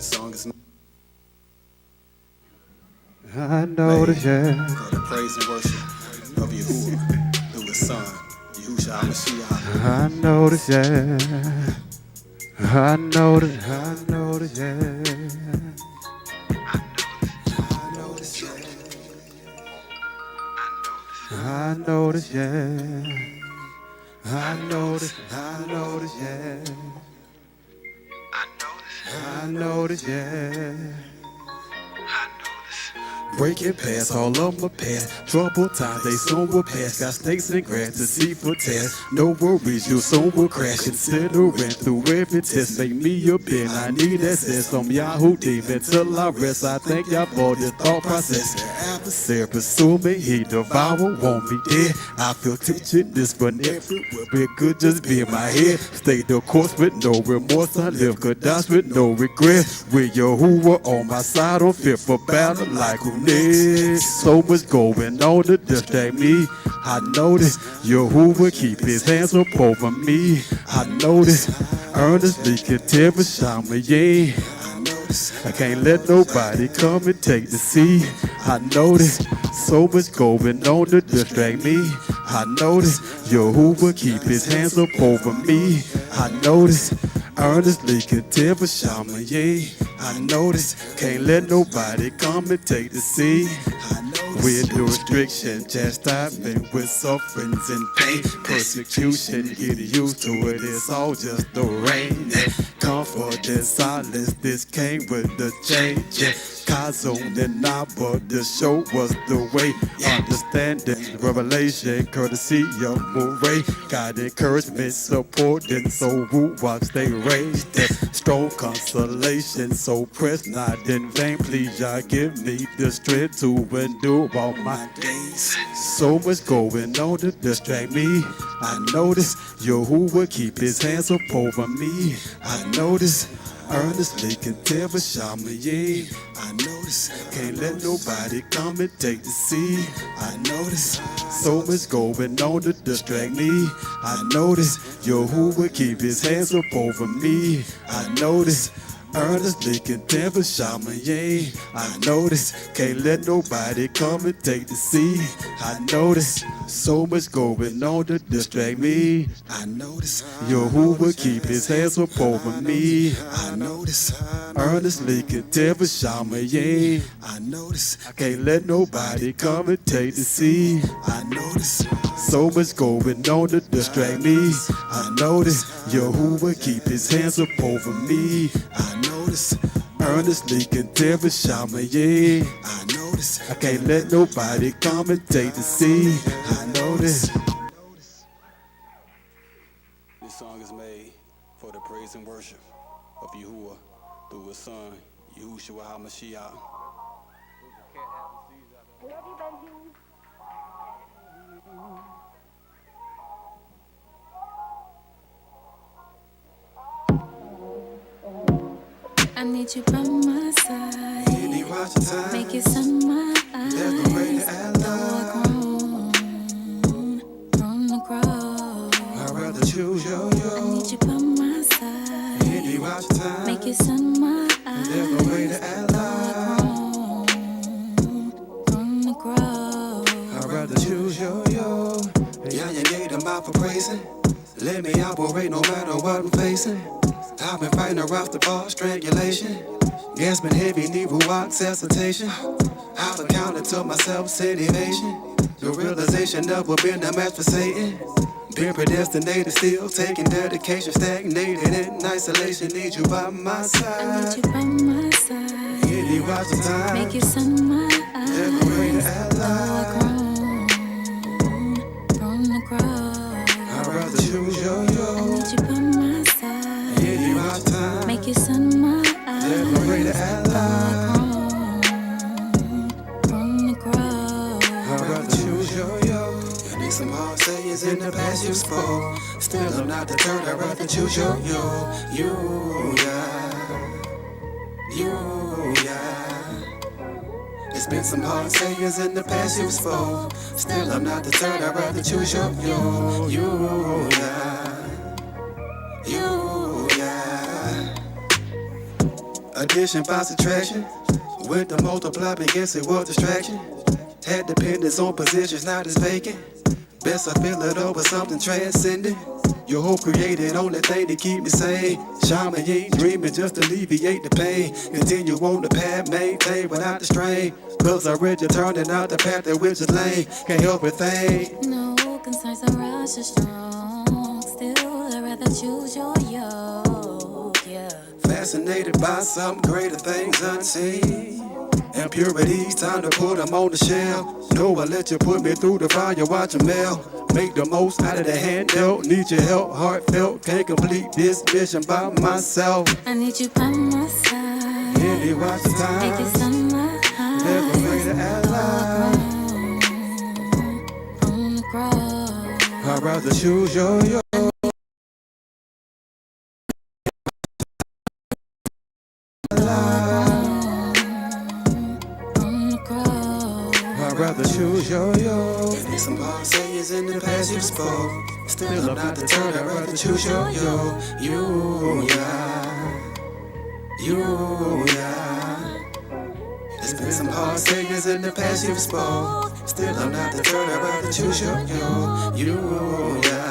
This song is I know the yeah. for the praise and worship of Yahuwah through His Son, Yahushua HaMashiach. I know the yeah. I know the yeah. I know the yeah. I know the yeah. I know the yeah. Breaking past all of my past. Troubled times, they soon will pass. Got snakes and grass to see for tests. No worries, you soon will crash. Considering through every test. Make me a bin, I need access. I'm Yahoo demon till I rest. I thank y'all for this thought process. Adversary pursuing, he devour, want me dead. I feel teaching this one everywhere. It could just be in my head. Stay the course with no remorse. I live good dance with no regret. With Yahuwah on my side, I'm fit for battle like who needs. So much going on to distract me. I know this. Yahuwah keep his hands up over me. I know this. Earnestly contend for Shama, yeah. I can't let nobody come and take the seat. I know this. So much going on to distract me. I know this. Yahuwah keep his hands up over me. I know this. Earnestly contend for Shama, yeah. I know this. Can't let nobody come and take the seat. With no restriction, chastisement with sufferings and pain, persecution, get used to it, it's all just the rain. Comfort and silence, this came with the change. Kazon and Naba, the show was the way. Understanding, revelation, courtesy of Murray. God encouragement, support, and so who walks they raised. Strong consolation, so press not in vain. Please, y'all give me the strength to endure all my days. So much going on to distract me. I know this. Yahuwah keep his hands up over me. I know this. Earnestly contend for Shama, yeah. I know this. Can't let nobody come and take the seat. I know this. So much going on to distract me. I know this. Yahuwah keep his hands up over me. I know this. Earnestly contend for Shama, yeah. I know this. Can't let nobody come and take the seat. I know this. So much going on to distract me. I know this. Yahuwah keep his hands up over me. I know this. Earnestly contend for Shama, yeah. I know this. I can't let nobody come and take the seat. I know this. So much going on to distract me. I know this. Yahuwah keep his hands up over me. I know this. Earnestly contend for Shama, yeah. I know this. I can't let nobody come and take the seat. I know this. This song is made for the praise and worship of Yahuwah through His Son, Yahushua HaMashiach. I need you by my side. Make it sunrise. There's no way to grown to grow. I'd rather choose yo. I need you by my side. Make it sunrise. There's no way to grown to grow. I'd rather choose yo. Yeah, you gave them out for praising. Let me operate no matter what I'm facing. I've been fighting around the bar, strangulation. Gasping heavy, need ruach, hesitation. I've accounted to myself, said evasion. The realization never been a match for Satan. Been predestinated, still taking dedication. Stagnated in isolation, need you by my I side. need you by my side. Need you watch the time. Make it sunrise. There's no way to ally. Grown to grow. I'd rather choose yo. I need you by my side. Need you watch time. Make it sunrise. There's no way to ally. Grown to grow. I'd rather choose yo. I need some hard sayings in the past you spoke. Still I'm not deterred, I'd rather choose yo. You, yeah. It's been some hard sayings in the past you spoke. Still I'm not deterred, I'd rather choose yo. You, yeah. Addition by subtraction. With the multiply, but guess it was distraction. Had dependence on positions, not as vacant. Best I feel it over something transcendent. Your hope created, only thing to keep me sane. Shaman ain't dreaming, just alleviate the pain. Continue on the path, maintain without the strain. Cause I read you turning out the path that which is lane. Can't help but think. No concerns are rush or strong. Still, I'd rather choose your yoke, yeah. Fascinated by some greater things unseen. Impurities, time to put them on the shelf. No, I let you put me through the fire, watch them melt. Make the most out of the handheld. Need your help, heartfelt. Can't complete this mission by myself. I need you by my side. Any watch the time. Make it sunlight. Never made an ally. On the ground. I'd rather choose your. I'd rather choose yo. There's some hard sayings in the past you spoke. Still I'm not deterred, I'd rather choose yo. You, yeah. There's been some hard sayings in the past you've spoke. Still I'm not deterred, I'd rather choose yo. You, yeah.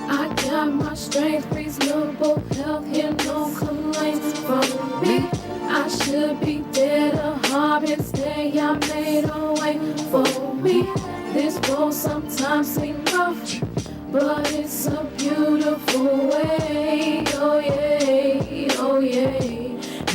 I got my strength, reasonable health, hear no complaints from me. I should be dead or harm, instead I made a way for me. This road sometimes seems rough, but it's a beautiful way. Oh yeah, oh yeah.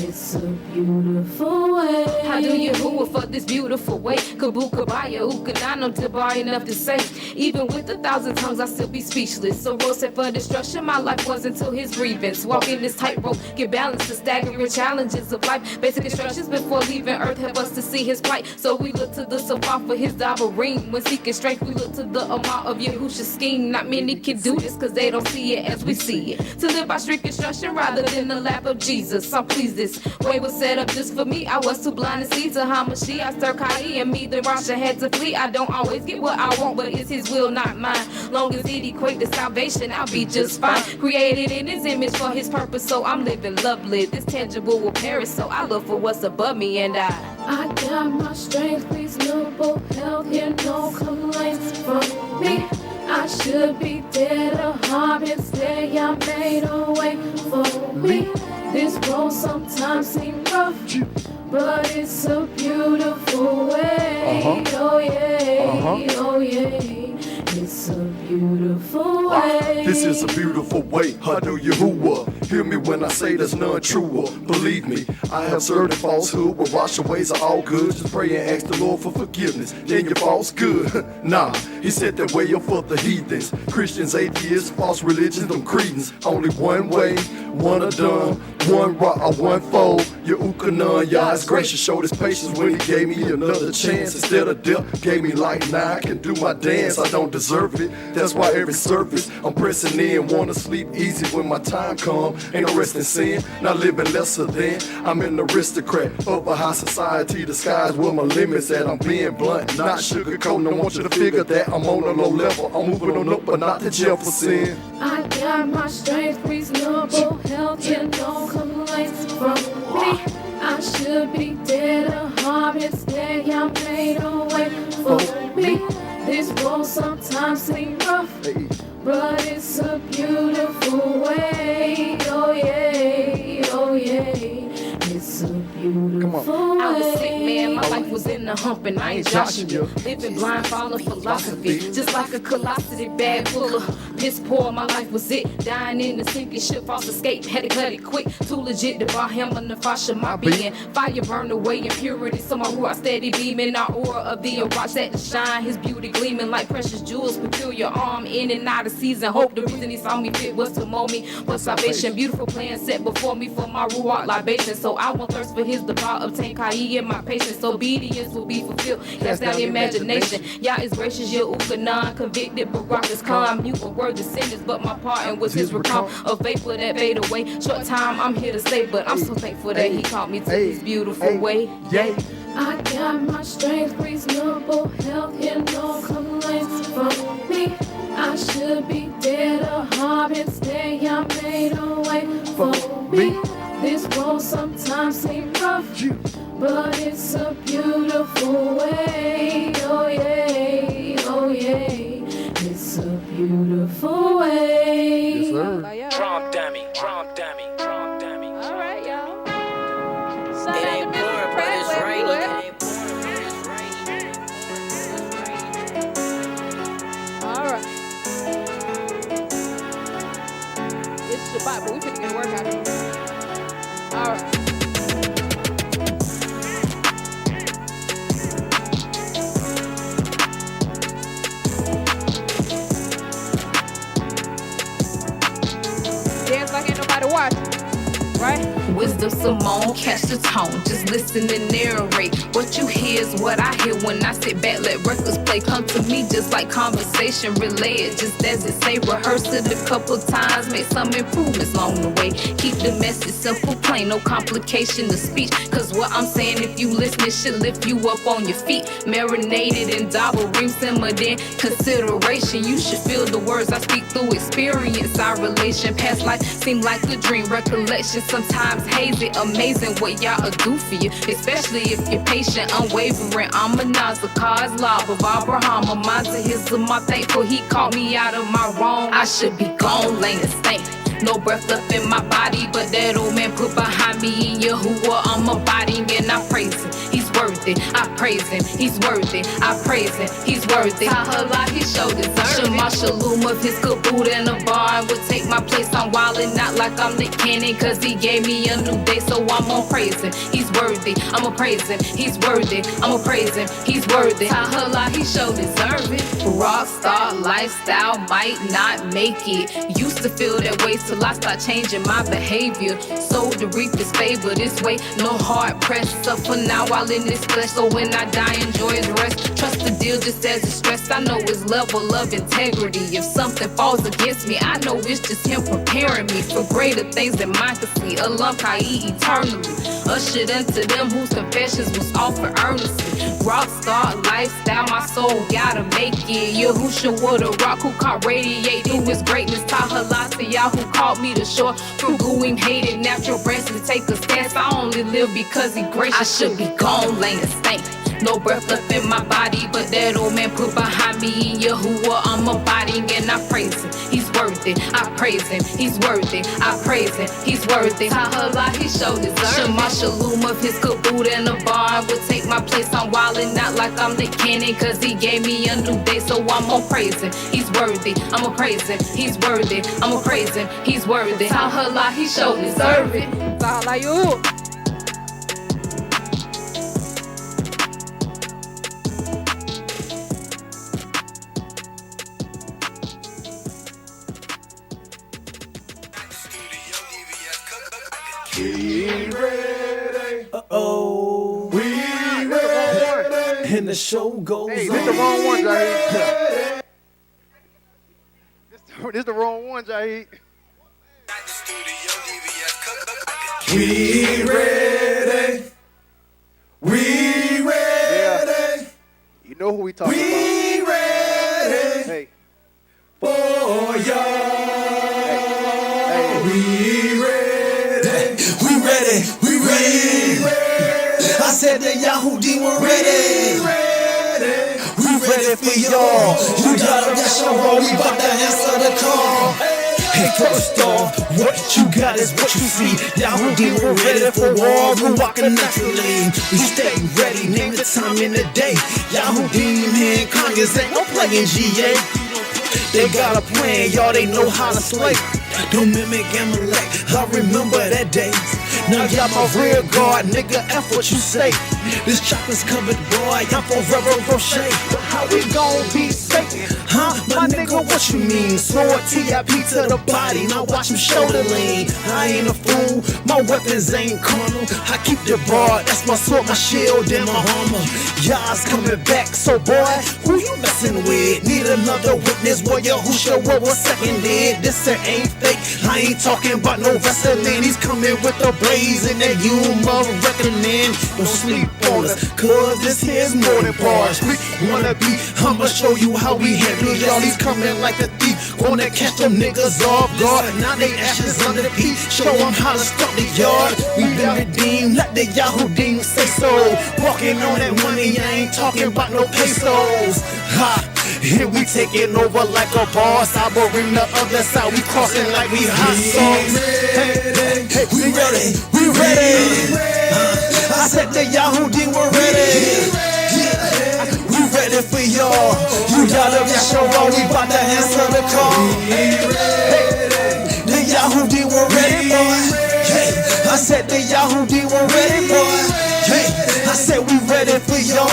It's a beautiful way. How do you hoo for this beautiful way? Kabukabaya, ukanano to bar enough to say. Even with 1,000 tongues, I still be speechless. So road set for destruction, my life was until his grievance. Walking this tightrope, get balanced the staggering challenges of life. Basic instructions before leaving earth help us to see his plight. So we look to the Safa for his dabarim. When seeking strength, we look to the amount of Yahusha's scheme. Not many can do this, cause they don't see it as we see it. To live by strict instruction rather than the lap of Jesus. I'm pleased this way was set up just for me. I was too blind to see to Hamashi. I stir Kai and me, the Rasha had to flee. I don't always get what I want, but it's his will, not mine. Long as it equate to salvation, I'll be just fine. Created in his image for his purpose, so I'm living lovely. This tangible will perish, so I look for what's above me and I got my strength, reasonable health, hear no complaints from me. I should be dead or harm, instead I made a way for me. This road sometimes seems rough, but it's a beautiful way. Oh yeah, oh yeah. It's a beautiful way. This is a beautiful way. How do you who hear me when I say there's none truer? Believe me, I have served in falsehood. When wash aways are all good. Just pray and ask the Lord for forgiveness. Then you're false good. Nah, he said that way up for the heathens, Christians, atheists, false religions, them credence. Only one way, one done, one rock or one fold. Your Ukanon, Yah is gracious, showed his patience when he gave me another chance. Instead of death, gave me life. Now I can do my dance. I don't deserve it. That's why every service I'm pressing in. Wanna sleep easy when my time come. Ain't no rest in sin, not living lesser than. I'm an aristocrat of a high society. The sky's where my limits at. I'm being blunt, not sugarcoating. I want you to figure that I'm on a low level. I'm moving on up, but not to Jefferson. I got my strength, reasonable health, and no complaints from me. I should be dead or harm, instead I made a way for me. This road sometimes seems rough, but it's a beautiful way. Oh yeah, oh yeah. It's a beautiful way. I was sick, man. My life was in the hump and I ain't joshing you. Living blind, following philosophy. Just like a velocity bag full of piss poor. My life was it. Dying in the sinking ship, false escape. Had to cut it quick. Too legit to bar him on the fascia. My being. Fire burned away impurity. So my ruach steady beaming. Our aura of the watch that to shine. His beauty gleaming like precious jewels. Peculiar arm in and out of season. Hope the reason he saw me fit was to mold me for salvation. Beautiful plan set before me for my ruach libation. So I won't thirst for his devour. Obtain Kai in my patience. Obedience will be fulfilled. Cast out imagination. Yah is gracious. You're Ukanon. Convicted, but rock is calm. Mute word descendants, but my pardon was his recall. A vapor that fade away. Short time, I'm here to stay, but I'm so thankful that he called me to his beautiful way. Yeah. I got my strength, reasonable health, hear no complaints from me. I should be dead or harm, instead I made a way for me. This road sometimes seems rough, but it's a beautiful way. Oh yeah, oh yeah, it's a beautiful way. Yes, sir. Drum dummy, drum dummy, drum dummy. All right, y'all. Shout It out ain't to Mr. pouring, but Pratt, it's wherever you raining. at. It ain't pouring, but it's raining. All right. It's Shabbat, but we finna get a workout in. All right. Dance like ain't nobody watching, right? Wisdom Simone, catch the tone. Just listen and narrate. What you hear is what I hear when I sit back, let records play. Come to me just like conversation, relay it just as it say. Rehearse it a couple times, make some improvements along the way. Keep the message simple, plain, no complication of speech. Cause what I'm saying, if you listen, it should lift you up on your feet. Marinated in double ream, simmered in consideration. You should feel the words I speak through experience. Our relation, past life seem like a dream. Recollection sometimes hazy, amazing what y'all do for you, especially if you're patient, unwavering. I'm a Nazar's love of Abraham, a mind to his of my thankful he called me out of my wrong. I should be gone, laying stank. No breath left in my body, but that old man put behind me in Yahuwah. I'm a body and I praise him. He's worthy. I praise him. He's worthy. I praise him. He's worthy. Tahala, he showed his Shema Shalom of his kaboot and a bar would take my place. I'm wildin', not like I'm the cannon, cause he gave me a new day, so I'm gonna praise him. He's worthy. I'ma praise him. He's worthy. I'ma praise him. He's worthy. Tahala, he showed deserve it. Rockstar lifestyle might not make it. Used to feel that way till I start changing my behavior. So to reap this favor this way, no hard press. Suffer now while in this flesh, so when I die, enjoy his rest. Trust the deal just as it's stressed. I know his level of integrity. If something falls against me, I know it's just him preparing me for greater things than mine could see. A love eternally. Ushered into them whose confessions was offered earnestly. Rockstar lifestyle, my soul gotta make it. Yahushua with a rock who caught radiate through his greatness. Tahala to y'all who called me to shore. Through Guim hated natural breaths to take a stance. I only live because he gracious. I should be gone, laying stank. No breath left in my body, but that old man put behind me in Yahuwah. I'm a body and I praise him. He's worthy. I praise him. He's worthy. I praise him. He's worthy. Tahala, he showed his Shema Shalom of his kaboot and a bar would take my place. I'm wildin', not like I'm the cannon, cause he gave me a new day, so I'm gonna praise him. He's worthy. I'ma praise him. He's worthy. I'ma praise him. He's worthy. Tahala, he showed deserve it. Tahala, you. We ready. Uh-oh. We ready. And the show goes Hey, on. this the wrong one, Jahid. This the wrong one, Jahid. We ready. We ready. You know who we talking about. We ready. Hey. For y'all. We ready. We ready, we ready. I said that Yahoo D, we're ready. We ready for y'all. You got a dash on roll, we bout to answer the call. Hey, first off, what you got is what you see. Yahudi, we're ready for war, we're walking naturally. We stay ready, name the time in the day. Yahudi, man, Congress ain't no playing GA. They got a plan, y'all, they know how to slay. Don't mimic Amalek, I remember that day. Now y'all my rear guard, nigga, F what you say. This chopper's covered, boy, I'm forever crochet. How we gon' be safe? Huh? My nigga, what you mean? Sword TIP to the body, now watch him shoulder lean. I ain't a fool, my weapons ain't carnal. I keep the bar, that's my sword, my shield, and my armor. Y'all's coming back, so boy, who you messing with? Need another witness, warrior who show what was second dead. This ain't fake, I ain't talking about no wrestling. He's coming with the blaze and that humor reckoning. Don't sleep on us, cause this here's more than bars. We wanna be, I'ma show you how we handle y'all. He's coming like a thief, wanna catch them niggas off guard. Now they ashes under the feet, show them how to stop the yard. We been redeemed, let the Yahudim say so. Walking on that money, I ain't talking about no pesos. Ha! Here we taking over like a boss. I bring the other side, we crossing like we hot sauce. Hey, we ready, we ready. I said the Yahudi, we're ready. We ready for y'all. You gotta be sure we bout to answer the call. The Yahudi, we're ready, boy. I said the Yahudi, we're ready, boy. I said we ready for y'all.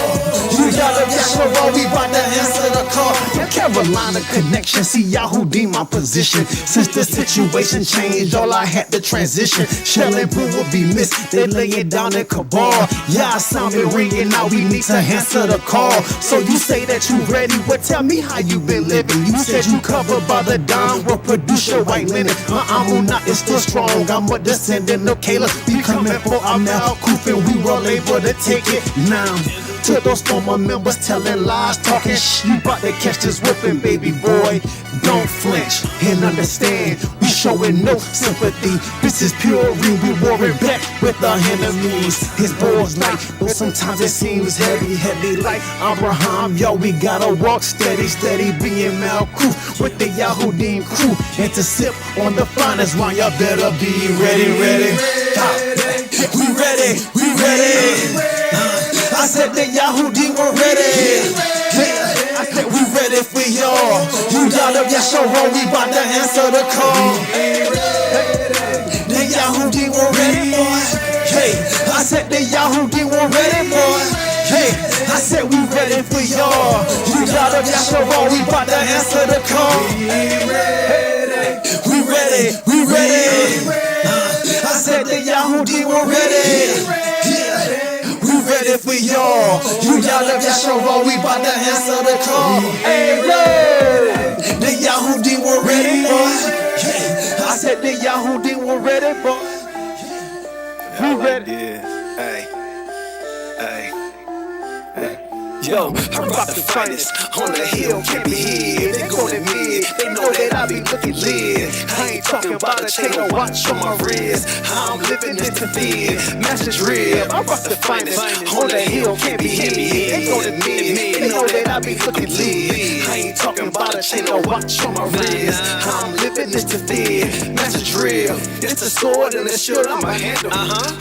You gotta be sure we bout to answer the call. The Carolina connection, see Yahudi my position. Since the situation changed, all I had to transition. Shell and Boo will be missed, they lay it down in cabal. Yeah, I sound it ringing, now we need to answer the call. So you say that you ready, well tell me how you been living. You said you covered by the Don, well produce your white linen. My Amunah is still strong, I'm a descendant of Caleb. We coming for our Malkuf and we were able to take it now. To those former members telling lies, talking shit, you bout to catch this whipping, baby boy. Don't flinch and understand, we showing no sympathy. This is pure real, we warring back with our enemies. His boys like, but sometimes it seems heavy, heavy like Abraham. Yo, we gotta walk steady, steady being Malkuf with the Yahudim crew. And to sip on the finest wine, y'all better be ready, ready. We ready, we ready. I said the Yahudi were ready. I said we ready for y'all. You gotta be sure we bout to answer the call. The Yahudi were ready, boy. I said the Yahudi were ready, boy. I said we ready for y'all. You gotta be sure we bout to answer the call. We ready, we ready. I said the Yahudi were ready. We ready for y'all. You gotta be sure we bout to answer the call. Hey, yo, the Yahudi were ready, boy. I said the Yahudi were ready, boy. We ready. Hey, hey. Yo, I'm about the finest on the hill, can't be hid. They go to mid, they know that I be looking lit. I ain't talking about a chain or watch on my wrist. How I'm living is to feed, master drip. I'm about the finest on the hill, can't be hid. They go to mid, they know that I be looking lit. I ain't talking about a chain or watch on my wrist. How I'm living is to feed, master drip. It's the sword and the shield I'ma handle.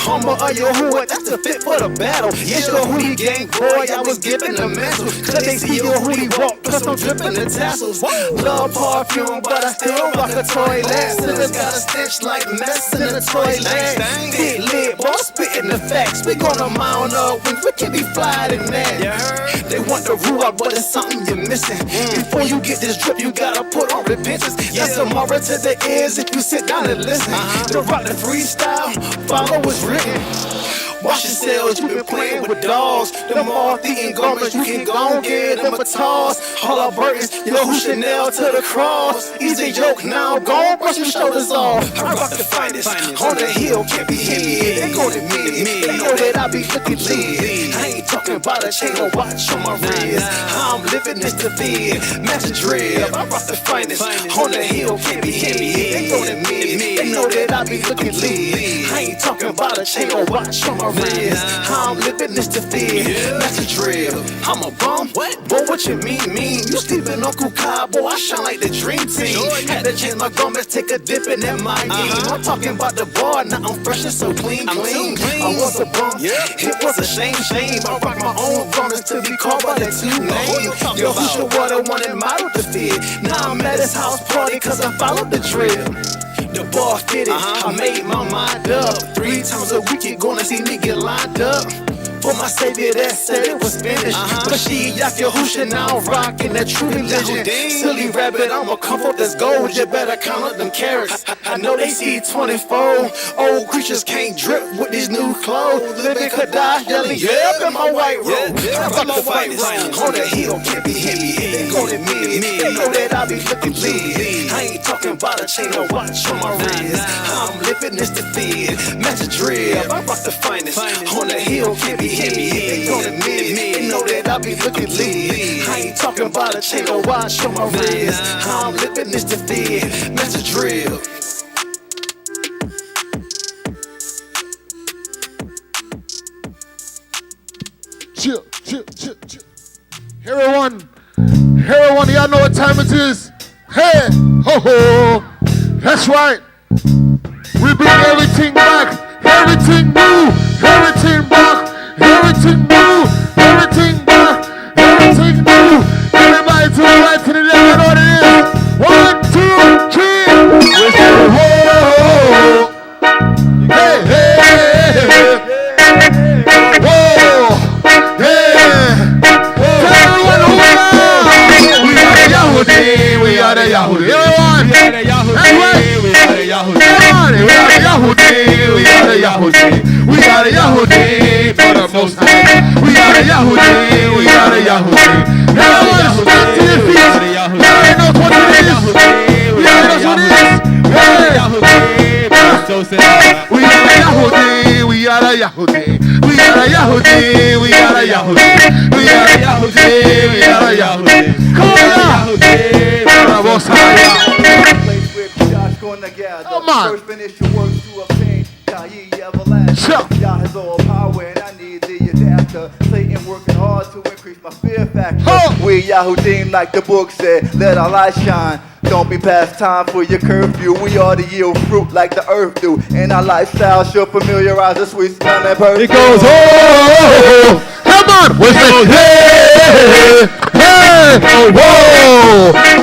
Homer of your hood, that's the fit for the battle. It's your hoodie gang, boy, I was giving the mantle. Cause they see your hoodie walk, plus I'm dripping the tassels. Love perfume, but I still rock a toilet. Sinners got a stench like mess in the toilet. Big lit, boy, spitting the facts. We gonna mount up wings, we can be fly than that. They want the ruach, but it's something you're missing. Before you get this drip, you gotta put on repentance. That's a moral to the ears if you sit down and listen. To rock the freestyle, follow what's written. Wash yourselves, you been playing with dogs. The moth-eating garments, you can go and get them a toss. All our burdens, yo, who Chanel to the cross. Easy yoke, now go brush your shoulders off. I rock the finest, on the hill, can't be hid. They go to me, they know that I be looking lit. I ain't talking talking about a chain or watch on my wrist. How I'm living is the vid, matching drip. I rock the finest, on the hill, can't be hit me. They go to me, they know that I be looking lit. I ain't talking about a chain or watch on my wrist. How I'm living is the vid, matching drip. I'm a bum, boy, what you mean? You sleeping on Kukai, boy, I shine like the dream team. Had to change my garments, take a dip in that my I'm talking about the bar, now I'm fresh and so clean. I was a bum, it was a shame. I rock my own garments to be called by that two name. Yo, who should what I wanted model to fit? Now I'm at his house party cause I followed the drill. The bar fitted, I made my mind up. 3 times a week you gonna see me get lined up. For my savior that said it was finished. But she Yahusha now I'm rocking that true religion. Silly rabbit, I'm a comfort that's gold. You better count up them carrots. I know they see 24. Old creatures can't drip with these new clothes. Living could die, yelling, yeah, up in my white robe. I rock the finest, on the hill, can't be hit me. They go to me, they know that I be looking lit. I ain't talking about a chain or watch on my wrist. How I'm living is the feed, match a drip. I rock the finest, on the hill, can't be hit me. They go to me, they know that I be looking lit. I ain't talking about a chain or watch on my wrist. How I'm living is the feed, match a drip. Chill. Everyone, y'all know what time it is. Hey, ho, that's right. We bring everything back, everything new, everything back, everything new, everything back, everything new. Everybody to the right, to the left, you know what it is. 1, 2, 3. We say, whoa, hey, whoa, hey. We are the Yahudi. Everyone. We are the Yahudi. We are the Yahudi. We are the Yahudi. We are the Yahudi. We are the Yahudi for the Most High. We are the Yahudi. We are the Yahudi. Everyone stand to your feet. Everybody knows what it is. Everybody knows what it is. We are the Yahudi. We are the Yahudi. We are the Yahudi. We are the Yahudi. We are the Yahudi. We are the Yahudi. Come on now. Come on. First finish your work to obtain everlasting. Yah has all power and I need the adapter. Satan working hard to increase my fear factor. We Yahudim like the book said, let our light shine. Don't be past time for your curfew. We are to yield fruit like the earth do. And our lifestyle should familiarize us with smell and perfume. It goes, oh, come on. What's it? Hey, whoa, hey.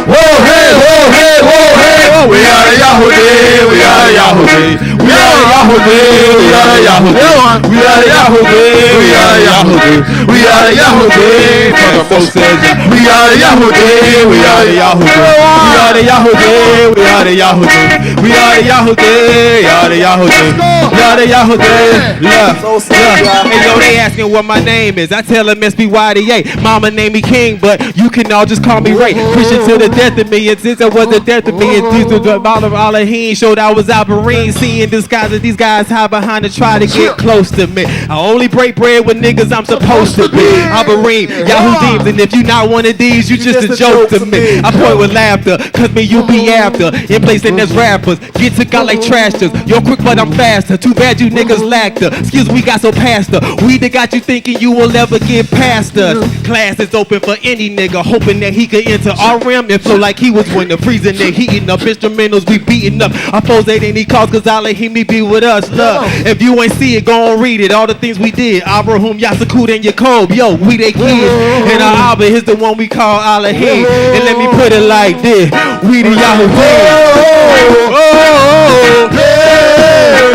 Whoa, hey, whoa, hey, whoa, hey, whoa. We are the Yahudi, we are the Yahudi. We are the Yahudi, we are the Yahudi. We are the Yahudi, we are the Yahudi. We are the Yahudi, for the most says. We are the Yahudi, we are the Yahudi. We are the Yahudi, we are the Yahudi. We are the Yahudi, we are the Yahudi. We are the Yahudi. Look. Hey yo, they asking what my name is. I tell them SBYDA. Mama named me King, but you can all just call me Ray. Christian to the death of me, and since I was the death of me, and these was all of he showed I was Alberine, seeing disguises. These guys hide behind to try to get close to me. I only break bread with niggas I'm supposed to be. Alberine, Yahudim, and if you not one of these, you just a joke to me. I point with laughter, cause me you be after. In place in as rappers, get took out like trashers. You're quick but I'm faster. Too bad you niggas lacked her. Excuse we got so past her. We that got you thinking you will ever get past us. Class is open for any nigga, hoping that he could enter our rim and flow like he was winning. Freezing and heating up instrumentals, we beating up. Our foes ain't any cause, cause I'll let him be with us. Look, if you ain't see it, go on read it. All the things we did. Abraham, Yasakut, and Jacob. Yo, we they kids. And our Abba is the one we call Elohim. And let me put it like this. We the Yahudim.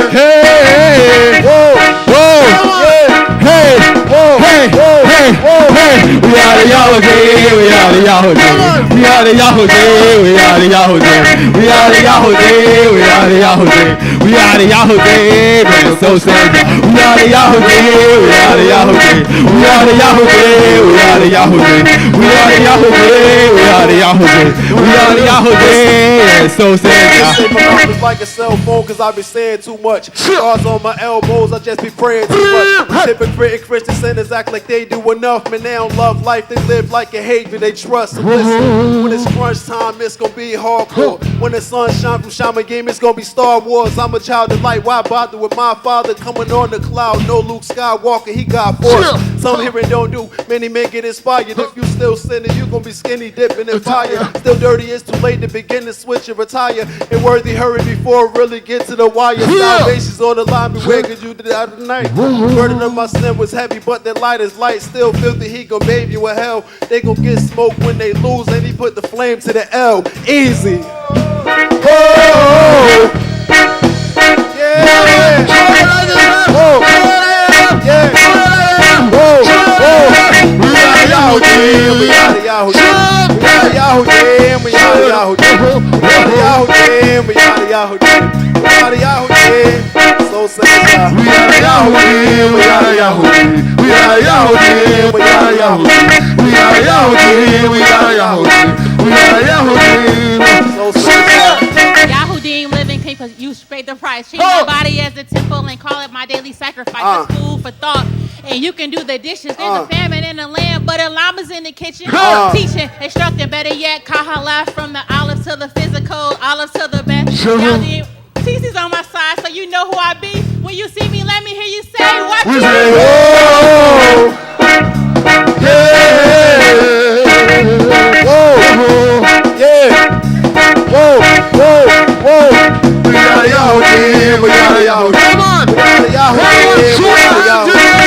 Hey, we are the Yahudi, we are the Yahudi. We are the Yahoo. We are the Yahoo. We are the Yahoo. We are the Yahoo. We are the Yahoo. Man, so sad. We are the Yahoo. We are the Yahoo. We are the Yahoo. We are the Yahoo. We are the Yahoo. We are the Yahoo. We are the Yahoo. Man, so sad. It's like a cell phone cause I be saying too much. Scars on my elbows, I just be praying too much. Hypocrite and Christian sinners act like they do enough. Man, they don't love life, they live like a hate, they trust. So listen, when it's crunch time, it's gonna be hardcore. When the sun shine from Shaman Game, it's gonna be Star Wars. I'm a child of light, why bother with my father coming on the cloud? No Luke Skywalker, he got force. Some here and don't do, many men get inspired. If you still sinning, you gonna be skinny dipping in fire. Still dirty, it's too late to begin to switch and retire. And worthy, hurry before it really get to the wire. Salvation's on the line, beware cause you did it out of the night. Burden of my sin was heavy, but that light is light. Still filthy, he gon' bathe you in hell. They gon' get smoked when they lose, and he put the flame to the L. Easy. Oh, yeah. Oh, yeah. Oh, oh. We are the Yahoo Team. We are the Yahoo Team. We are the Yahoo Team. We are the Yahoo Team. We are the Yahoo Team. We are the Yahoo Team. We are the Yahoo Team. So sad. We are the Yahoo Team. We are the Yahoo Team. We are the Yahoo Team. We are the Yahoo Team. We are the Yahoo Team. We are the Yahoo Team. We are the Yahoo Team. So sad. Yahudim living because you paid the price. Treat my body as a temple and call it my daily sacrifice. It's food for thought. And you can do the dishes. There's a famine in the land, but a llama's in the kitchen. Teaching, instructing, better yet, Kahala from the olive to the physical, olive to the best. TC's on my side, so you know who I be. When you see me, let me hear you say, what you say? Whoa, yeah, whoa, yeah, whoa, whoa, whoa. We got a Yahoo Team, we got a Yahoo Team. Come on, we got a Yahoo Team, we got a Yahoo Team.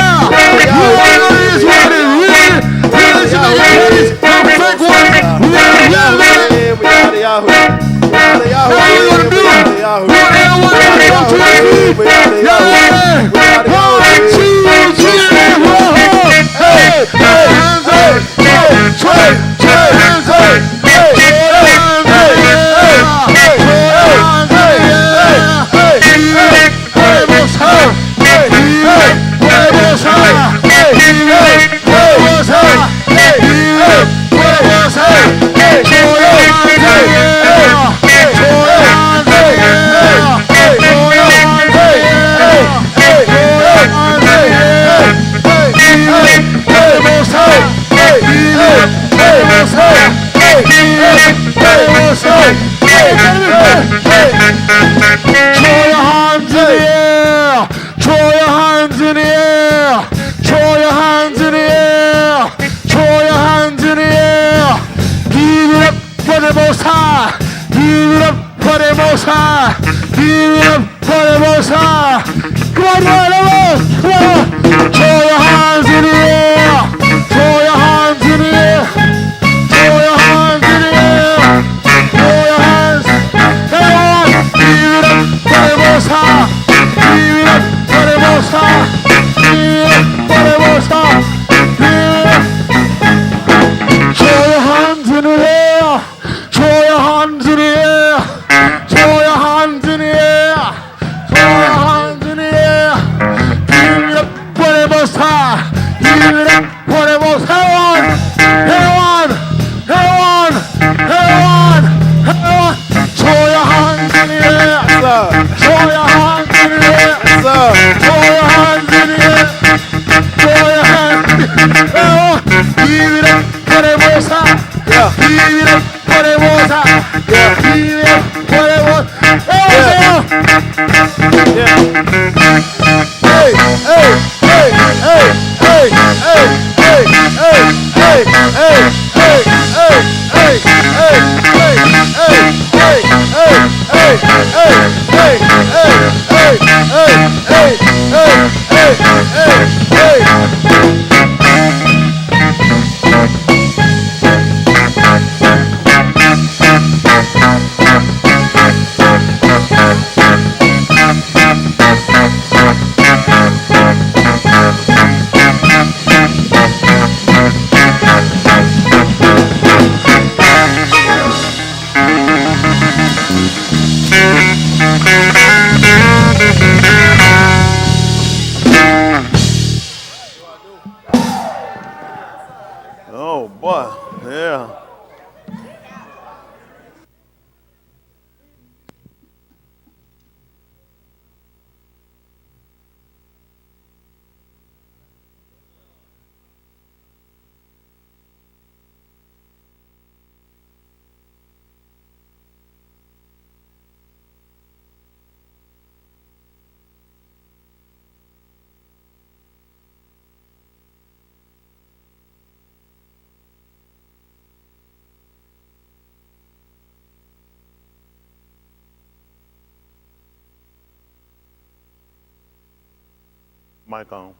mic on.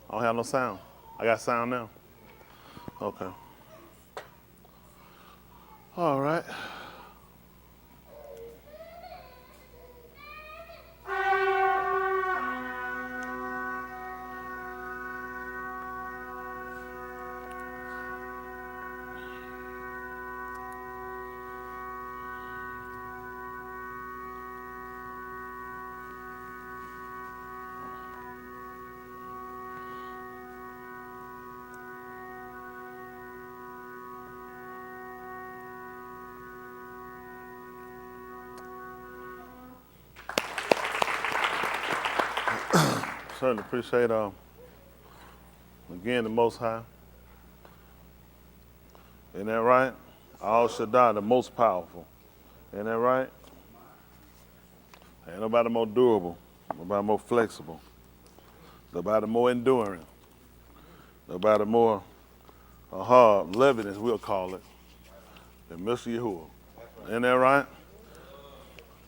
I don't have no sound. I got sound now. Okay. All right. Certainly appreciate, again, the Most High. Isn't that right? Al Shaddai, the most powerful. Isn't that right? Ain't nobody more durable, nobody more flexible, nobody more enduring, nobody more hard, loving as we'll call it, than Mr. Yahuwah. Isn't that right?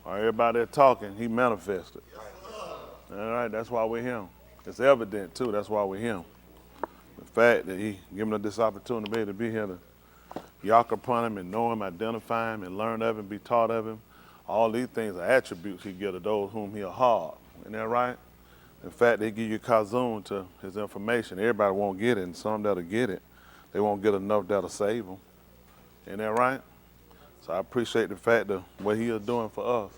While everybody there talking, he manifested. All right, that's why we're him. It's evident too, that's why we're him. The fact that he given us this opportunity to be here to yak upon him and know him, identify him and learn of him, be taught of him. All these things are attributes he gives to those whom he are hard. Isn't that right? In fact, they give you kazoo to his information. Everybody won't get it, and some that'll get it. They won't get enough that'll save them. Isn't that right? So I appreciate the fact that what he is doing for us.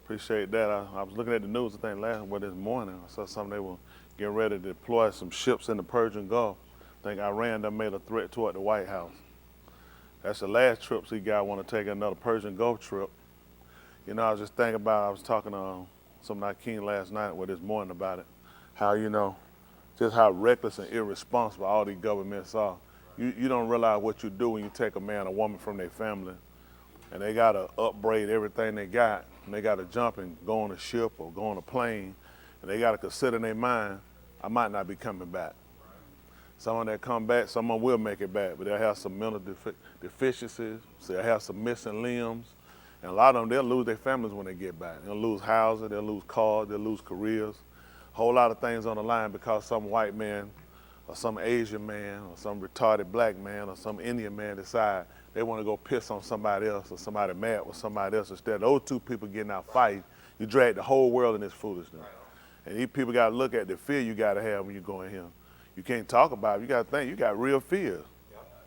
Appreciate that. I was looking at the news, I think this morning. I saw something they were getting ready to deploy some ships in the Persian Gulf. I think Iran done made a threat toward the White House. That's the last trip he got want to take another Persian Gulf trip. You know, I was just thinking about, I was talking to some of King last night or this morning about it, how, you know, just how reckless and irresponsible all these governments are. You don't realize what you do when you take a man or woman from their family and they got to upbraid everything they got, and they got to jump and go on a ship or go on a plane, and they got to consider in their mind, I might not be coming back. Someone that come back, someone will make it back, but they'll have some mental deficiencies, so they'll have some missing limbs, and a lot of them, they'll lose their families when they get back. They'll lose houses, they'll lose cars, they'll lose careers, a whole lot of things on the line because some white man or some Asian man or some retarded black man or some Indian man decide they want to go piss on somebody else or somebody mad with somebody else. Instead of those two people getting out fighting, you drag the whole world in this foolishness. And these people got to look at the fear you got to have when you go in here. You can't talk about it. You got to think, you got real fears.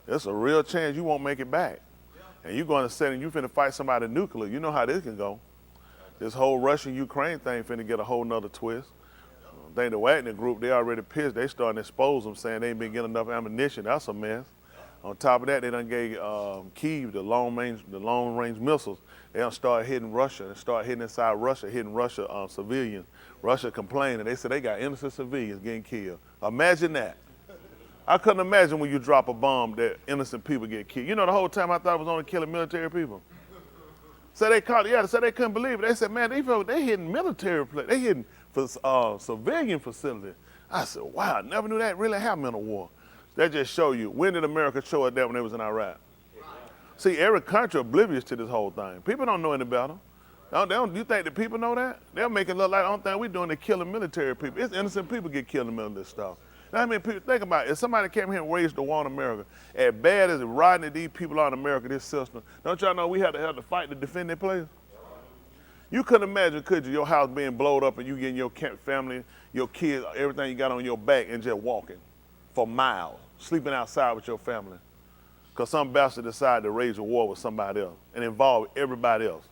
There's a real chance you won't make it back. And you're going to sit and you finna fight somebody nuclear. You know how this can go. This whole Russian-Ukraine thing finna get a whole nother twist. I think the Wagner group, they already pissed. They starting to expose them, saying they ain't been getting enough ammunition. That's a mess. On top of that, they done gave Kyiv the long-range missiles. They done start hitting Russia and start hitting inside Russia, hitting Russia civilians. Russia complaining. They said they got innocent civilians getting killed. Imagine that. I couldn't imagine when you drop a bomb that innocent people get killed. You know, the whole time I thought it was only killing military people. So they caught, yeah, so they couldn't believe it. They said, man, they hitting military places. They hitting for civilian facilities. I said, wow, I never knew that really happened in a war. That just show you, when did America show us that when they was in Iraq? See, every country oblivious to this whole thing. People don't know any better. You think the people know that? They'll make it look like the only thing we're doing is killing military people. It's innocent people get killed in the middle of this stuff. I mean, people, think about it. If somebody came here and waged the war in America, as bad as riding these people out in America, this system, don't y'all know we had to have to fight to defend their place? You couldn't imagine, could you, your house being blown up and you getting your family, your kids, everything you got on your back and just walking for miles, sleeping outside with your family. Because some bastard decided to wage a war with somebody else and involve everybody else.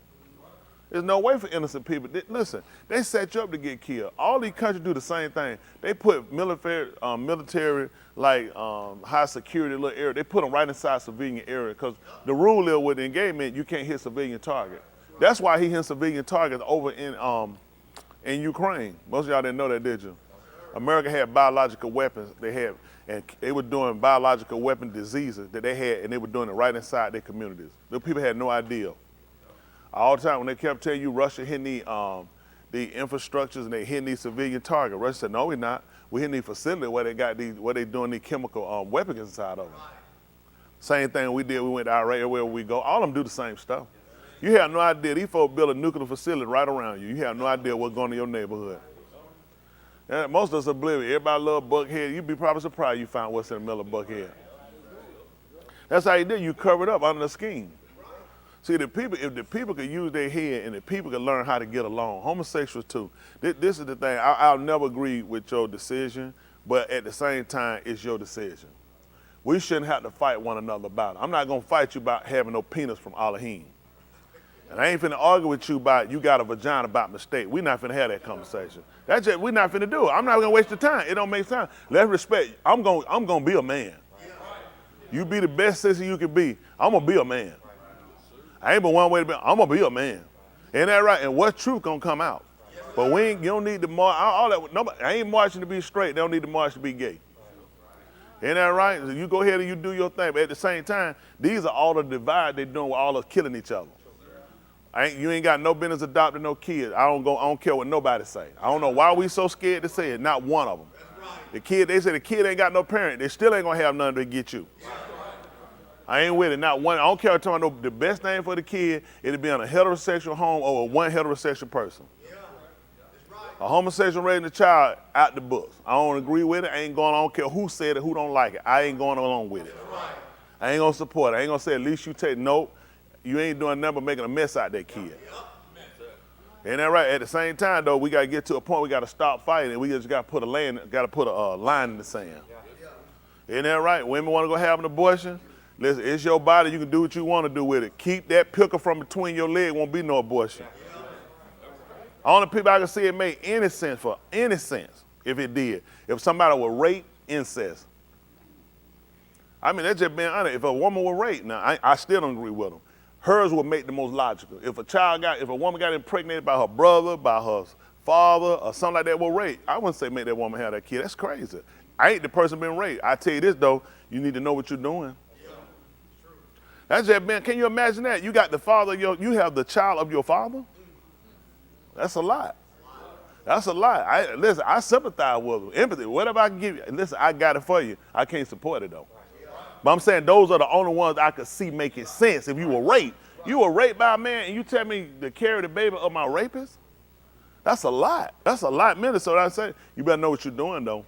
There's no way for innocent people. Listen, they set you up to get killed. All these countries do the same thing. They put military like high security little area. They put them right inside civilian area because the rule is with the engagement, you can't hit civilian target. That's why he hit civilian targets over in Ukraine. Most of y'all didn't know that, did you? America had biological weapons. And they were doing biological weapon diseases that they had, and they were doing it right inside their communities. The people had no idea. All the time when they kept telling you Russia hitting the infrastructures and they hitting these civilian targets, Russia said, no, we're not. We're hitting these facilities where they doing these chemical weapons inside of them. Same thing we did, we went to Iraq, everywhere we go. All of them do the same stuff. You have no idea. These folks build a nuclear facility right around you. You have no idea what's going on in your neighborhood. And most of us oblivious. Everybody love Buckhead. You'd be probably surprised you found what's in the middle of Buckhead. That's how you do. You cover it up under the scheme. See, if the people could use their head and the people could learn how to get along, homosexuals too. This is the thing. I'll never agree with your decision, but at the same time, it's your decision. We shouldn't have to fight one another about it. I'm not going to fight you about having no penis from Elohim. And I ain't finna argue with you about you got a vagina about mistake. We're not finna have that conversation. That's just, we're not finna do it. I'm not gonna waste the time. It don't make sense. Let's respect. I'm gonna be a man. You be the best sister you can be. I'm gonna be a man. I ain't but one way to be. I'm gonna be a man. Ain't that right? And what truth gonna come out? But you don't need to march. All that. Nobody, I ain't marching to be straight. They don't need to march to be gay. Ain't that right? So you go ahead and you do your thing. But at the same time, these are all the divide they're doing with all us killing each other. You ain't got no business adopting no kids. I don't care what nobody say. I don't know why we so scared to say it. Not one of them. The kid, they say the kid ain't got no parent. They still ain't gonna have nothing to get you. I ain't with it. Not one. I don't care. I'm talking about the best thing for the kid is to be in a heterosexual home or one heterosexual person. A homosexual raising a child out the books. I don't agree with it. I ain't going. I don't care who said it, who don't like it. I ain't going along with it. I ain't gonna support it. I ain't gonna say at least you take nope. You ain't doing nothing but making a mess out of that kid. Ain't that right? At the same time, though, we got to get to a point we got to stop fighting. We just got to put a line in the sand. Ain't that right? Women want to go have an abortion. Listen, it's your body. You can do what you want to do with it. Keep that pickle from between your legs. Won't be no abortion. Only people I can see it make any sense if it did. If somebody were rape, incest. I mean, that's just being honest. If a woman were raped, now I still don't agree with them. Hers would make the most logical. If a woman got impregnated by her brother, by her father, or something like that, well, rape. I wouldn't say make that woman have that kid. That's crazy. I ain't the person being raped. I tell you this though, you need to know what you're doing. That's just being. Can you imagine that? You got the father. You have the child of your father. That's a lot. That's a lot. Listen, I sympathize with them. Empathy. Whatever I can give you. Listen, I got it for you. I can't support it though. But I'm saying those are the only ones I could see making sense. If you were raped by a man and you tell me to carry the baby of my rapist? That's a lot. That's a lot, minutes. So I say, you better know what you're doing though.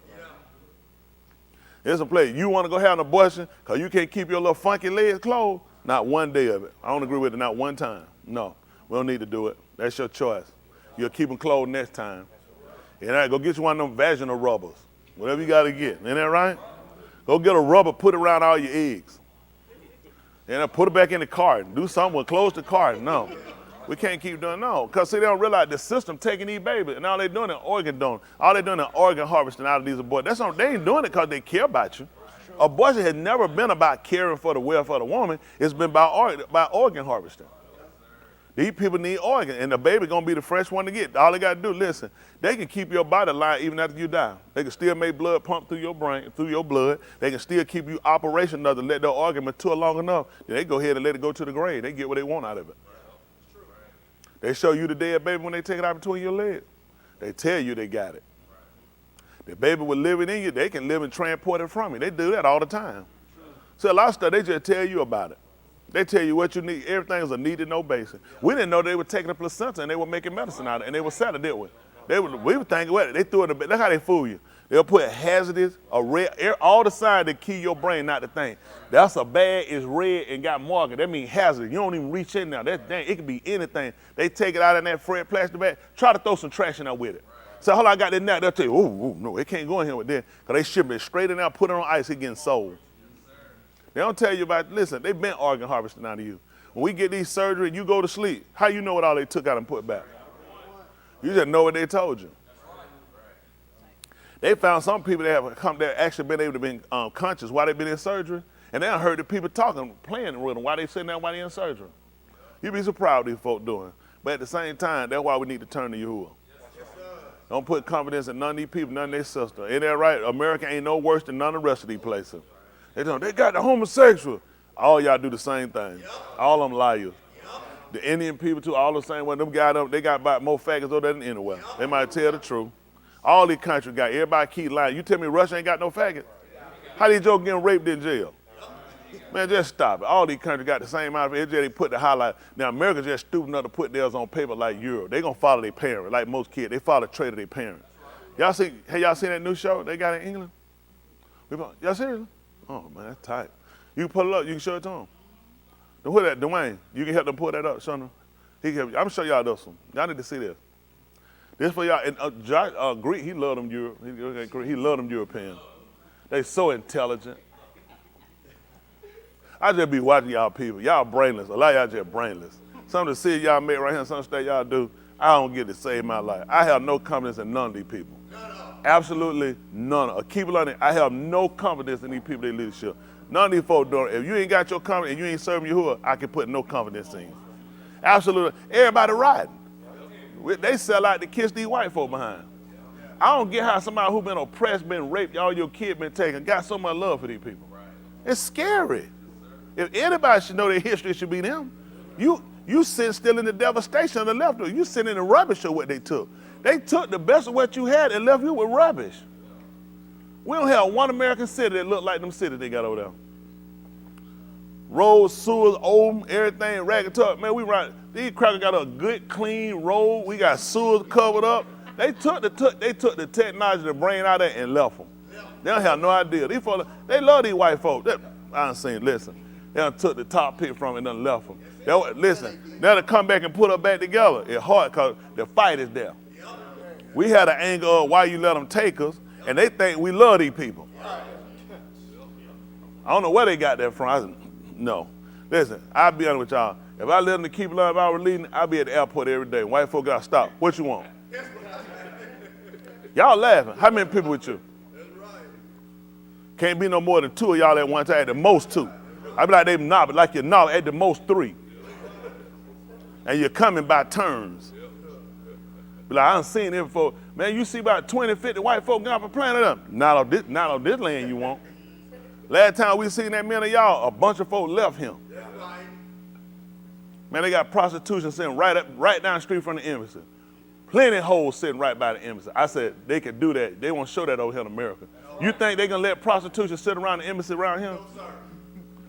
Here's a place. You want to go have an abortion because you can't keep your little funky legs closed? Not one day of it. I don't agree with it, not one time. No, we don't need to do it. That's your choice. You'll keep them closed next time. And go get you one of them vaginal rubbers. Whatever you got to get. Ain't that right? Go get a rubber, put it around all your eggs. And put it back in the carton. Do something, close the carton. No, we can't keep doing no. Because see, they don't realize the system taking these babies, and all they doing is organ donor. All they doing is organ harvesting out of these abortions. They ain't doing it because they care about you. Abortion has never been about caring for the welfare of the woman. It's been about organ harvesting. These people need organs, and the baby gonna be the fresh one to get. All they gotta do, listen, they can keep your body alive even after you die. They can still make blood pump through your brain, through your blood. They can still keep you operational to let their organ mature long enough. Then they go ahead and let it go to the grave. They get what they want out of it. They show you the dead baby when they take it out between your legs. They tell you they got it. The baby was living in you, they can live and transport it from you. They do that all the time. So a lot of stuff, they just tell you about it. They tell you what you need. Everything's a need to know basis. We didn't know they were taking a placenta and they were making medicine out of it, and they were selling it, didn't we? We were thinking, what? They threw it in the. That's how they fool you. They'll put hazardous, all the signs that kill your brain not to think. That's a bag, it's red and got marking. That means hazardous. You don't even reach in now. That's dang, it could be anything. They take it out in that Fred plastic bag. Try to throw some trash in there with it. So hold on, I got that now. They'll tell you, oh no, it can't go in here with that. Because they ship it straight in there, put it on ice, it getting sold. They don't tell you about, listen, they've been organ harvesting out of you. When we get these surgery and you go to sleep, how you know what all they took out and put back? You just know what they told you. They found some people that have actually been able to be conscious while they've been in surgery, and they done heard the people talking, playing with them while they sitting there while they in surgery. You'd be surprised what these folk doing. But at the same time, that's why we need to turn to Yahuwah. Don't put confidence in none of these people, none of their sisters. Ain't that right? America ain't no worse than none of the rest of these places. They got the homosexual. All y'all do the same thing. All of them liars. The Indian people too, all the same way. Them guys, they got about more faggots over there than anywhere. They might tell the truth. All these countries got, everybody keep lying. You tell me Russia ain't got no faggots? How these jokers getting raped in jail? Man, just stop it. All these countries got the same outfit. They put the highlight. Now, America just stupid enough to put theirs on paper like Europe. They gonna follow their parents, like most kids. They follow the trait of their parents. Y'all seen that new show they got in England? Y'all serious? Oh man, that's tight. You can pull it up, you can show it to them. Now, who that, Dwayne? You can help them pull that up, show them. I'm gonna show y'all this one. Y'all need to see this. This for y'all, and Greek, he loved them he loved them Europeans. They so intelligent. I just be watching y'all people. Y'all brainless. A lot of y'all just brainless. Some of the cities y'all make right here, some stuff y'all do, I don't get to save my life. I have no confidence in none of these people. Absolutely none. Keep learning. I have no confidence in these people, their leadership. None of these folks don't. If you ain't got your confidence and you ain't serving Yahuwah, I can put no confidence in you. Absolutely. Everybody riding. They sell out to kiss these white folk behind. I don't get how somebody who been oppressed, been raped, all your kids been taken, got so much love for these people. It's scary. If anybody should know their history, it should be them. You sit still in the devastation on the left. You sit in the rubbish of what they took. They took the best of what you had and left you with rubbish. We don't have one American city that look like them cities they got over there. Roads, sewers, old, everything, ragged up. Man, these crackers got a good, clean road. We got sewers covered up. They took the technology, the brain out of there and left them. They don't have no idea. These folks, they love these white folks. I done seen, listen, they done took the top pick from it and done left them. Listen, now to come back and put them back together, it's hard because the fight is there. We had an anger of why you let them take us, and they think we love these people. I don't know where they got that from. No. Listen, I'll be honest with y'all. If I lived in the keep love I was leading, I'd be at the airport every day. White folk got to stop. What you want? Y'all laughing. How many people with you? Can't be no more than 2 of y'all at one time, at the most 2. I be like they knob, like you're knob, at the most 3. And you're coming by turns. Be like, I done seen it before. Man, you see about 20, 50 white folk got off a planet up. Not on this land you won't. Last time we seen that man of y'all, a bunch of folk left him. Man, they got prostitution sitting right down the street from the embassy. Plenty of hoes sitting right by the embassy. I said, they could do that. They won't show that over here in America. You think they gonna let prostitution sit around the embassy around here?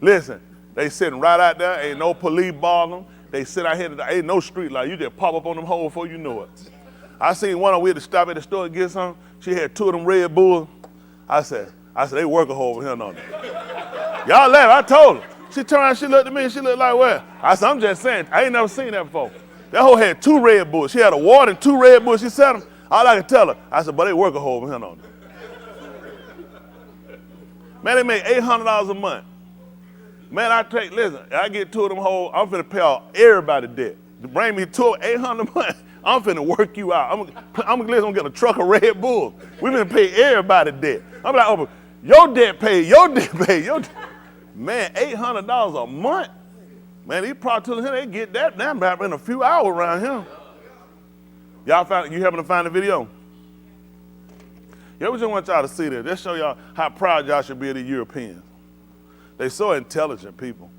Listen, they sitting right out there. Ain't no police bar them. They sit out here. Ain't no street light. You just pop up on them hoes before you know it. I seen one we had to stop at the store and get something. She had 2 of them Red Bulls. I said, they work a hole over here, don't they? Y'all laugh. I told her. She turned around, she looked at me, and she looked like, well, I said, I'm just saying, I ain't never seen that before. That hoe had 2 Red Bulls. She had a water and 2 Red Bulls. She said them. All I could tell her, I said, but they work a hole over here, don't they? Man, they make $800 a month. Man, listen, I get 2 of them hoes, I'm finna pay off everybody debt. To bring me to $800 a month, I'm finna work you out. I'm gonna get a truck of Red Bulls. We finna pay everybody debt. I'm like, oh, your debt paid. Man, $800 a month? Man, these prostitutes here, they get that down in a few hours around here. You happen to find the video? Yeah, we just want y'all to see this. Just show y'all how proud y'all should be of the Europeans. They're so intelligent people.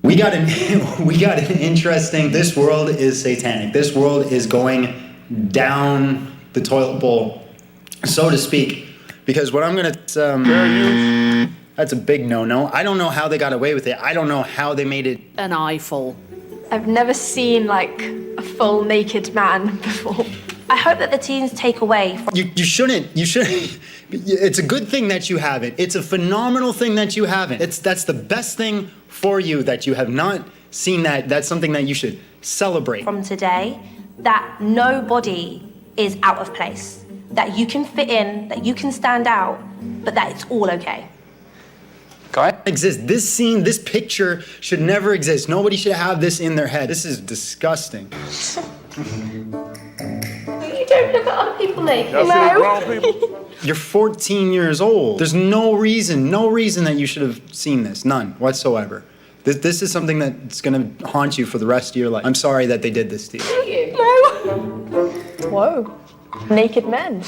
We got an interesting, this world is satanic. This world is going down the toilet bowl, so to speak. Because what I'm going to, that's a big no-no. I don't know how they got away with it. I don't know how they made it an eyeful. I've never seen like a full naked man before. I hope that the teens take away from... You shouldn't. It's a good thing that you have it. It's a phenomenal thing that you haven't. That's the best thing for you that you have not seen that. That's something that you should celebrate. From today, that nobody is out of place. That you can fit in, that you can stand out, but that it's all okay. Exist. This scene, this picture should never exist. Nobody should have this in their head. This is disgusting. You don't look at other people naked. Y'all see grown people? You're 14 years old. There's no reason that you should have seen this. None whatsoever. This is something that's going to haunt you for the rest of your life. I'm sorry that they did this to you. No. Whoa. Naked men. They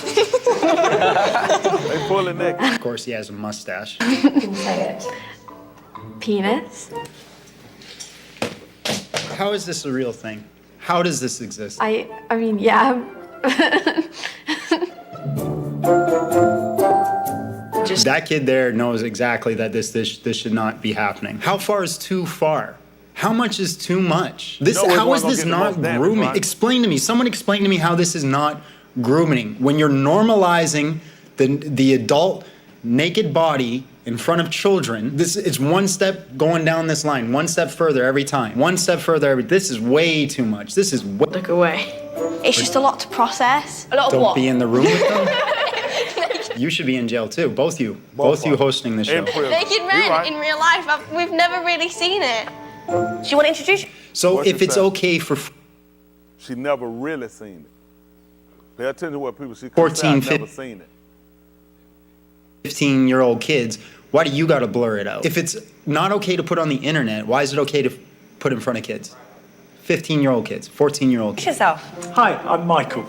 fully naked. Of course, he has a mustache. You can say it. Penis. How is this a real thing? How does this exist? I mean, That kid there knows exactly that this should not be happening. How far is too far? How much is too much? How is this not grooming? Explain to me. Someone explain to me how this is not grooming. When you're normalizing the adult naked body in front of children, this is one step going down this line, one step further every time, one step further this is way too much. This is Look away. It's just a lot to process. A lot of Don't what? be in the room with them. You should be in jail too, both you hosting the show. Naked men in real life, we've never really seen it. Do you want to introduce? So if it's okay for she never really seen it. Pay attention to what people see. 14, I've never seen it. 15-year-old kids, why do you got to blur it out? If it's not okay to put on the internet, why is it okay to put in front of kids? 15-year-old kids, 14-year-old kids. Yourself. Hi, I'm Michael.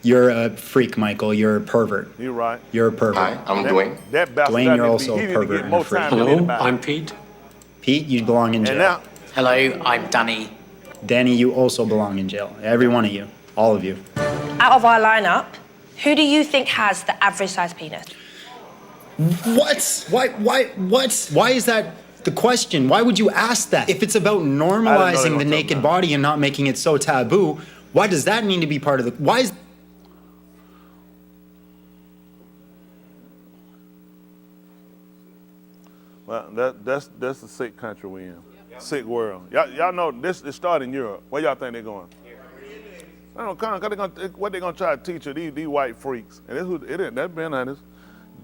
You're a freak, Michael. You're a pervert. You're right. You're a pervert. Hi, I'm Dwayne. That bastard Dwayne, you're also a pervert and a freak. Hello, I'm Pete. Pete, you belong in jail. Hello, I'm Danny. Danny, you also belong in jail. Every one of you. All of you. Out of our lineup, who do you think has the average size penis? What? Why is that the question? Why would you ask that? If it's about normalizing the naked body and not making it so taboo, why does that need to be part of the... Why is... Well, that's the sick country we in. Sick world. Y'all know this started in Europe. Where y'all think they're going? I don't know, what they gonna try to teach you, these white freaks. And that's being honest.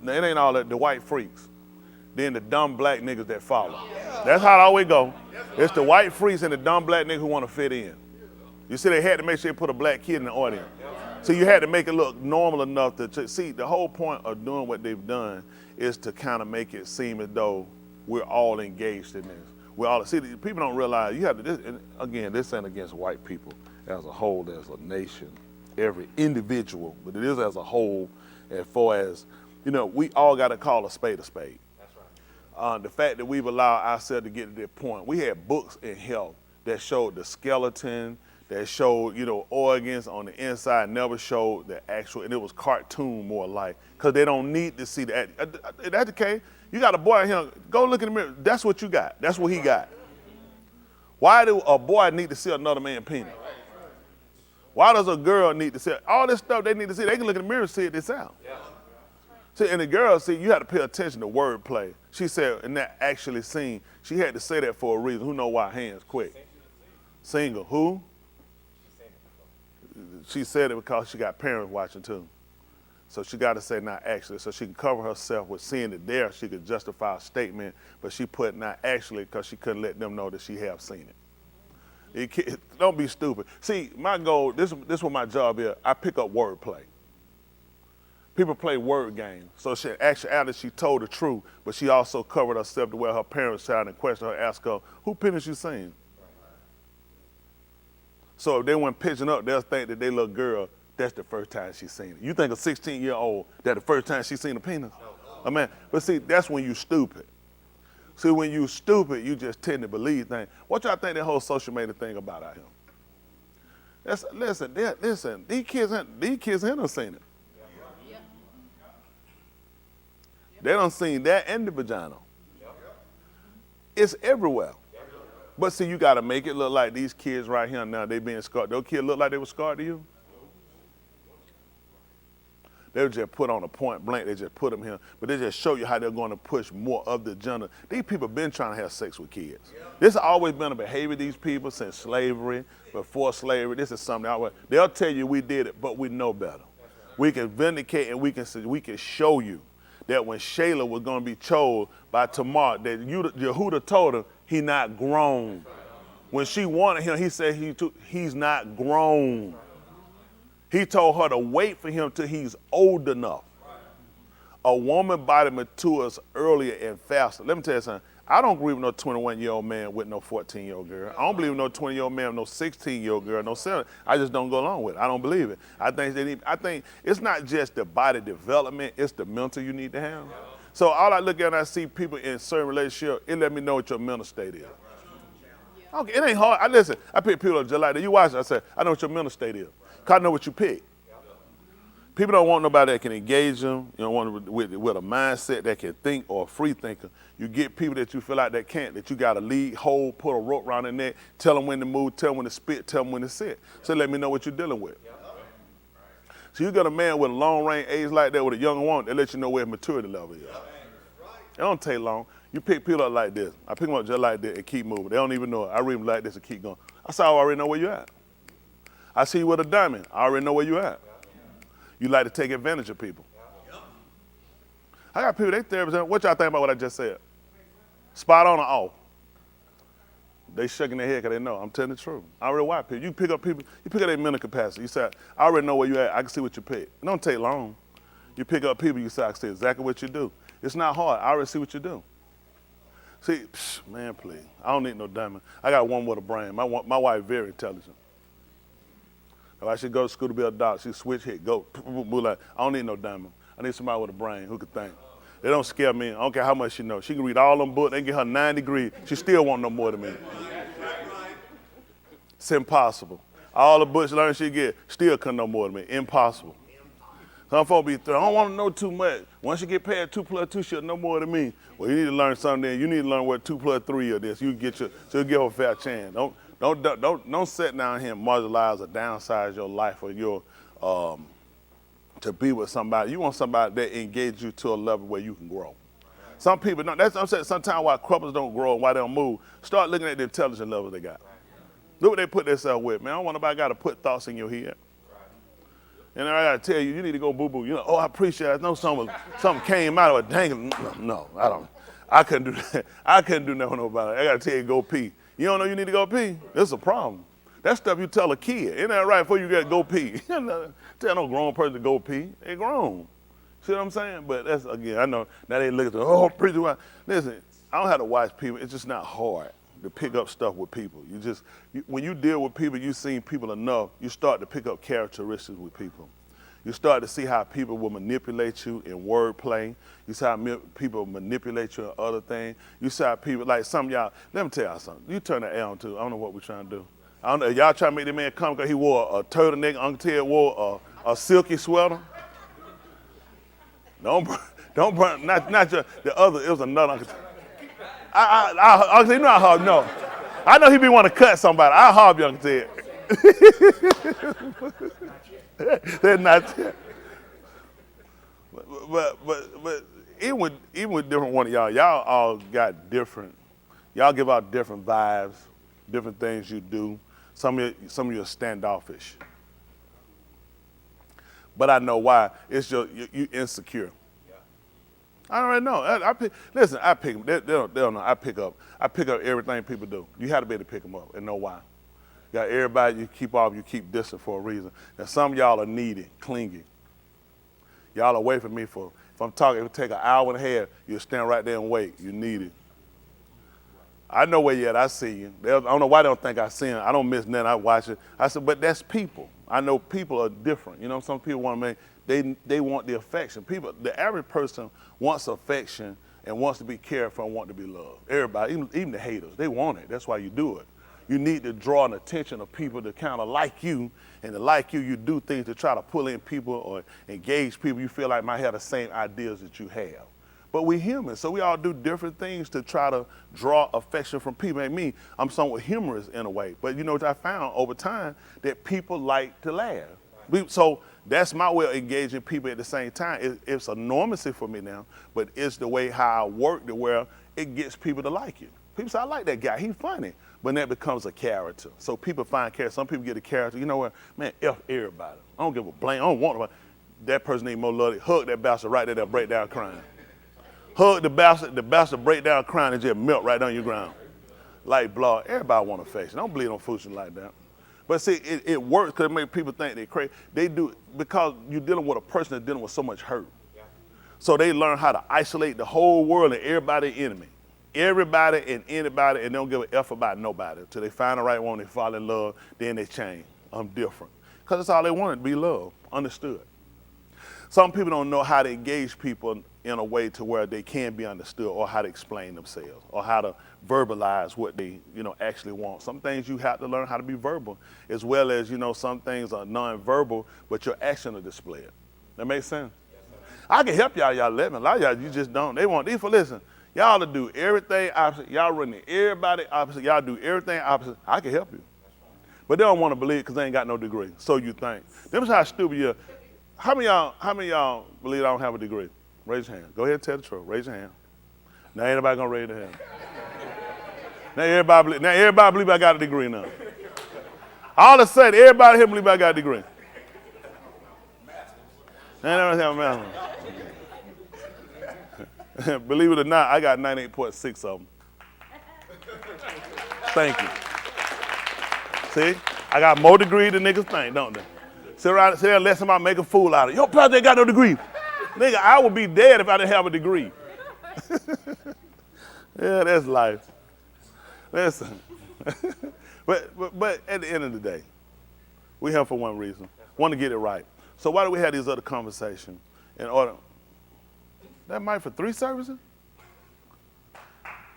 It ain't all that, the white freaks. Then the dumb black niggas that follow. That's how it always go. It's the white freaks and the dumb black niggas who want to fit in. You see, they had to make sure they put a black kid in the audience. So you had to make it look normal enough to see, the whole point of doing what they've done is to kind of make it seem as though we're all engaged in this. People don't realize, you have to, again, this ain't against white people as a whole, as a nation, every individual, but it is as a whole, as far as, we all got to call a spade a spade. That's right. The fact that we've allowed ourselves to get to that point, we had books in health that showed the skeleton, that showed, organs on the inside, never showed the actual, and it was cartoon more like, because they don't need to see that. That's okay. You got a boy out here, go look in the mirror. That's what you got. That's what he got. Why do a boy need to see another man's penis? Why does a girl need to see all this stuff they need to see? They can look in the mirror and see it themselves. Yeah. See, and the girl, you had to pay attention to wordplay. She said, in that actually scene, she had to say that for a reason. Who know why? Hands, quick. Single. Who? She said it because she got parents watching too. So she got to say not actually, so she can cover herself with seeing it there. She could justify a statement, but she put not actually because she couldn't let them know that she have seen it. Don't be stupid. See, my goal, this is what my job is. I pick up wordplay. People play word games. So she actually she told the truth, but she also covered herself to where her parents tried to question her, ask her, who penis you seen? So if they weren't pitching up, they'll think that they little girl, that's the first time she seen it. You think a 16-year-old, that the first time she seen a penis? I mean, but see, that's when you stupid. See, when you stupid, you just tend to believe things. What y'all think that whole social media thing about out here? Listen, these kids ain't seen it. They done seen that and the vagina. It's everywhere. But see, you gotta make it look like these kids right here now, they being scarred. Those kids look like they were scarred to you? They were just put on a point blank, they just put them here, but they just show you how they're gonna push more of the gender. These people been trying to have sex with kids. This has always been a behavior of these people since slavery, before slavery. This is something, they'll tell you we did it, but we know better. We can vindicate and we can show you that when Shayla was gonna be chose by Tamar, that Yehuda told her he not grown. When she wanted him, he said he's not grown. He told her to wait for him till he's old enough. A woman body matures earlier and faster. Let me tell you something. I don't agree with no 21-year-old man with no 14-year-old girl. I don't believe in no 20-year-old man with no 16-year-old girl, no 7. I just don't go along with it. I don't believe it. I think it's not just the body development, it's the mental you need to have. So all I look at and I see people in certain relationships, it let me know what your mental state is. Okay, it ain't hard. I pick people up just like that. You watch it, I say, I know what your mental state is. Because I know what you pick. People don't want nobody that can engage them. You don't want with a mindset that can think or a free thinker. You get people that you feel like that can't, that you got to lead, hold, put a rope around their neck, tell them when to move, tell them when to spit, tell them when to sit. So let me know what you're dealing with. So you got a man with a long range age like that with a young woman, they let you know where his maturity level is. It don't take long. You pick people up like this. I pick them up just like this and keep moving. They don't even know it. I read them like this and keep going. I say, I already know where you're at. I see you with a diamond. I already know where you're at. You like to take advantage of people. I got people, they therapists. What y'all think about what I just said? Spot on or off? They shaking their head because they know. I'm telling the truth. I already watch people. You pick up people, you pick up their mental capacity. You say, I already know where you at. I can see what you pick. It don't take long. You pick up people, you say, I can see exactly what you do. It's not hard. I already see what you do. See, man, please. I don't need no diamond. I got one with a brain. My wife very intelligent. If I should go to school to be a doctor, she switch hit, go. Like, I don't need no diamond. I need somebody with a brain who can think. They don't scare me. I don't care how much she knows. She can read all them books. They get her 9 degrees. She still want no more than me. It's impossible. All the books learn she get, still couldn't know more than me. Impossible. Some folks be, I don't want to know too much. Once you get past 2 + 2, she'll know more than me. Well, you need to learn something then. You need to learn what 2 + 3 is this. You get so you give her a fair chance. Don't sit down here and marginalize or downsize your life or your to be with somebody. You want somebody that engages you to a level where you can grow. Some people don't. That's what I'm saying. Sometimes why couples don't grow and why they don't move. Start looking at the intelligence level they got. Look what they put themselves with. Man, I don't want nobody got to put thoughts in your head. And I gotta tell you, you need to go boo-boo. You know, oh, I appreciate it. I know something came out of it. Dang, no, I don't. I couldn't do that. I couldn't do nothing about it. I gotta tell you, go pee. You don't know you need to go pee? That's a problem. That stuff you tell a kid. Isn't that right before you gotta go pee? Tell no grown person to go pee. They grown. See what I'm saying? But that's, again, I know, now they look at oh, pretty well. Listen, I don't have to watch people. It's just not hard to pick up stuff with people. When you deal with people, you've seen people enough, you start to pick up characteristics with people. You start to see how people will manipulate you in wordplay. You see how people manipulate you in other things. You see how people, like some of y'all, let me tell y'all something. You turn the L to, I don't know what we're trying to do. I don't know, y'all trying to make the man come because he wore a turtleneck, Uncle Ted wore a silky sweater. Don't burn, not just the other, it was another Uncle Ted. Uncle Ted, you know I hard, no. I know he be want to cut somebody. I'll harm you, Uncle Ted. They're not. But even with different one of y'all all got different. Y'all give out different vibes, different things you do. Some of you are standoffish. But I know why. It's you insecure. I already know. Listen, I pick them. They don't know. I pick up everything people do. You have to be able to pick them up and know why. You got everybody you keep off, you keep distant for a reason. Now some of y'all are needy, clingy. Y'all away from me if I'm talking, it would take an hour and a half, you'll stand right there and wait. You need it. I know where you at, I see you. I don't know why they don't think I see them. I don't miss nothing, I watch it. I said, but that's people. I know people are different. You know, some people want to make, they want the affection. The average person wants affection and wants to be cared for and want to be loved. Everybody, even the haters, they want it. That's why you do it. You need to draw an attention of people to kind of like you, and to like you, you do things to try to pull in people or engage people you feel like might have the same ideas that you have. But we're human, so we all do different things to try to draw affection from people. And me, I'm somewhat humorous in a way, but you know what I found over time, that people like to laugh. So that's my way of engaging people at the same time. It's a normacy for me now, but it's the way how I work to where it gets people to like you. People say, I like that guy, he's funny. But that becomes a character. So people find character. Some people get a character. You know what? Man, F everybody. I don't give a blank. I don't want nobody. That person need more love. Hug that bastard right there, they'll break down crying. Hug the bastard break down crying and just melt right on your ground. Like blood. Everybody want affection. Don't believe on foolishness like that. But see, it works because it makes people think they're crazy. They do it because you're dealing with a person that's dealing with so much hurt. So they learn how to isolate the whole world and everybody enemy. Everybody and anybody, and they don't give a F about nobody until they find the right one, they fall in love, then they change. I'm different. Because that's all they wanted, to be loved, understood. Some people don't know how to engage people in a way to where they can be understood, or how to explain themselves, or how to verbalize what they actually want. Some things you have to learn how to be verbal, as well as some things are non-verbal, but your action will display it. That makes sense? I can help y'all living. A lot of y'all, you just don't. They want these for listen. Y'all to do everything opposite. Y'all running everybody opposite. Y'all do everything opposite. I can help you. But they don't want to believe because they ain't got no degree. So you think. Them is how stupid you are. How many of y'all believe I don't have a degree? Raise your hand. Go ahead and tell the truth. Raise your hand. Now everybody gonna raise their hand. Now everybody believe I got a degree now. All of a sudden, everybody here believe I got a degree. Believe it or not, I got 98.6 of them. Thank you. See, I got more degree than niggas think, don't they? Sit around and let somebody make a fool out of it. Your brother ain't got no degree. Nigga, I would be dead if I didn't have a degree. Yeah, that's life. Listen. but at the end of the day, we here for one reason. Want to get it right. So why do we have these other conversations in order? That Mike for 3 services?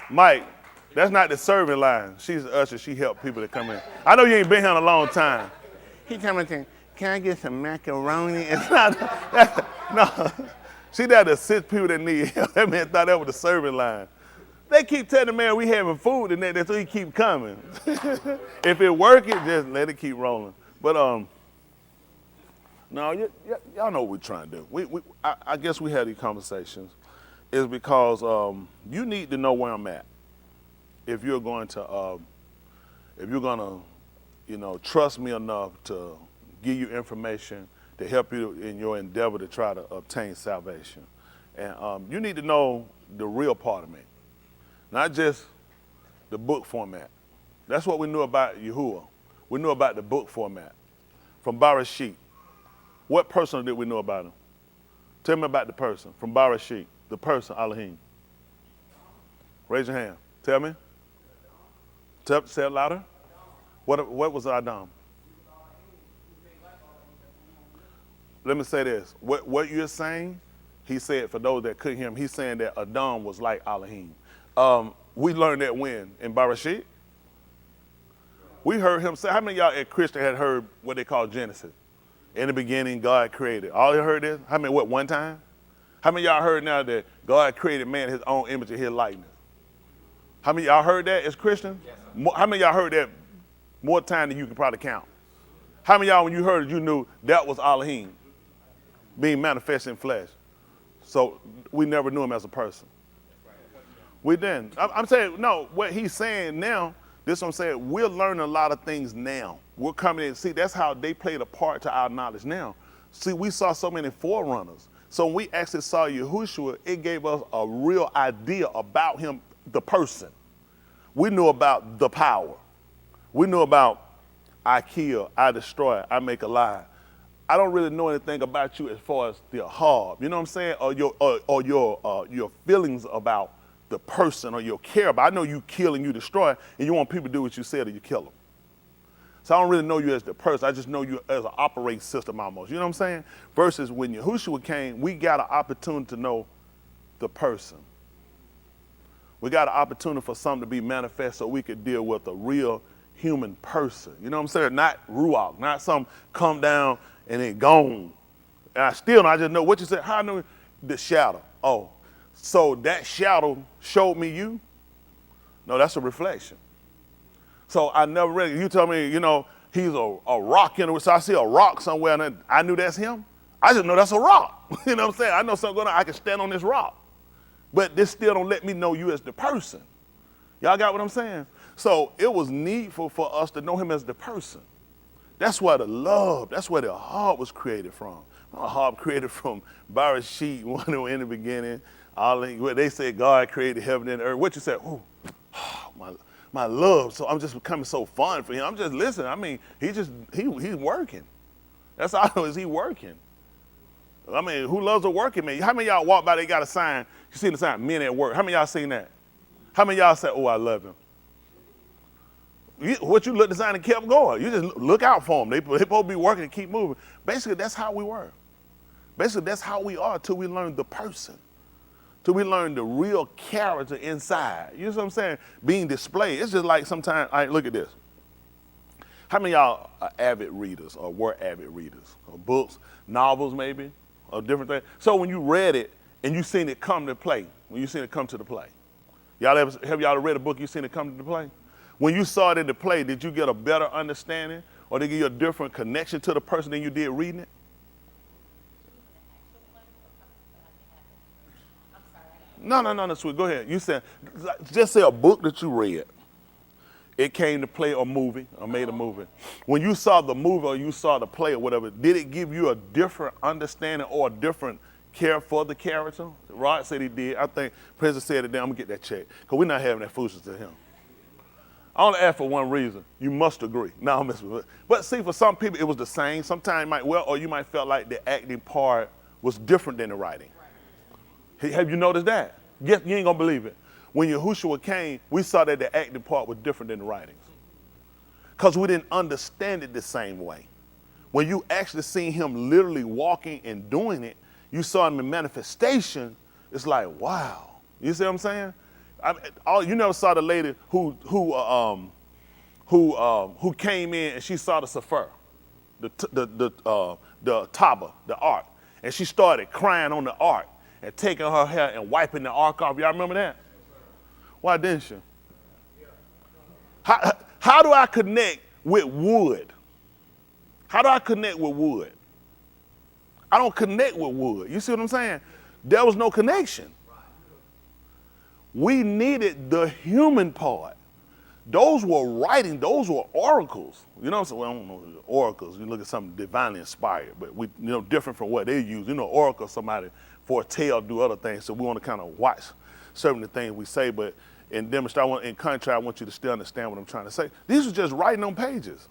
Mike, that's not the serving line. She's the usher. She help people that come in. I know you ain't been here in a long time. He coming in, can I get some macaroni? It's not, no. She there to assist people that need help. That man thought that was the serving line. They keep telling the man we having food and that's why he keep coming. If it working, just let it keep rolling. But no, y'all know what we're trying to do. I guess we had these conversations is because you need to know where I'm at. If you're going to, trust me enough to give you information to help you in your endeavor to try to obtain salvation. And you need to know the real part of me, not just the book format. That's what we knew about Yahuwah. We knew about the book format. From Barashit, what person did we know about him? Tell me about the person. From Barashit, the person, Elohim. Raise your hand. Tell me. Say it louder. What was Adam? Let me say this. What you're saying, he said, for those that couldn't hear him, he's saying that Adam was like Elohim. We learned that when? In Barashit? We heard him say, how many of y'all at Christian had heard what they call Genesis? In the beginning, God created. All you heard this? How many, one time? How many of y'all heard now that God created man in his own image and his likeness? How many of y'all heard that as Christians? Yes. How many of y'all heard that more time than you can probably count? How many of y'all, when you heard it, you knew that was Elohim being manifested in flesh? So we never knew him as a person. We didn't. I'm saying, no, what he's saying now, this is what I'm saying, we're learning a lot of things now. We're coming in, see, that's how they played a part to our knowledge now. See, we saw so many forerunners. So when we actually saw Yahushua, it gave us a real idea about him, the person. We knew about the power. We knew about I kill, I destroy, I make alive. I don't really know anything about you as far as the ahab, you know what I'm saying? Or your feelings about the person or your care about. I know you kill and you destroy, and you want people to do what you said or you kill them. So I don't really know you as the person. I just know you as an operating system almost. You know what I'm saying? Versus when Yahushua came, we got an opportunity to know the person. We got an opportunity for something to be manifest so we could deal with a real human person. You know what I'm saying? Not ruach, not some come down and then gone. And I just know what you said. How I know the shadow? Oh, so that shadow showed me you? No, that's a reflection. So I never really, you tell me, he's a rock in the, so I see a rock somewhere and I knew that's him. I just know that's a rock. You know what I'm saying? I know something going on, I can stand on this rock. But this still don't let me know you as the person. Y'all got what I'm saying? So it was needful for us to know him as the person. That's where the love, that's where the heart was created from. My heart created from Barashit, one in the beginning. Where they said God created heaven and earth. What you said? Ooh, my love. So I'm just becoming so fun for him. I'm just listening. I mean, he's working. That's all I know is he working. I mean, who loves a working man? How many of y'all walk by, they got a sign, you seen the sign, men at work. How many of y'all seen that? How many of y'all said, oh, I love him? What you looked at the sign and kept going. You just look out for them. They supposed to be working and keep moving. Basically, that's how we were. Basically, that's how we are till we learn the person. Till we learn the real character inside. You know what I'm saying? Being displayed. It's just like sometimes, look at this. How many of y'all are avid readers or were avid readers? Or books, novels maybe? a different thing. So when you read it and you seen it come to play, when you seen it come to the play, have y'all read a book, you seen it come to the play? When you saw it in the play, did you get a better understanding or did it give you a different connection to the person than you did reading it? No, sweet. Go ahead. You said, just say a book that you read. It came to play a movie or made a movie. When you saw the movie or you saw the play or whatever, did it give you a different understanding or a different care for the character? Rod said he did. I think President said it, then I'm going to get that check. Because we're not having that foolishness to him. I only ask for one reason. You must agree. No, I'm messing with it. But see, for some people, it was the same. Sometimes or you might feel like the acting part was different than the writing. Have you noticed that? Yes, you ain't going to believe it. When Yahushua came, we saw that the acting part was different than the writings. Because we didn't understand it the same way. When you actually seen him literally walking and doing it, you saw him in manifestation, it's like, wow. You see what I'm saying? You never saw the lady who came in and she saw the Sefer, the Taba, the ark, and she started crying on the ark and taking her hair and wiping the ark off. Y'all remember that? Why didn't she? How do I connect with wood? How do I connect with wood? I don't connect with wood. You see what I'm saying? There was no connection. We needed the human part. Those were writing, those were oracles. You know what I'm saying? Well, I don't know oracles. You look at something divinely inspired, but we, different from what they use. Oracle, somebody foretell, do other things. So we want to kind of watch certain the things we say, but in demonstrate, in contrast, I want you to still understand what I'm trying to say. These was just writing on pages.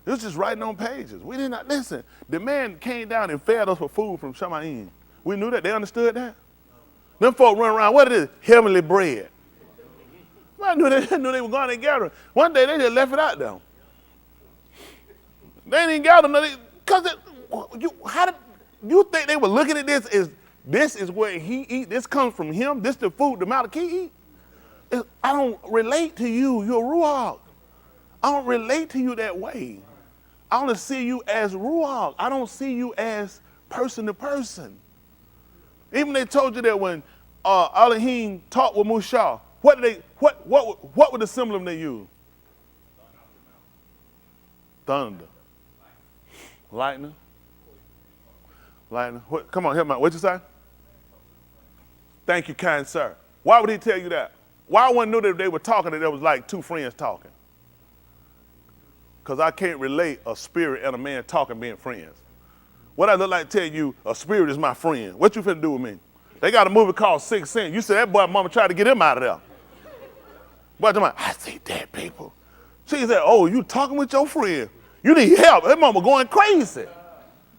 It was just writing on pages. We did not listen. The man came down and fed us for food from Shamayim. We knew that. They understood that. Them folk run around, what is it? Heavenly bread. I knew they were going to gather. One day they just left it out there. They didn't gather nothing. Because how did you think they were looking at this as this is what he eat? This comes from him? This the food the Maliki eat? I don't relate to you. You're Ruach. I don't relate to you that way. I only see you as Ruach. I don't see you as person to person. Even they told you that when Elohim talked with Mushah, what were the symbolism they used? Thunder. Lightning. Come on, help me out. What'd you say? Thank you, kind sir. Why would he tell you that? Why one knew that they were talking that it was like two friends talking? Because I can't relate a spirit and a man talking being friends. What I look like tell you, a spirit is my friend. What you finna do with me? They got a movie called 6 Sense. You said that boy mama tried to get him out of there. Boy, I see dead people. She said, oh, you talking with your friend. You need help. That mama going crazy.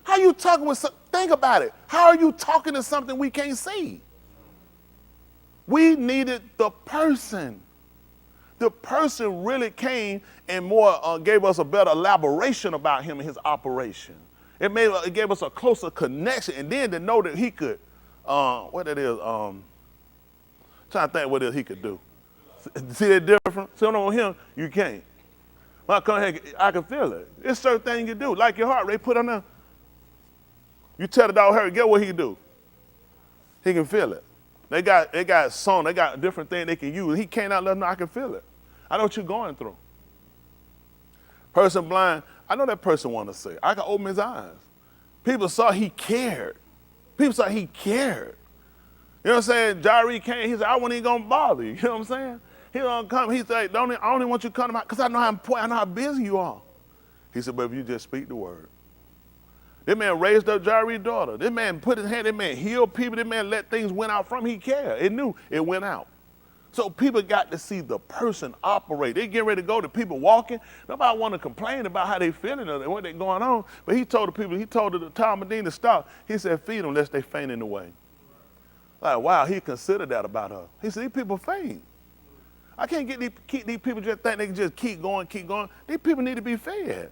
How you talking with think about it. How are you talking to something we can't see? We needed the person. The person really came and more gave us a better elaboration about him and his operation. It gave us a closer connection, and then to know that he could, what it is, trying to think what else he could do. See that difference? So on him, you can't. When I come here, I can feel it. It's certain things you do, like your heart rate, put on there. You tell the dog, hurry, get what he can do. He can feel it. They got song, they got different things they can use. He can't let them know I can feel it. I know what you're going through. Person blind, I know that person want to say. I can open his eyes. People saw he cared. People saw he cared. You know what I'm saying? Jari came, he said, I wasn't even going to bother you. You know what I'm saying? He don't come, he said, I only want you to come to my, because I know how important, I know how busy you are. He said, but if you just speak the word. This man raised up Jari's daughter. This man put his hand, this man healed people, this man let things went out from him. He cared. It knew it went out. So people got to see the person operate. They get ready to go to people walking. Nobody want to complain about how they feeling or what they going on. But he told the people, he told the Talmudim to stop. He said, feed them lest they faint in the way. Like, wow, he considered that about her. He said, these people faint. I can't keep these people just think they can just keep going. These people need to be fed.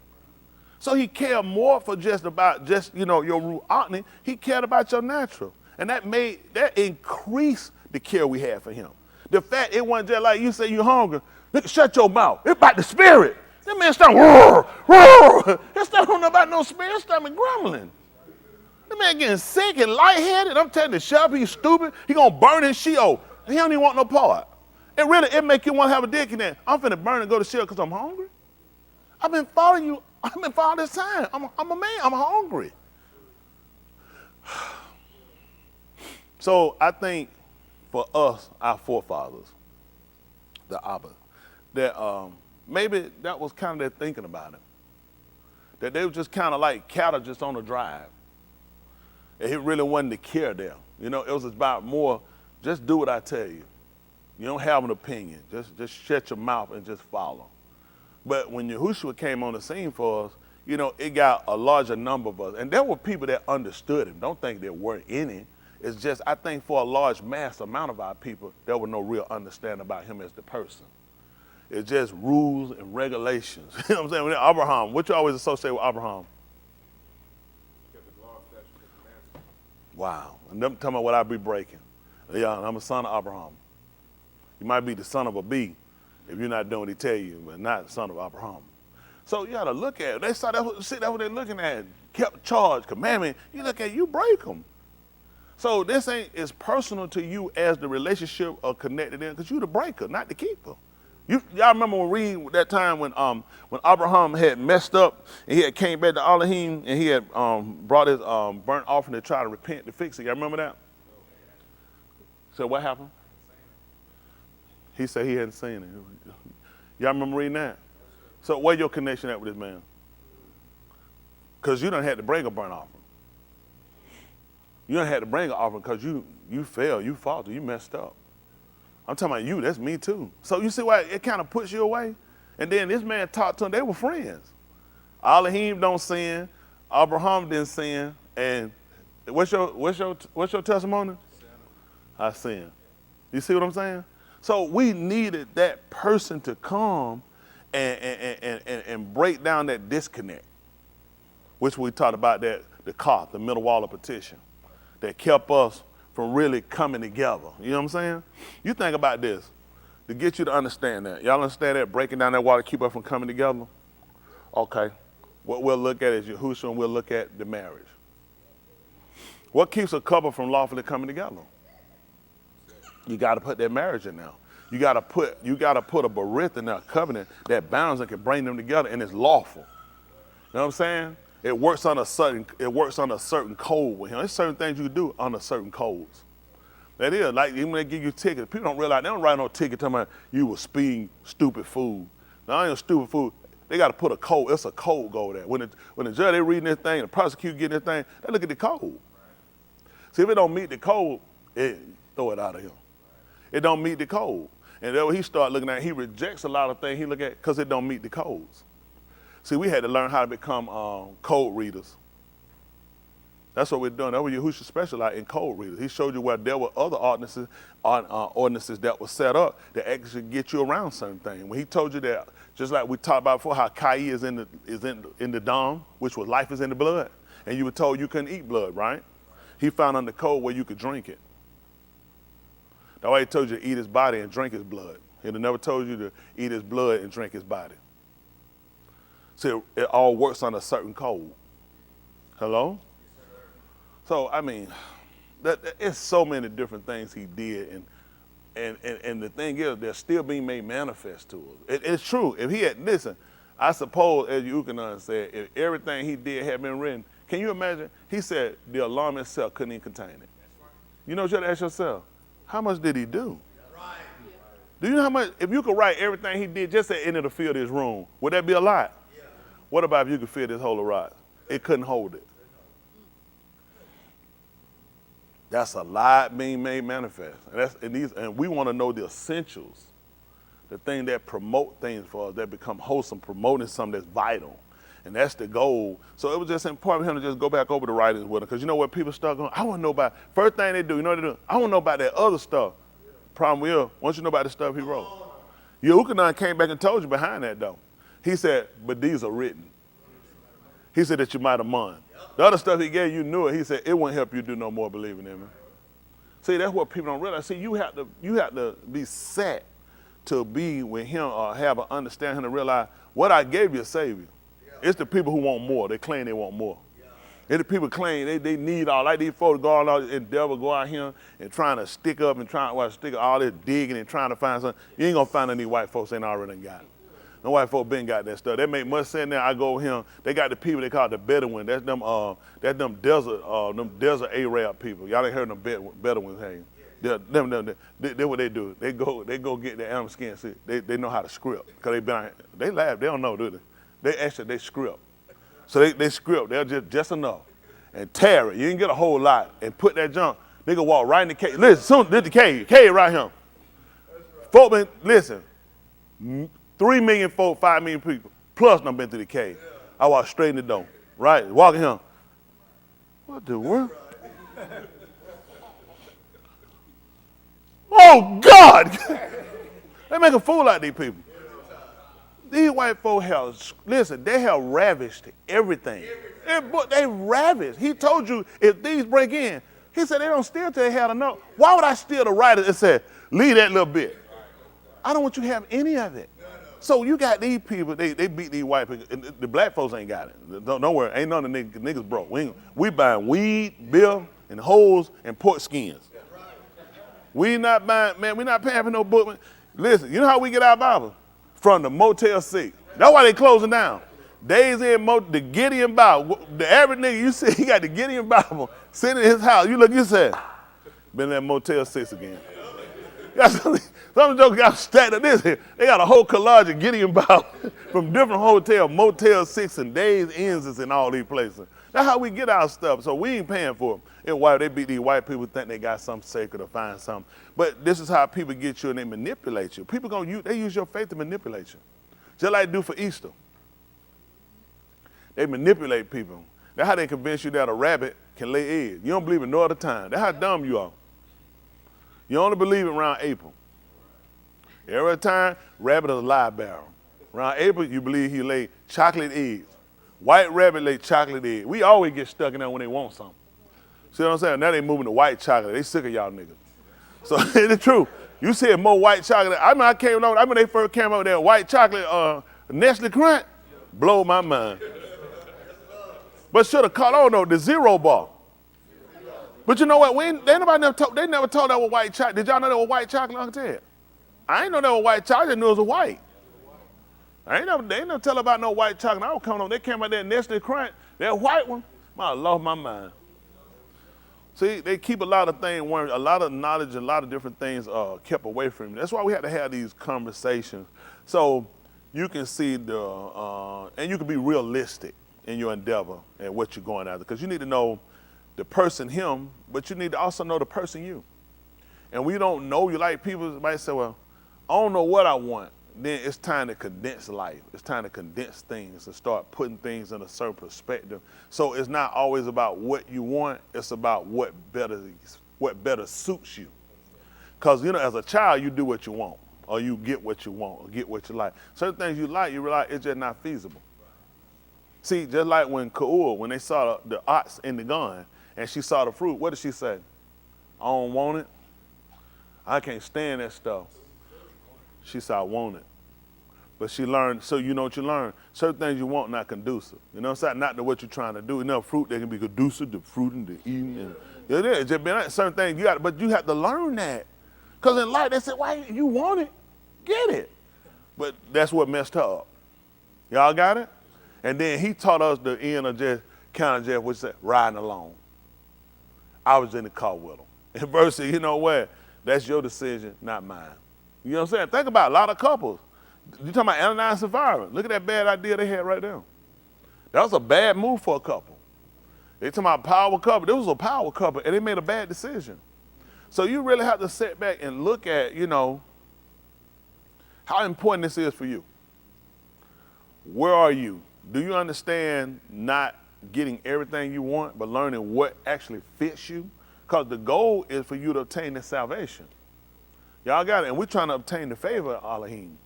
So he cared more for your ru'atni. He cared about your natural. And that increased the care we had for him. The fact it wasn't just like you say you're hungry. Look, shut your mouth. It's about the spirit. That man started roar. His stomach don't know about no spirit. His stomach grumbling. The man getting sick and lightheaded. I'm telling the sheriff he's stupid. He gonna burn his shield. He don't even want no part. And really, it make you want to have a dick in there. I'm finna burn and go to shield because I'm hungry. I've been following you. I've been following this time. I'm a man. I'm hungry. So I think for us, our forefathers, the Abba, that maybe that was kind of their thinking about it. That they were just kind of like cattle just on the drive. And it really wasn't the care there. You know, it was about more, just do what I tell you. You don't have an opinion. Just shut your mouth and just follow. But when Yahushua came on the scene for us, you know, it got a larger number of us. And there were people that understood him. Don't think there weren't any. It's just, I think for a large mass amount of our people, there was no real understanding about him as the person. It's just rules and regulations. You know what I'm saying? When Abraham, what you always associate with Abraham? Wow. And them talking about what I be breaking. Yeah, I'm a son of Abraham. You might be the son of a bee if you're not doing what he tell you, but not the son of Abraham. So you got to look at it. They saw that, see, that's what they're looking at. Kept charge, commandment. You look at it, you break them. So this ain't as personal to you as the relationship are connected in, because you the breaker, not the keeper. Y'all remember when reading that time when Abraham had messed up and he had came back to Elohim and he had brought his burnt offering to try to repent to fix it. Y'all remember that? So what happened? He said he hadn't seen it. Y'all remember reading that? So where your connection at with this man? Because you done had to bring a burnt offering. You done had to bring an offering because you failed, you faltered, you messed up. I'm talking about you, that's me too. So you see why it kind of puts you away? And then this man talked to him, they were friends. Elohim don't sin, Abraham didn't sin, and what's your testimony? I sin. You see what I'm saying? So we needed that person to come and break down that disconnect, which we talked about, that the middle wall of petition, that kept us from really coming together. You know what I'm saying? You think about this, to get you to understand that. Y'all understand that, breaking down that wall to keep us from coming together? Okay. What we'll look at is Yahushua, and we'll look at the marriage. What keeps a couple from lawfully coming together? You got to put that marriage in now. You got to put a berith in that covenant that bounds and can bring them together, and it's lawful. You know what I'm saying? It works on a certain code with him. There's certain things you can do under certain codes. That is, like even when they give you tickets, people don't realize, they don't write no ticket talking about you were speeding stupid food. Now, I ain't stupid food. They got to put a code. It's a code go there. When the judge, they reading this thing, the prosecutor getting this thing, they look at the code. See, if it don't meet the code, throw it out of here. It don't meet the code. And then when he start looking at it, he rejects a lot of things he look at because it don't meet the codes. See, we had to learn how to become code readers. That's what we're doing. That's what Yahushua specialized in, code readers. He showed you where there were other ordinances that were set up that actually get you around certain things. When he told you that, just like we talked about before, how Kai is in the dam, which was life is in the blood, and you were told you couldn't eat blood, right? He found on the code where you could drink it. That's why he told you to eat his body and drink his blood. He never told you to eat his blood and drink his body. See, it all works on a certain code. Hello? So, I mean, it's so many different things he did, and the thing is, they're still being made manifest to us. It's true. If he had, listen, I suppose, as Yukanan said, if everything he did had been written, can you imagine? He said the alarm itself couldn't even contain it. You know what you have to ask yourself? How much did he do? Do you know how much, if you could write everything he did just at the end of the field of this room, would that be a lot? What about if you could fill this whole of rock? It couldn't hold it. That's a lot being made manifest. And we want to know the essentials, the thing that promote things for us, that become wholesome, promoting something that's vital. And that's the goal. So it was just important for him to just go back over the writings with him. Because you know what people start going, I want to know about, first thing they do, you know what they do? I want to know about that other stuff. Problem is, once you know about the stuff he wrote. Yehukanan came back and told you behind that though. He said, but these are written. He said that you might have won. The other stuff he gave you knew it. He said, it won't help you do no more believing in me. See, that's what people don't realize. See, you have to be set to be with him or have an understanding to realize what I gave you a savior. It's the people who want more. They claim they want more. And the people claim they need all, like these folks go out and devil go out here and trying to stick up and stick all this digging and trying to find something. You ain't gonna find any white folks ain't already got it. No white folks been got that stuff. They make much sense now. I go over here, they got the people they call the Bedouin. That's them desert Arab people. Y'all ain't heard them Bedouins, hey. They what they do. They go get the animal skin. See, they know how to script. Cause they laugh, they don't know, do they? They script. So they script, they'll just enough. And tear it. You can get a whole lot and put that junk. They can walk right in the cave. Listen, soon this the cave right here. Folk been, listen, 3 million folk, 5 million people, plus done been through the cave. I walk straight in the door, right? Walking here. What the world? Oh, God! They make a fool out of these people. These white folk have, listen, they have ravished everything. They ravished. He told you if these break in, he said they don't steal till they had enough. Why would I steal the right and say, leave that little bit? I don't want you to have any of it. So you got these people, they beat these white people. The black folks ain't got it. Don't worry, ain't none of the niggas broke. We buying weed, beer, and hoes, and pork skins. We not buying, man, we not paying for no book. Man. Listen, you know how we get our Bible? From the Motel 6. That's why they closing down. Days in the Gideon Bible. The average nigga you see, he got the Gideon Bible sitting in his house. You look, you say, been in that Motel 6 again. Some jokers got stacked of this here. They got a whole collage of Gideon Bible from different hotels, Motel 6 and Days Inns and all these places. That's how we get our stuff. So we ain't paying for them. And why they beat these white people think they got something sacred or find something. But this is how people get you and they manipulate you. People they use your faith to manipulate you. Just like they do for Easter. They manipulate people. That's how they convince you that a rabbit can lay eggs. You don't believe it no other time. That's how dumb you are. You only believe it around April. Every time, rabbit is a live barrel. Around April, you believe he lay chocolate eggs. White rabbit lay chocolate eggs. We always get stuck in there when they want something. See what I'm saying? Now they moving to white chocolate. They sick of y'all niggas. So it's the truth. You said more white chocolate. I mean, they first came up with that white chocolate Nestle Crunch. Blow my mind. But should have caught on though, the zero bar. But you know what? They never told that was white chocolate. Did y'all know that was white chocolate, Uncle Ted? I ain't know that was white chocolate. I just knew it was white. They ain't never tell about no white chocolate. I was coming on. They came out there Nestle Crunch. That white one, I lost my mind. See, they keep a lot of things, a lot of knowledge, a lot of different things kept away from you. That's why we have to have these conversations. So you can see and you can be realistic in your endeavor and what you're going after. Because you need to know the person him, but you need to also know the person you. And we don't know you. Like people might say, well, I don't know what I want. Then it's time to condense life. It's time to condense things and start putting things in a certain perspective. So it's not always about what you want. It's about what better suits you. Because, as a child, you do what you want, or you get what you want, or get what you like. Certain things you realize it's just not feasible. See, just like when Ka'ur, when they saw the ox in the gun, and she saw the fruit, what did she say? I don't want it. I can't stand that stuff. She said, I want it. But she learned, so you know what you learn? Certain things you want not conducive. You know what I'm saying? Not to what you're trying to do. Fruit that can be conducive to fruiting, to eating. And it is. Just been certain things but you have to learn that. Because in life, they say, why you want it? Get it. But that's what messed her up. Y'all got it? And then he taught us the end of just what's that? Riding alone. I was in the car with him. And versus, you know what? That's your decision, not mine. You know what I'm saying? Think about a lot of couples. You talking about Ananias and Sapphira. Look at that bad idea they had right there. That was a bad move for a couple. They talking about power couple. This was a power couple, and they made a bad decision. So you really have to sit back and look at, how important this is for you. Where are you? Do you understand not getting everything you want, but learning what actually fits you? Because the goal is for you to obtain the salvation. Y'all got it? And we're trying to obtain the favor of Elohim.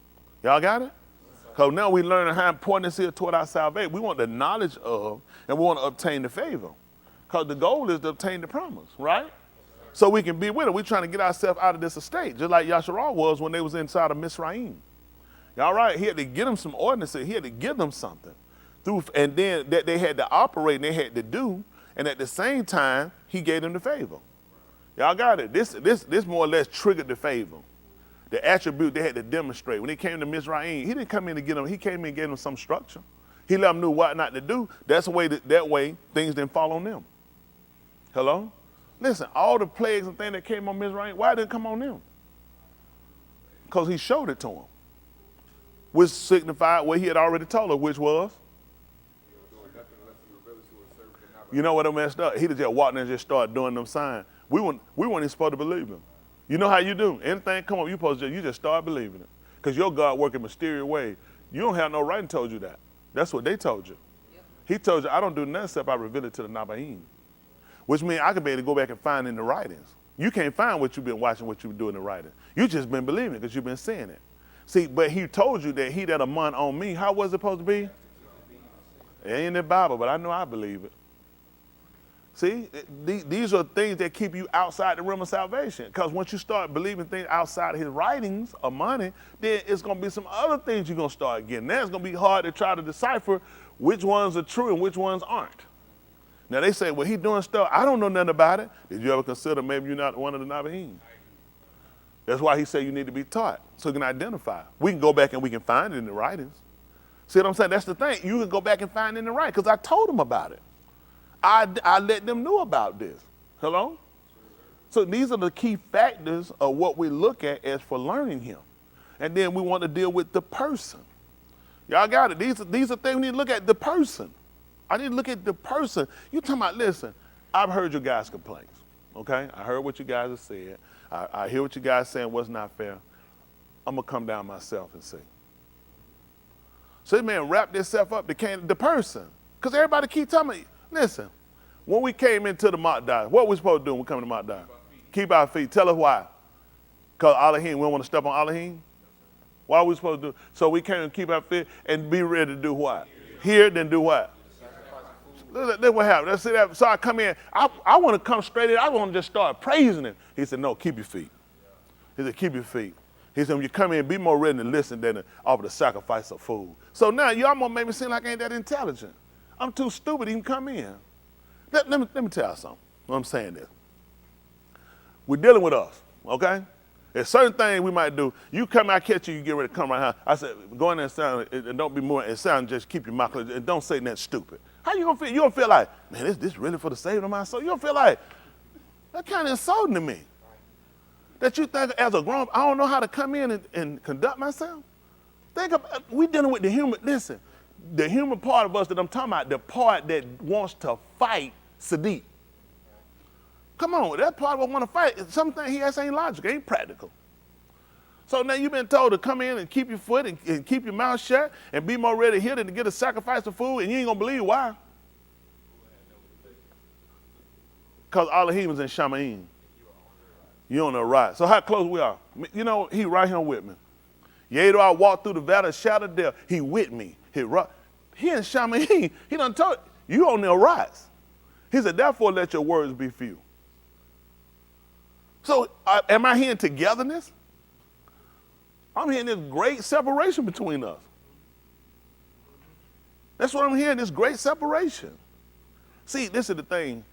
Y'all got it? Because now we're learning how important this is toward our salvation. We want the knowledge of, and we want to obtain the favor. Because the goal is to obtain the promise, right? So we can be with it. We're trying to get ourselves out of this estate, just like Yasharal was when they was inside of Misraim. Y'all right? He had to get them some ordinances. He had to give them something. And then that they had to operate and they had to do And at the same time, he gave them the favor. Y'all got it. This more or less triggered the favor. The attribute they had to demonstrate. When it came to Mizraim, he didn't come in to get them, he came in and gave them some structure. He let them know what not to do. That's the way that way things didn't fall on them. Hello? Listen, all the plagues and things that came on Mizraim, why didn't it come on them? Because he showed it to them. Which signified what he had already told us, which was? You know what I messed up? He just walked in and just started doing them signs. We weren't even supposed to believe him. You know how you do? Anything come up, you just start believing it. Because your God work in mysterious ways. You don't have no right to told you that. That's what they told you. Yep. He told you, I don't do nothing except I reveal it to the Nabaim. Which means I could be able to go back and find in the writings. You can't find what you've been watching, what you've been doing in the writings. You just been believing it because you've been saying it. See, but he told you that he that among on me, how was it supposed to be? It ain't in the Bible, but I know I believe it. See, these are things that keep you outside the realm of salvation. Because once you start believing things outside of his writings or money, then it's going to be some other things you're going to start getting. Then it's going to be hard to try to decipher which ones are true and which ones aren't. Now they say, well, he's doing stuff, I don't know nothing about it. Did you ever consider maybe you're not one of the Nabaim? That's why he said you need to be taught, so you can identify. We can go back and we can find it in the writings. See what I'm saying? That's the thing. You can go back and find it in the writings, because I told them about it. I let them know about this. Hello? So these are the key factors of what we look at as for learning him. And then we want to deal with the person. Y'all got it. These are things we need to look at, the person. I need to look at the person. You talking about, listen, I've heard your guys' complaints, okay? I heard what you guys have said. I hear what you guys saying was not fair. I'm going to come down myself and see. So this man wrapped himself up, the person. Because everybody keep telling me, listen, when we came into the Makdah, what we supposed to do when we come to Makdah? Keep our feet. Tell us why. Because Elohim, we don't want to step on Elohim? Why are we supposed to do? So we came and keep our feet and be ready to do what? Hear, then do what? That's what happened. Let's see that. So I come in. I want to come straight in. I want to just start praising him. He said, no, keep your feet. He said, keep your feet. He said, when you come in, be more ready to listen than to offer the sacrifice of food. So now you almost make me seem like I ain't that intelligent. I'm too stupid to even come in. Let me tell you something. I'm saying this. We're dealing with us, okay? There's certain things we might do. You come, I catch you, you get ready to come right here. I said, go in there and sound, and don't be more, and sound, just keep your mouth closed, and don't say nothing stupid. How you gonna feel? You don't feel like, man, this really for the saving of my soul? You don't feel like, that kind of insulting to me. That you think as a grown, I don't know how to come in and conduct myself? Think about, we dealing with the human, listen, the human part of us that I'm talking about, the part that wants to fight Sadiq. Come on, that part of us want to fight. Something he has ain't logical, ain't practical. So now you've been told to come in and keep your foot and keep your mouth shut and be more ready here than to get a sacrifice of food, and you ain't gonna believe why. Because Elohim is in Shamaim. You don't know right. So how close we are? You know, he right here with me. Yea, though I walk through the valley of shadow of death, he with me. He in Shamaim. He done told you on their rise. He said, therefore let your words be few. So am I hearing togetherness? I'm hearing this great separation between us. That's what I'm hearing, this great separation. See, this is the thing.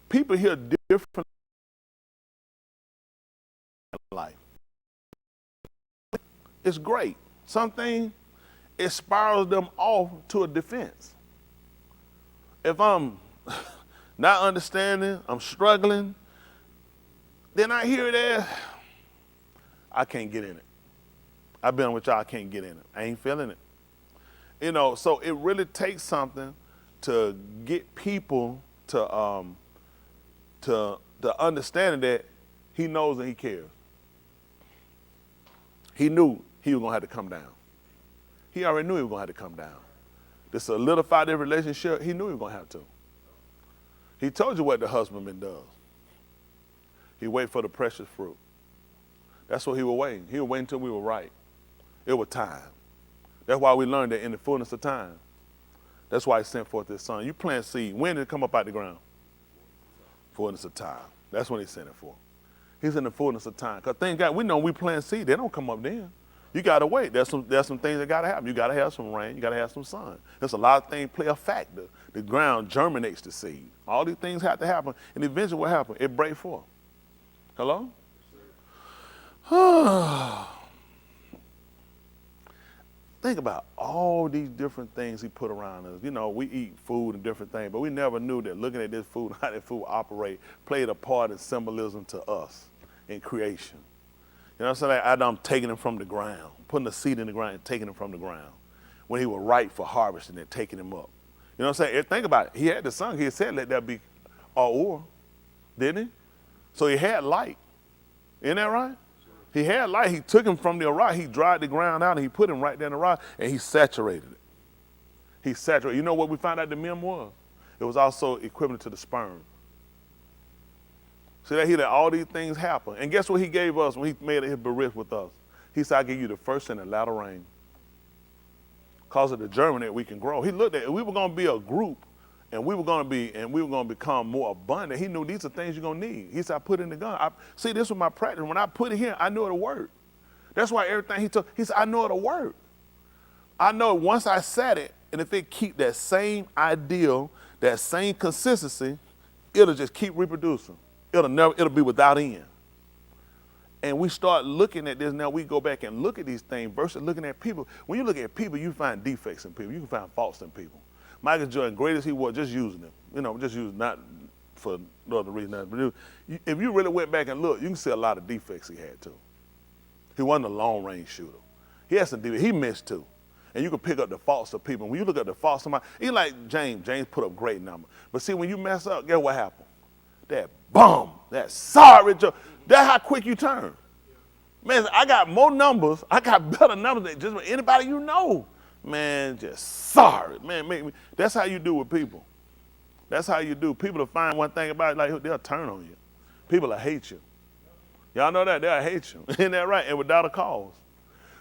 People hear different life. It's great. Something, it spirals them off to a defense. If I'm not understanding, I'm struggling, then I hear that I can't get in it. I've been with y'all, I can't get in it. I ain't feeling it. You know, so it really takes something to get people to understand that he knows and he cares. He knew he was gonna have to come down. He already knew he was gonna have to come down. To solidify their relationship, he knew he was gonna have to. He told you what the husbandman does. He wait for the precious fruit. That's what he was waiting. He was waiting until we were right. It was time. That's why we learned that in the fullness of time. That's why he sent forth his son. You plant seed. When did it come up out the ground? Fullness of time. That's when he sent it for. He's in the fullness of time. Because thank God, we know we plant seed. They don't come up then. You gotta wait. There's some things that gotta happen. You gotta have some rain. You gotta have some sun. There's a lot of things play a factor. The ground germinates the seed. All these things have to happen, and eventually what happens? It breaks forth. Hello? Think about all these different things he put around us. You know, we eat food and different things, but we never knew that looking at this food, how that food operate, played a part in symbolism to us in creation. You know what I'm saying? Like Adam taking it from the ground, putting the seed in the ground and taking it from the ground. When he was ripe for harvesting and taking him up. You know what I'm saying? Think about it. He had the sun. He had said, let there be or, didn't he? So he had light. Isn't that right? He had light. He took him from the rock. He dried the ground out and he put him right there in the rock and he saturated it. He saturated. You know what we found out the mem was? It was also equivalent to the sperm. See that he let all these things happen. And guess what he gave us when he made his berith with us? He said, I give you the first and the latter rain. Because of the germinate we can grow. He looked at it. We were going to be a group and we were going to become more abundant. He knew these are things you're going to need. He said, I put in the gun. See, this was my practice. When I put it here, I knew it'll work. That's why everything he said, I know it'll work. I know once I set it, and if it keep that same ideal, that same consistency, it'll just keep reproducing. It'll be without end. And we start looking at this now. We go back and look at these things versus looking at people. When you look at people, you find defects in people. You can find faults in people. Michael Jordan, great as he was, just using them. You know, just using not for no other reason. But if you really went back and looked, you can see a lot of defects he had too. He wasn't a long range shooter. He had some defects. He missed too. And you can pick up the faults of people. When you look at the faults of somebody, even like James put up great numbers. But see, when you mess up, guess what happened? That bomb, that sorry joke. That's how quick you turn. Man, I got more numbers. I got better numbers than just anybody you know. Man, just sorry. Man, that's how you do with people. That's how you do. People will find one thing about it, like they'll turn on you. People will hate you. Y'all know that? They'll hate you. Isn't that right? And without a cause.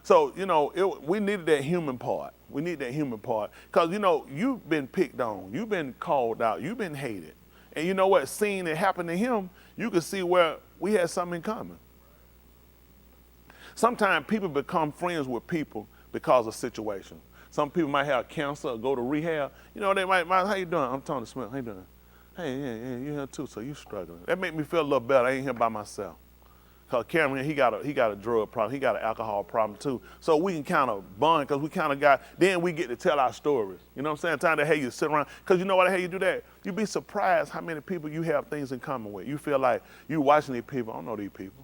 So, you know, we needed that human part. We need that human part. Because, you know, you've been picked on. You've been called out. You've been hated. And you know what? Seeing it happen to him, you can see where we had something in common. Sometimes people become friends with people because of situations. Some people might have cancer or go to rehab. You know, they might, how you doing? I'm Tony Smith. How you doing? Hey, yeah, you here too, so you struggling. That make me feel a little better. I ain't here by myself. Because Cameron, he got a drug problem. He got an alcohol problem too. So we can kind of bond because we kind of then we get to tell our stories. You know what I'm saying? Time to have you sit around. Because you know what, how you do that? You'd be surprised how many people you have things in common with. You feel like you watching these people. I don't know these people.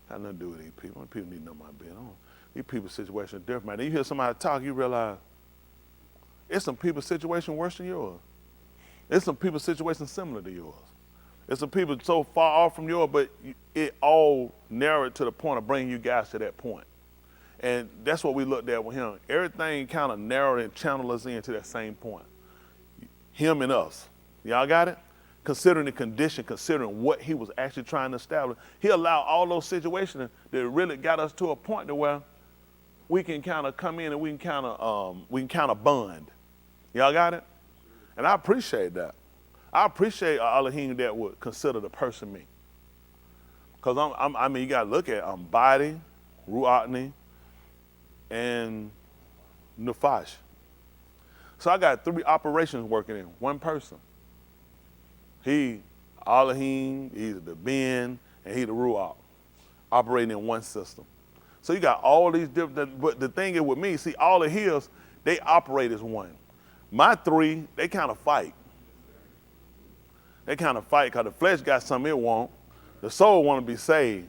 I have nothing to do with these people. People need to know my business. These people's situation is different. Man. Then you hear somebody talk, you realize it's some people's situation worse than yours. It's some people's situation similar to yours. It's some people so far off from yours, but it all narrowed to the point of bringing you guys to that point. And that's what we looked at with him. Everything kind of narrowed and channeled us into that same point. Him and us. Y'all got it? Considering the condition, considering what he was actually trying to establish, he allowed all those situations that really got us to a point to where we can kind of come in and we can kind of bond. Y'all got it? And I appreciate that. I appreciate Elohim that would consider the person me. Because I mean, you got to look at body, ru'atni, and nefash. So I got 3 operations working in one person. He, Elohim, he's the Ben, and he the ru'at, operating in one system. So you got all these different, but the thing is with me, see, all of his, they operate as one. My 3, they kind of fight. They kind of fight because the flesh got something it want, the soul want to be saved,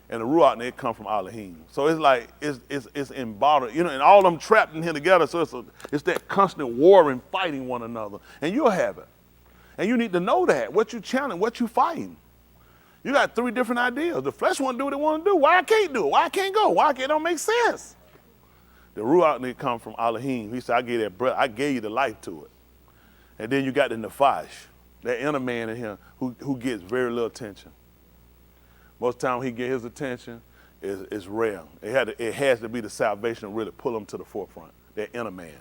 and the ruach and it come from Elohim. So it's like it's embodied, you know, and all of them trapped in here together. So it's that constant war and fighting one another, and you'll have it. And you need to know that what you challenge, what you fighting. You got 3 different ideas. The flesh want to do what it want to do. Why I can't do it? Why I can't go? Why it don't make sense? The ruach and it come from Elohim. He said, I gave that breath. I gave you the life to it. And then you got the nefash. That inner man in him who gets very little attention. Most of the time he get his attention is rare. It has to be the salvation to really pull him to the forefront, that inner man.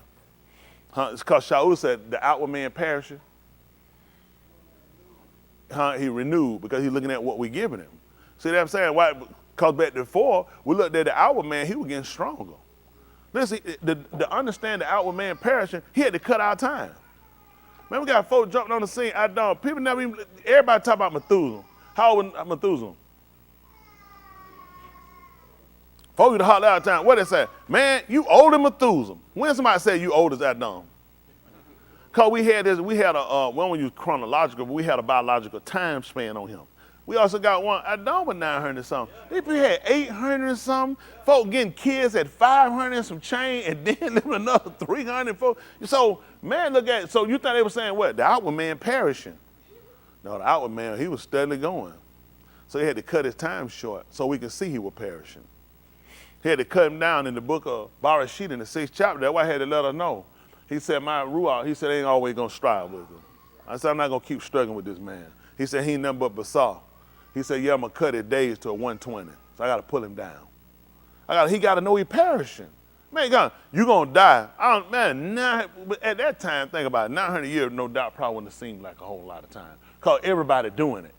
It's because Shaul said the outward man perishes. He renewed because he's looking at what we're giving him. See what I'm saying? Why? Because back before, we looked at the outward man, he was getting stronger. Listen, to understand the outward man perishing, he had to cut our time. Man, we got folks jumping on the scene. I don't. People never even, everybody talk about Methuselah. How old was Methuselah? Folks to holler out time. What they say? Man, you older than Methuselah. When somebody say you old as Adam? Because we had this, we want to use chronological, but we had a biological time span on him. We also got one, Adam was 900 and something. These people had 800 and something. Folk getting kids at 500 and some change, and then living another 300 folks. So, man, look at it. So you think they were saying what? The outward man perishing. No, the outward man, he was steadily going. So he had to cut his time short so we could see he was perishing. He had to cut him down in the book of Barashit in the 6th chapter. That's why he had to let us know. He said, my Ruach, he said, ain't always going to strive with him. I said, I'm not going to keep struggling with this man. He said, he ain't nothing but basar. He said, yeah, I'm going to cut his days to a 120. So I got to pull him down. He got to know he perishing. Man, you going to die. At that time, think about it, 900 years, no doubt, probably wouldn't have seemed like a whole lot of time. Because everybody doing it.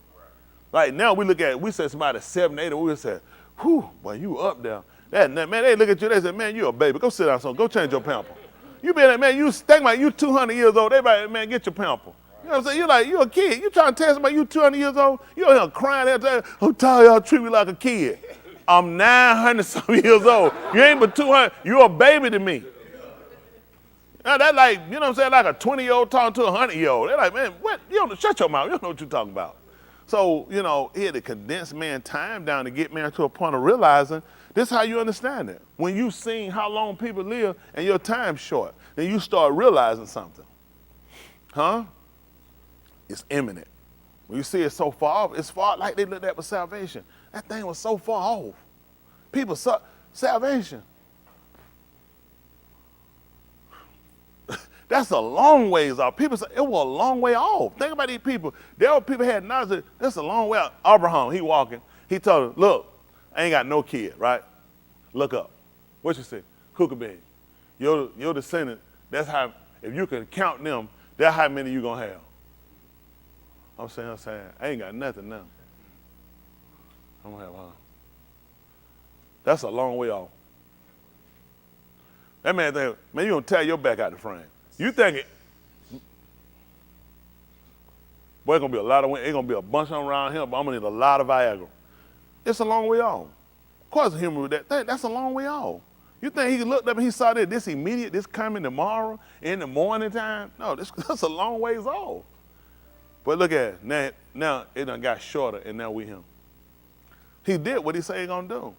Like now we look at it, we say somebody 7, 8, we would say, whew, boy, you up there. Man, they look at you, they say, man, you a baby. Go sit down, son. Go change your pamper. You been, man, you think about you 200 years old. Everybody, man, get your pamper. You know what I'm saying? You're like, you a kid. You trying to tell somebody you 200 years old? You out here crying every time. I'm tired, y'all treat me like a kid. I'm 900 some years old. You ain't but 200. You a baby to me. Now that like, you know what I'm saying? Like a 20-year-old talking to a 100-year-old. They're like, man, what? You don't, shut your mouth. You don't know what you're talking about. So, you know, he had to condense man time down to get man to a point of realizing this is how you understand it. When you seen how long people live and your time's short, then you start realizing something. Huh? It's imminent. When you see it so far off, it's far like they looked at with salvation. That thing was so far off. People saw salvation. That's a long ways off. People say it was a long way off. Think about these people. There were people had knowledge. That's a long way out. Abraham, he walking. He told him, look, I ain't got no kid, right? Look up. What you say? Cookabee. Your descendant, that's how, if you can count them, that's how many you gonna have. I'm saying, I ain't got nothing now. I'm gonna have one. That's a long way off. That man think, man, you gonna tear your back out the frame. You think it, boy, it's gonna be a lot of women, it's gonna be a bunch of them around here, but I'm gonna need a lot of Viagra. It's a long way off. Of course, humor with that thing, that's a long way off. You think he looked up and he saw this immediate, this coming tomorrow, in the morning time? No, that's a long ways off. But look at it, now it done got shorter and now we him. He did what he said he gonna do.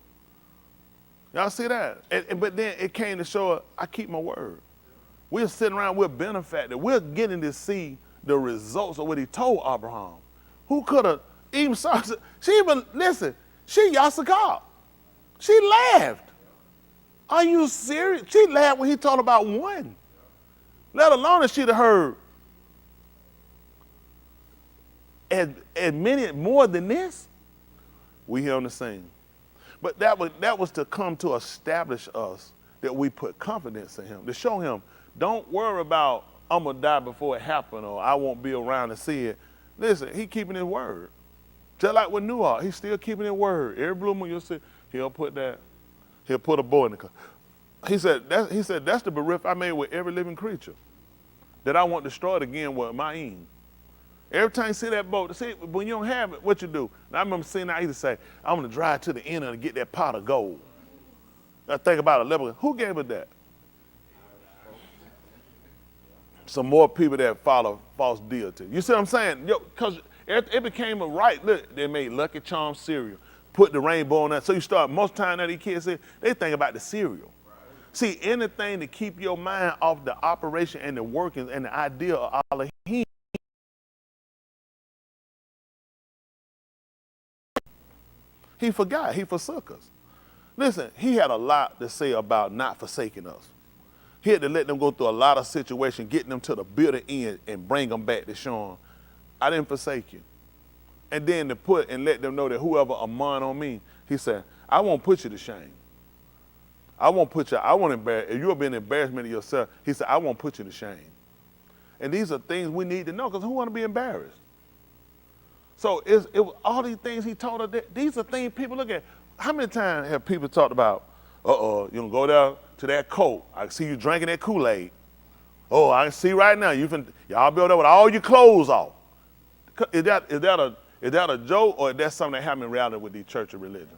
Y'all see that? But then it came to show I keep my word. We're sitting around, we're benefacted. We're getting to see the results of what he told Abraham. Who could have even saw, she even, listen, she Yasakar. She laughed. Are you serious? She laughed when he talked about one. Let alone that she'd have heard as many, more than this. We here on the scene. But that was to come to establish us that we put confidence in him, to show him, don't worry about I'm gonna die before it happened or I won't be around to see it. Listen, he keeping his word. Just like with Noah, he's still keeping his word. Every blue moon you'll see, he'll put a bow in the car. He said that's the berith I made with every living creature that I won't destroy it again with my aim. Every time you see that boat, see, when you don't have it, what you do? And I remember seeing I used to say, I'm going to drive to the end and get that pot of gold. I think about it, who gave it that? Some more people that follow false deity. You see what I'm saying? Because it became a right. Look, they made Lucky Charms cereal, put the rainbow on that. So you start, most time that these kids say, they think about the cereal. See, anything to keep your mind off the operation and the workings and the idea of Elohim. He forgot, he forsook us. Listen, he had a lot to say about not forsaking us. He had to let them go through a lot of situations, getting them to the bitter end and bring them back to show them, I didn't forsake you. And then to put and let them know that whoever among on me, he said, I won't put you to shame. I won't embarrass, if you've been embarrassment of yourself, he said, I won't put you to shame. And these are things we need to know, because who want to be embarrassed? So it was all these things he told us, these are things people look at. how many times have people talked about, you gonna go down to that coat, I see you drinking that Kool-Aid. Oh, I can see right now, y'all be over there with all your clothes off. Is that a joke, or is that something that happened in reality with the church of religion?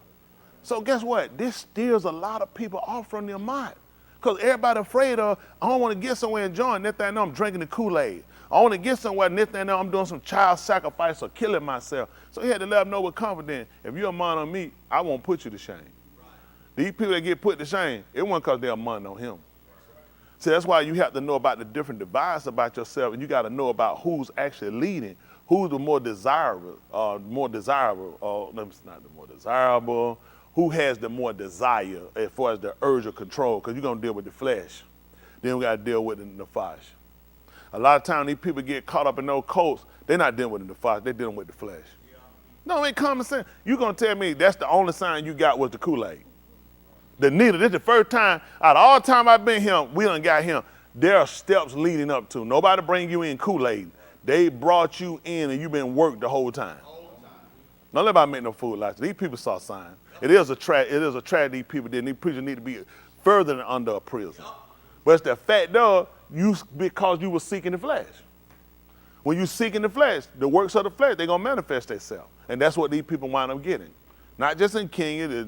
So guess what? This steers a lot of people off from their mind. Because everybody afraid of, I don't want to get somewhere and join, next thing I know I'm drinking the Kool-Aid. I want to get somewhere, next thing I know I'm doing some child sacrifice or killing myself. So he had to let them know with confidence, if you're a man on me, I won't put you to shame. These people that get put to shame, it wasn't because they're a man on him. See, that's why you have to know about the different divides about yourself, and you got to know about who's actually leading, who's the more desirable, who has the more desire as far as the urge of control, because you're going to deal with the flesh. Then we got to deal with the nefesh. A lot of times these people get caught up in those cults, they're not dealing with the nefesh, they're dealing with the flesh. No, it ain't common sense. You're going to tell me that's the only sign you got was the Kool-Aid. The needle, this is the first time, out of all time I've been here, we done got him. There are steps leading up to. Nobody bring you in Kool-Aid. They brought you in and you've been worked the whole time. Don't let anybody make no fool like that. These people saw signs. It is a tragedy these people did. These preachers need to be further than under a prison. But it's the fact though, because you were seeking the flesh. When you seeking the flesh, the works of the flesh, they're going to manifest themselves. And that's what these people wind up getting. Not just in Kenya,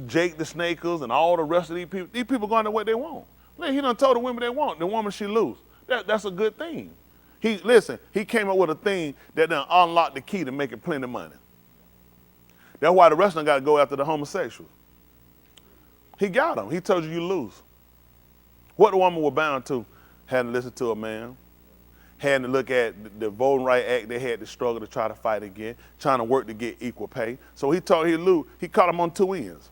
Jake the Snakers and all the rest of these people going to what they want. He done told the women they want. The woman she lose. That's a good thing. He came up with a thing that done unlocked the key to making plenty of money. That's why the rest of them got to go after the homosexuals. He got them. He told you lose. What the woman was bound to, had to listen to a man, had to look at the Voting Rights Act they had to struggle to try to fight again, trying to work to get equal pay. So he caught them on two ends.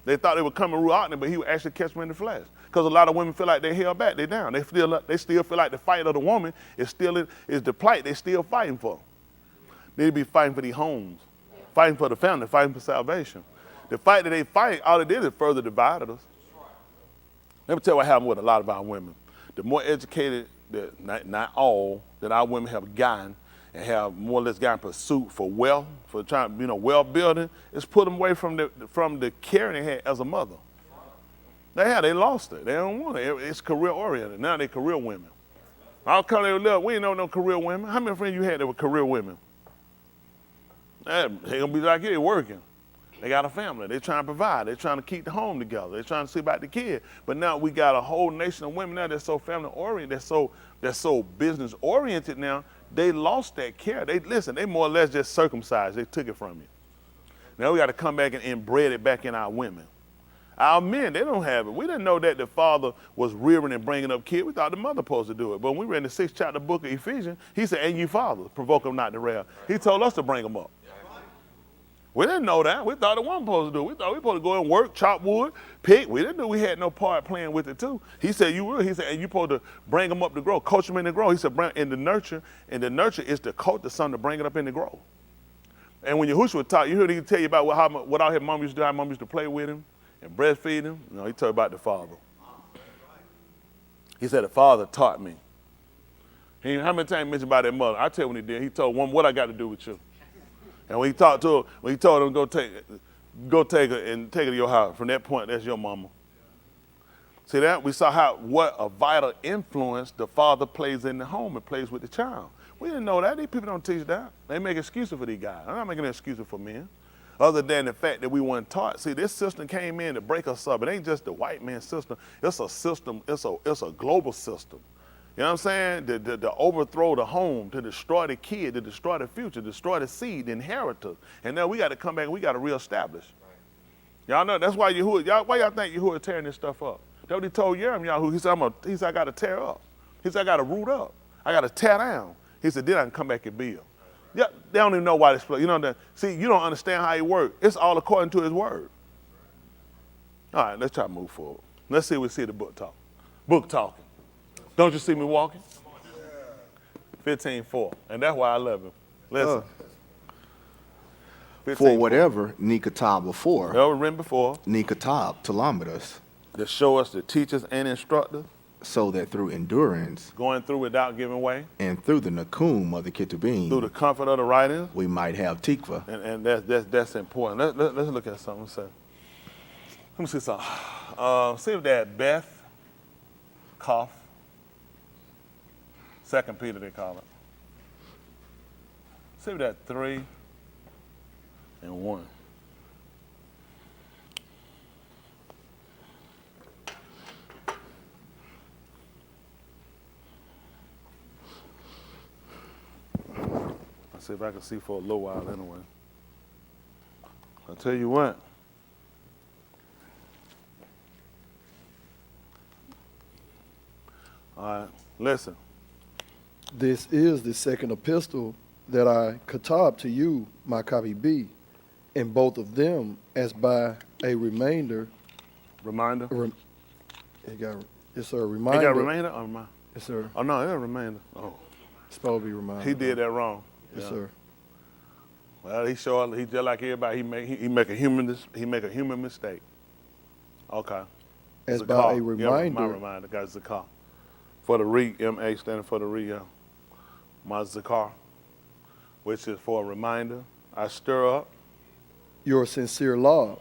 They thought they would come and rule out them, but he would actually catch them in the flesh. Because a lot of women feel like they're held back, they're down. They still feel like the fight of the woman is the plight they're still fighting for. They be fighting for these homes, fighting for the family, fighting for salvation. The fight that they fight, all it did is further divided us. Let me tell you what happened with a lot of our women. The more educated, not all, that our women have gotten and have more or less gotten pursuit for wealth, for trying, wealth building, it's put them away from the care they had as a mother. They lost it. They don't want it. It's career oriented. Now they're career women. I'll come there, look, we ain't know no career women. How many friends you had that were career women? They gonna be like you, they working. They got a family. They're trying to provide. They're trying to keep the home together. They're trying to see about the kid. But now we got a whole nation of women now that's so family oriented, that's so business oriented now. They lost that care. They more or less just circumcised. They took it from you. Now we got to come back and inbred it back in our women. Our men, they don't have it. We didn't know that the father was rearing and bringing up kids. We thought the mother supposed to do it. But when we read the 6th chapter book of Ephesians, he said, and you fathers, provoke them not to wrath. He told us to bring them up. We didn't know that. We thought it wasn't supposed to do it. We thought we were supposed to go and work, chop wood, pick. We didn't know we had no part playing with it too. He said you will. He said, and you're supposed to bring them up to grow, coach them in the grow. He said, in the nurture, and the nurture is to coach the son to bring it up in the grow. And when Yahushua was taught, you heard he tell you about what all his mom used to do, how mom used to play with him and breastfeed him. He told you about the father. He said, the father taught me. How many times he mentioned about that mother? I tell you when he did. He told one, what I got to do with you? And when he talked to her, when he told him, go take her and take her to your house. From that point, that's your mama. See that? We saw what a vital influence the father plays in the home and plays with the child. We didn't know that. These people don't teach that. They make excuses for these guys. I'm not making excuses for men. Other than the fact that we weren't taught. See, this system came in to break us up. It ain't just the white man system. It's a system. It's a global system. You know what I'm saying? To overthrow the home, to destroy the kid, to destroy the future, destroy the seed, the inheritance. And now we got to come back and we got to reestablish. Y'all know that's why why y'all think Yahuwah is tearing this stuff up? That's what he told Jeremiah. He said, I got to tear up. He said, I got to root up. I got to tear down. He said, then I can come back and build. Yeah, they don't even know why this. You don't understand how he works. It's all according to his word. All right, let's try to move forward. Let's see if we see the book talk. Book talking. Don't you see me walking? 15:4, and that's why I love him. Listen. For whatever Nikatab before. Whatever written before. Nikatab, Talamidas. To show us, to teach us and instruct us. so that through endurance going through without giving way, and through the nakum of the ketubim, through the comfort of the writings, we might have tikva. And that's important. Let's look at something. Let me see something. See if that Beth, cough. 2 Peter they call it. See if that 3 and 1. Let's see if I can see for a little while anyway. I'll tell you what. All right, listen. This is the second epistle that I katab to you, my copy B, and both of them as by a remainder. Reminder? It's a reminder. It got a remainder or reminder? Yes, sir. Oh, no, it's a remainder. Oh. It's supposed to be reminder. He did that wrong. Yes, sir. Well, he just like everybody. He make a human mistake. Okay. As by a reminder. Yeah, my reminder, guys, Zakar. For the re, M-A standing for the re, my Zakar, which is for a reminder. I stir up your sincere love.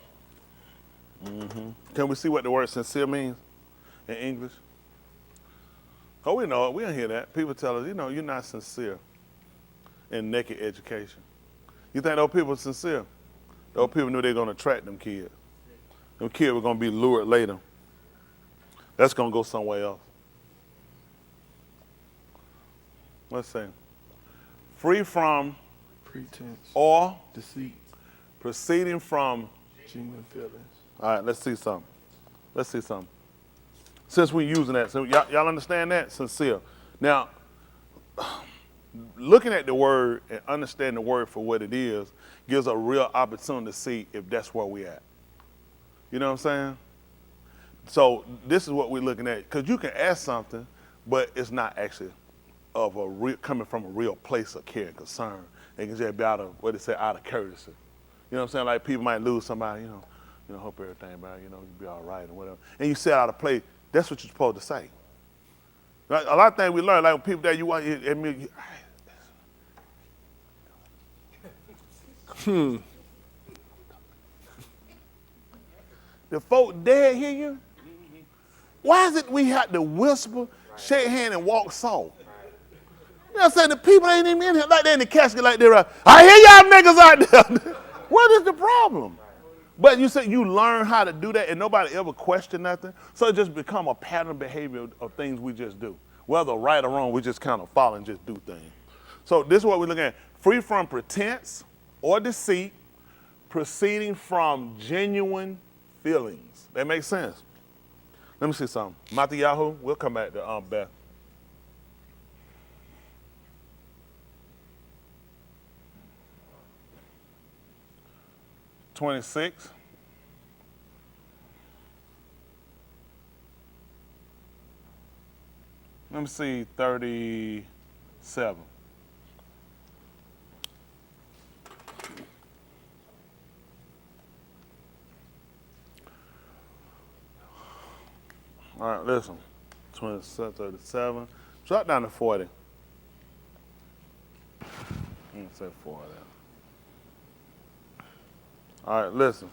Mm-hmm. Can we see what the word sincere means in English? Oh, we know it. We don't hear that. People tell us, you're not sincere in naked education. You think those people are sincere? Those people knew they were going to attract them kids. Them kids were going to be lured later. That's going to go somewhere else. Let's see. Free from pretense or deceit, proceeding from genuine feelings. All right, let's see something. Since we're using that, so y'all understand that? Sincere. Now, looking at the word and understanding the word for what it is gives a real opportunity to see if that's where we at. You know what I'm saying? So this is what we're looking at. Because you can ask something, but it's not actually coming from a real place of care and concern. It can just be out of courtesy. You know what I'm saying? Like people might lose somebody, hope everything about, you be all right or whatever. And you say out of place, that's what you're supposed to say. Like, a lot of things we learn, like people that you want, the folk dead hear you? Why is it we have to whisper, shake hand, and walk soft? You know what I'm saying? The people ain't even in here like they're in the casket like they're I hear y'all niggas out there. What is the problem? But you say you learn how to do that and nobody ever question nothing. So it just become a pattern behavior of things we just do. Whether right or wrong, we just kind of follow and just do things. So this is what we're looking at. Free from pretense or deceit, proceeding from genuine feelings. That makes sense. Let me see something. Matayahu, we'll come back to Beth. $26. Let me see, 37. All right, listen. 27, 37. Drop down to 40. Let me say 40. All right, listen.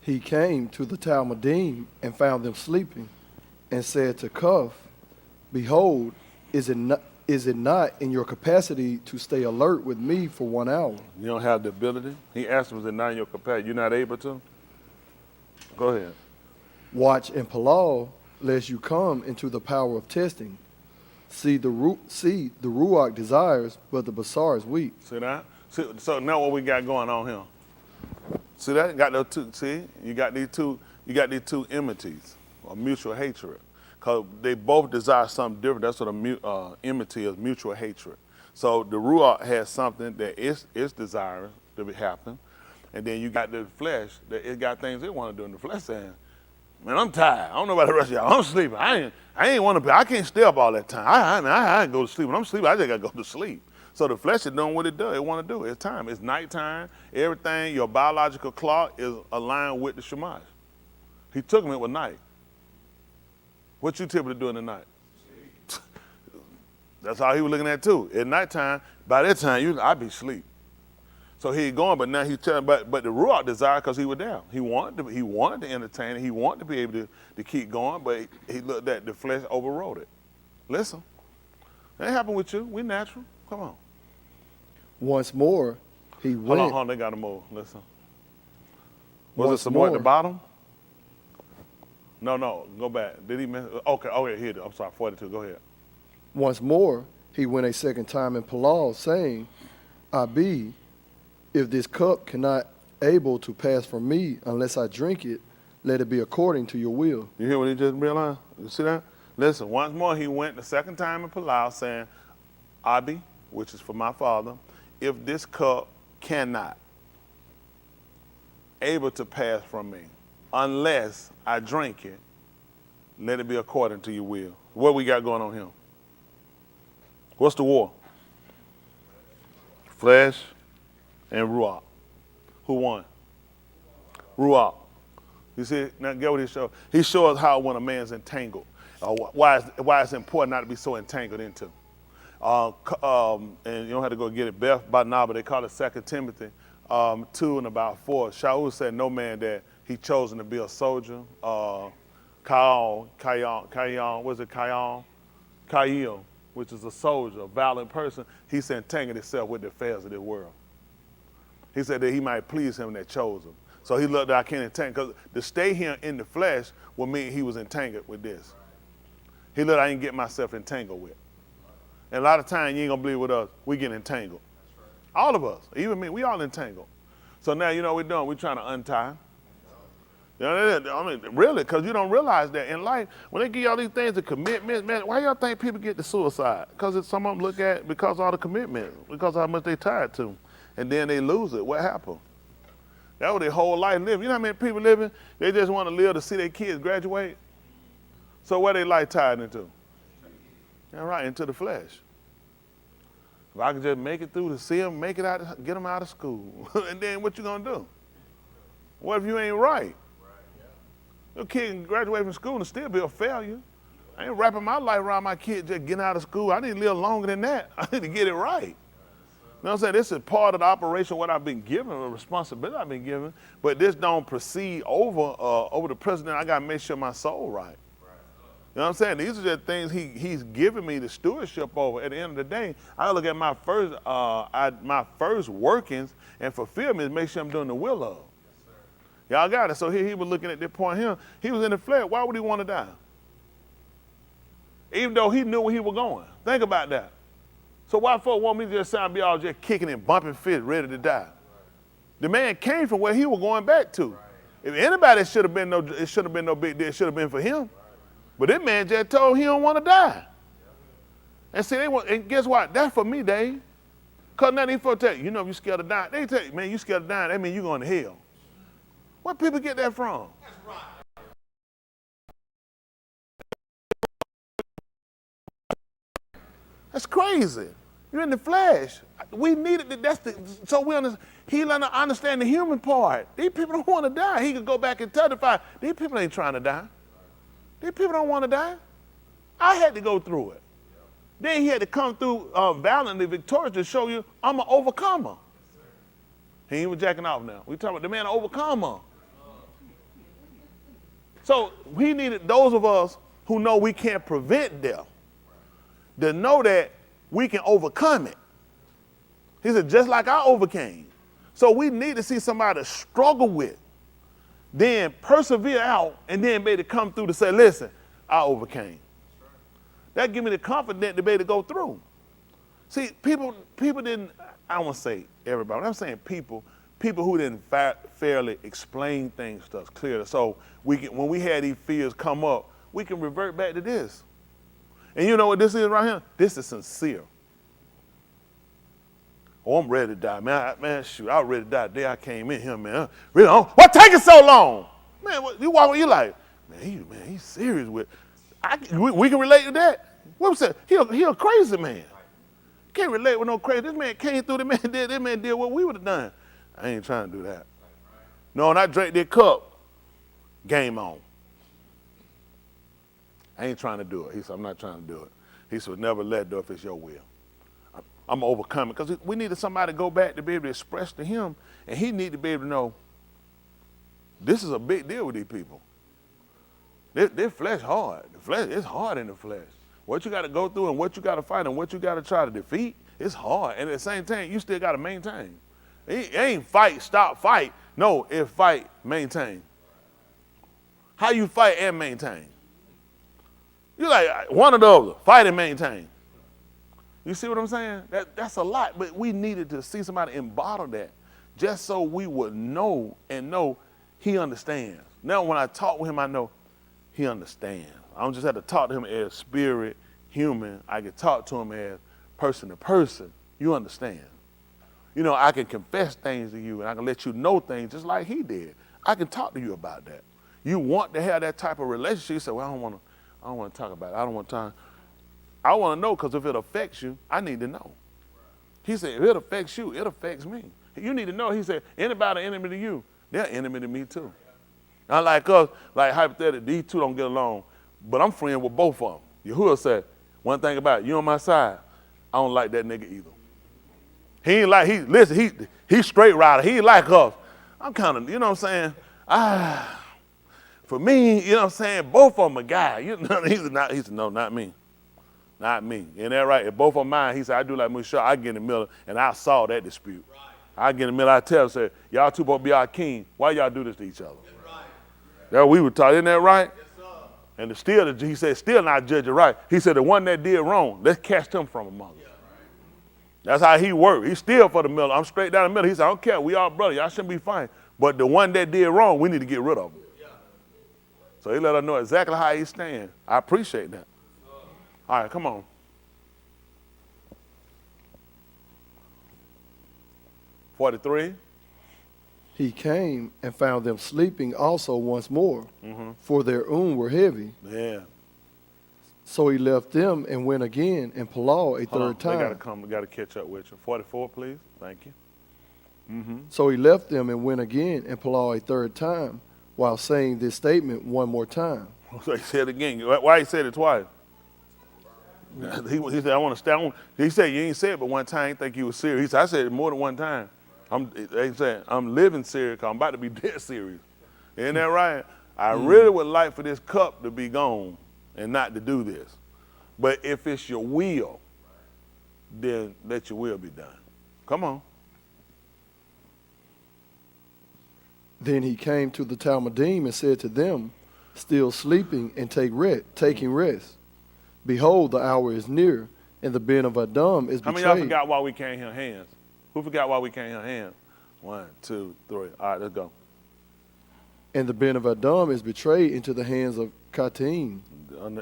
He came to the Talmudim and found them sleeping, and said to Cuff, "Behold, is it not in your capacity to stay alert with me for 1 hour?" You don't have the ability? He asked him, is it not in your capacity? You're not able to? Go ahead. Watch and Palal, lest you come into the power of testing. See, the Ruach desires, but the Basar is weak. See that? So now what we got going on here? See that? Got those two. See, you got these two enmities or mutual hatred, because they both desire something different. That's what a enmity is, mutual hatred. So the Ruach has something that it's desiring to happen, and then you got the flesh that it got things it want to do. And the flesh saying, "Man, I'm tired. I don't know about the rest of y'all. I'm sleeping. I ain't want to be. I can't stay up all that time. I go to sleep. When I'm sleeping, I just gotta go to sleep." So the flesh is doing what it does. It want to do. It's time. It's nighttime. Everything, your biological clock is aligned with the Shemash. He took them, it was night. What you typically do in the night? That's how he was looking at it too. At nighttime, by that time, I'd be asleep. So he going, but now he's telling, but the Ruach desire because he was down. He wanted to entertain it. He wanted to be able to keep going, but he looked at the flesh overrode it. Listen, that happened with you. We natural. Come on. Once more, he went. Hold on, they got to move. Listen. Was it some more at the bottom? No, go back. Did he miss? Okay, here it is. I'm sorry, 42. Go ahead. Once more, he went a second time in Palal, saying, Abi, if this cup cannot able to pass from me unless I drink it, let it be according to your will. You hear what he just realized? You see that? Listen, once more he went the second time in Palau saying, Abi, which is for my father, if this cup cannot able to pass from me unless I drink it, let it be according to your will. What we got going on here? What's the war? Flesh and Ruach. Who won? Ruach. You see, now get what he showed. He shows how when a man's entangled, why it's important not to be so entangled into. And you don't have to go get it by now, but they call it 2 Timothy 2 and about 4. Shaul said, no man that he chosen to be a soldier. Kail, which is a soldier, a valiant person, he's entangled himself with the affairs of this world. He said that he might please him that chose him. So he looked at I can't entangle, because to stay here in the flesh would mean he was entangled with this. He looked, I didn't get myself entangled with. And a lot of times, you ain't gonna believe with us, we get entangled. All of us, even me, we all entangled. So now, you know what we're doing? We're trying to untie. You know, I mean, really, because you don't realize that in life, when they give y'all these things of commitment, man, why y'all think people get to suicide? Because some of them look at because of all the commitment, because of how much they tied to, and then they lose it. What happened? That was their whole life living. You know how many people living? They just want to live to see their kids graduate. So where they life tied into? All right, into the flesh. If I can just make it through to see them, make it out, get them out of school, and then what you gonna do? What if you ain't right? Your kid can graduate from school and still be a failure. I ain't wrapping my life around my kid just getting out of school. I need to live longer than that. I need to get it right. You know what I'm saying? This is part of the operation, what I've been given, a responsibility I've been given, but this don't proceed over the president. I gotta make sure my soul right. You know what I'm saying? These are the things he's giving me the stewardship over. At the end of the day, I look at my first workings and fulfillment is make sure I'm doing the will of. Y'all got it. So here he was looking at this point here. He was in the flesh. Why would he want to die? Even though he knew where he was going. Think about that. So why folks want me to just sound be all just kicking and bumping fist, ready to die? The man came from where he was going back to. If anybody it should have been no big deal. It should have been for him. But this man just told he don't want to die. And see, and guess what? That's for me, Dave. Because now these folks tell you, if you're scared of dying, they tell you, man, you scared of dying, that means you're going to hell. Where people get that from? That's right. That's crazy. You're in the flesh. We needed so we understand. He let us understand the human part. These people don't want to die. He could go back and testify. These people ain't trying to die. These people don't want to die. I had to go through it. Then he had to come through valiantly victorious to show you I'm an overcomer. He ain't even jacking off now. We talking about the man, an overcomer. So he needed those of us who know we can't prevent death to know that we can overcome it. He said, just like I overcame. So we need to see somebody to struggle with, then persevere out, and then be able to come through to say, listen, I overcame. That give me the confidence to be able to go through. See, people didn't, I don't want to say everybody, but I'm saying people who didn't fairly explain things to us clearly. So when we had these fears come up, we can revert back to this. And you know what this is right here? This is sincere. Oh, I'm ready to die, man. Shoot, I was ready to die the day I came in here, man. Really, what taking so long? Man, you walk, you like, man, he's serious with. We can relate to that. What was that? He a crazy man. Can't relate with no crazy. This man came through. This man did what we would have done. I ain't trying to do that. No, when I drank that cup, game on. I I ain't trying to do it. He said, I'm not trying to do it. He said, never let go if it's your will. I'm going to overcome it. Because we needed somebody to go back to be able to express to him, and he needed to be able to know, this is a big deal with these people. Their flesh hard. The flesh, it's hard in the flesh. What you got to go through and what you got to fight and what you got to try to defeat, it's hard. And at the same time, you still got to maintain. It ain't fight, stop, fight. No, it's fight, maintain. How you fight and maintain? You like one of those, fight and maintain. You see what I'm saying? That's a lot, but we needed to see somebody embody that just so we would know and know he understands. Now when I talk with him, I know he understands. I don't just have to talk to him as spirit, human. I can talk to him as person to person. You understand. You know, I can confess things to you and I can let you know things just like he did. I can talk to you about that. You want to have that type of relationship. You say, well, I don't want to talk about it. I don't want time. I want to know because if it affects you, I need to know. He said, if it affects you, it affects me. You need to know. He said, anybody enemy to you, they're enemy to me too. Not like us, like hypothetically, these two don't get along, but I'm friends with both of them. Yahuwah said, one thing about it, you on my side, I don't like that nigga either. He ain't like, he's straight rider. He ain't like us. I'm kind of, you know what I'm saying? For me, you know what I'm saying, both of them a guy. You know, he said, no, not me. Not me. Ain't that right? If both of them mine, he said, I do like Musha, I get in the middle, and I solve that dispute. Right. I get in the middle, I tell him, say, y'all two supposed to be our king. Why y'all do this to each other? Right. That we were taught, isn't that right? Yes, sir. And he said, still not judge it right. He said, the one that did wrong, let's cast him from among us. Yeah, right. That's how he worked. He's still for the middle. I'm straight down the middle. He said, I don't care. We all brothers. Y'all shouldn't be fighting. But the one that did wrong, we need to get rid of him. Yeah. So he let us know exactly how he stands. I appreciate that. All right, come on. 43. He came and found them sleeping also once more, for their were heavy. Yeah. So he left them and went again and Palau a third time. They gotta come. We gotta catch up with you. 44, please. Thank you. So he left them and went again and Palau a third time, while saying this statement one more time. So he said it again. Why he said it twice? He said, I want to stay. He said, you ain't said it but one time. I didn't think you was serious. He said, I said it more than one time. They said, I'm living serious because I'm about to be dead serious. Isn't that right? I really would like for this cup to be gone and not to do this. But if it's your will, then let your will be done. Come on. Then he came to the Talmudim and said to them, still sleeping and taking rest. Behold, the hour is near, and the Ben of Adam is betrayed. How many of y'all forgot why we can't hear hands? Who forgot why we can't hear hands? 1, 2, 3. All right, let's go. And the Ben of Adam is betrayed into the hands of Katim.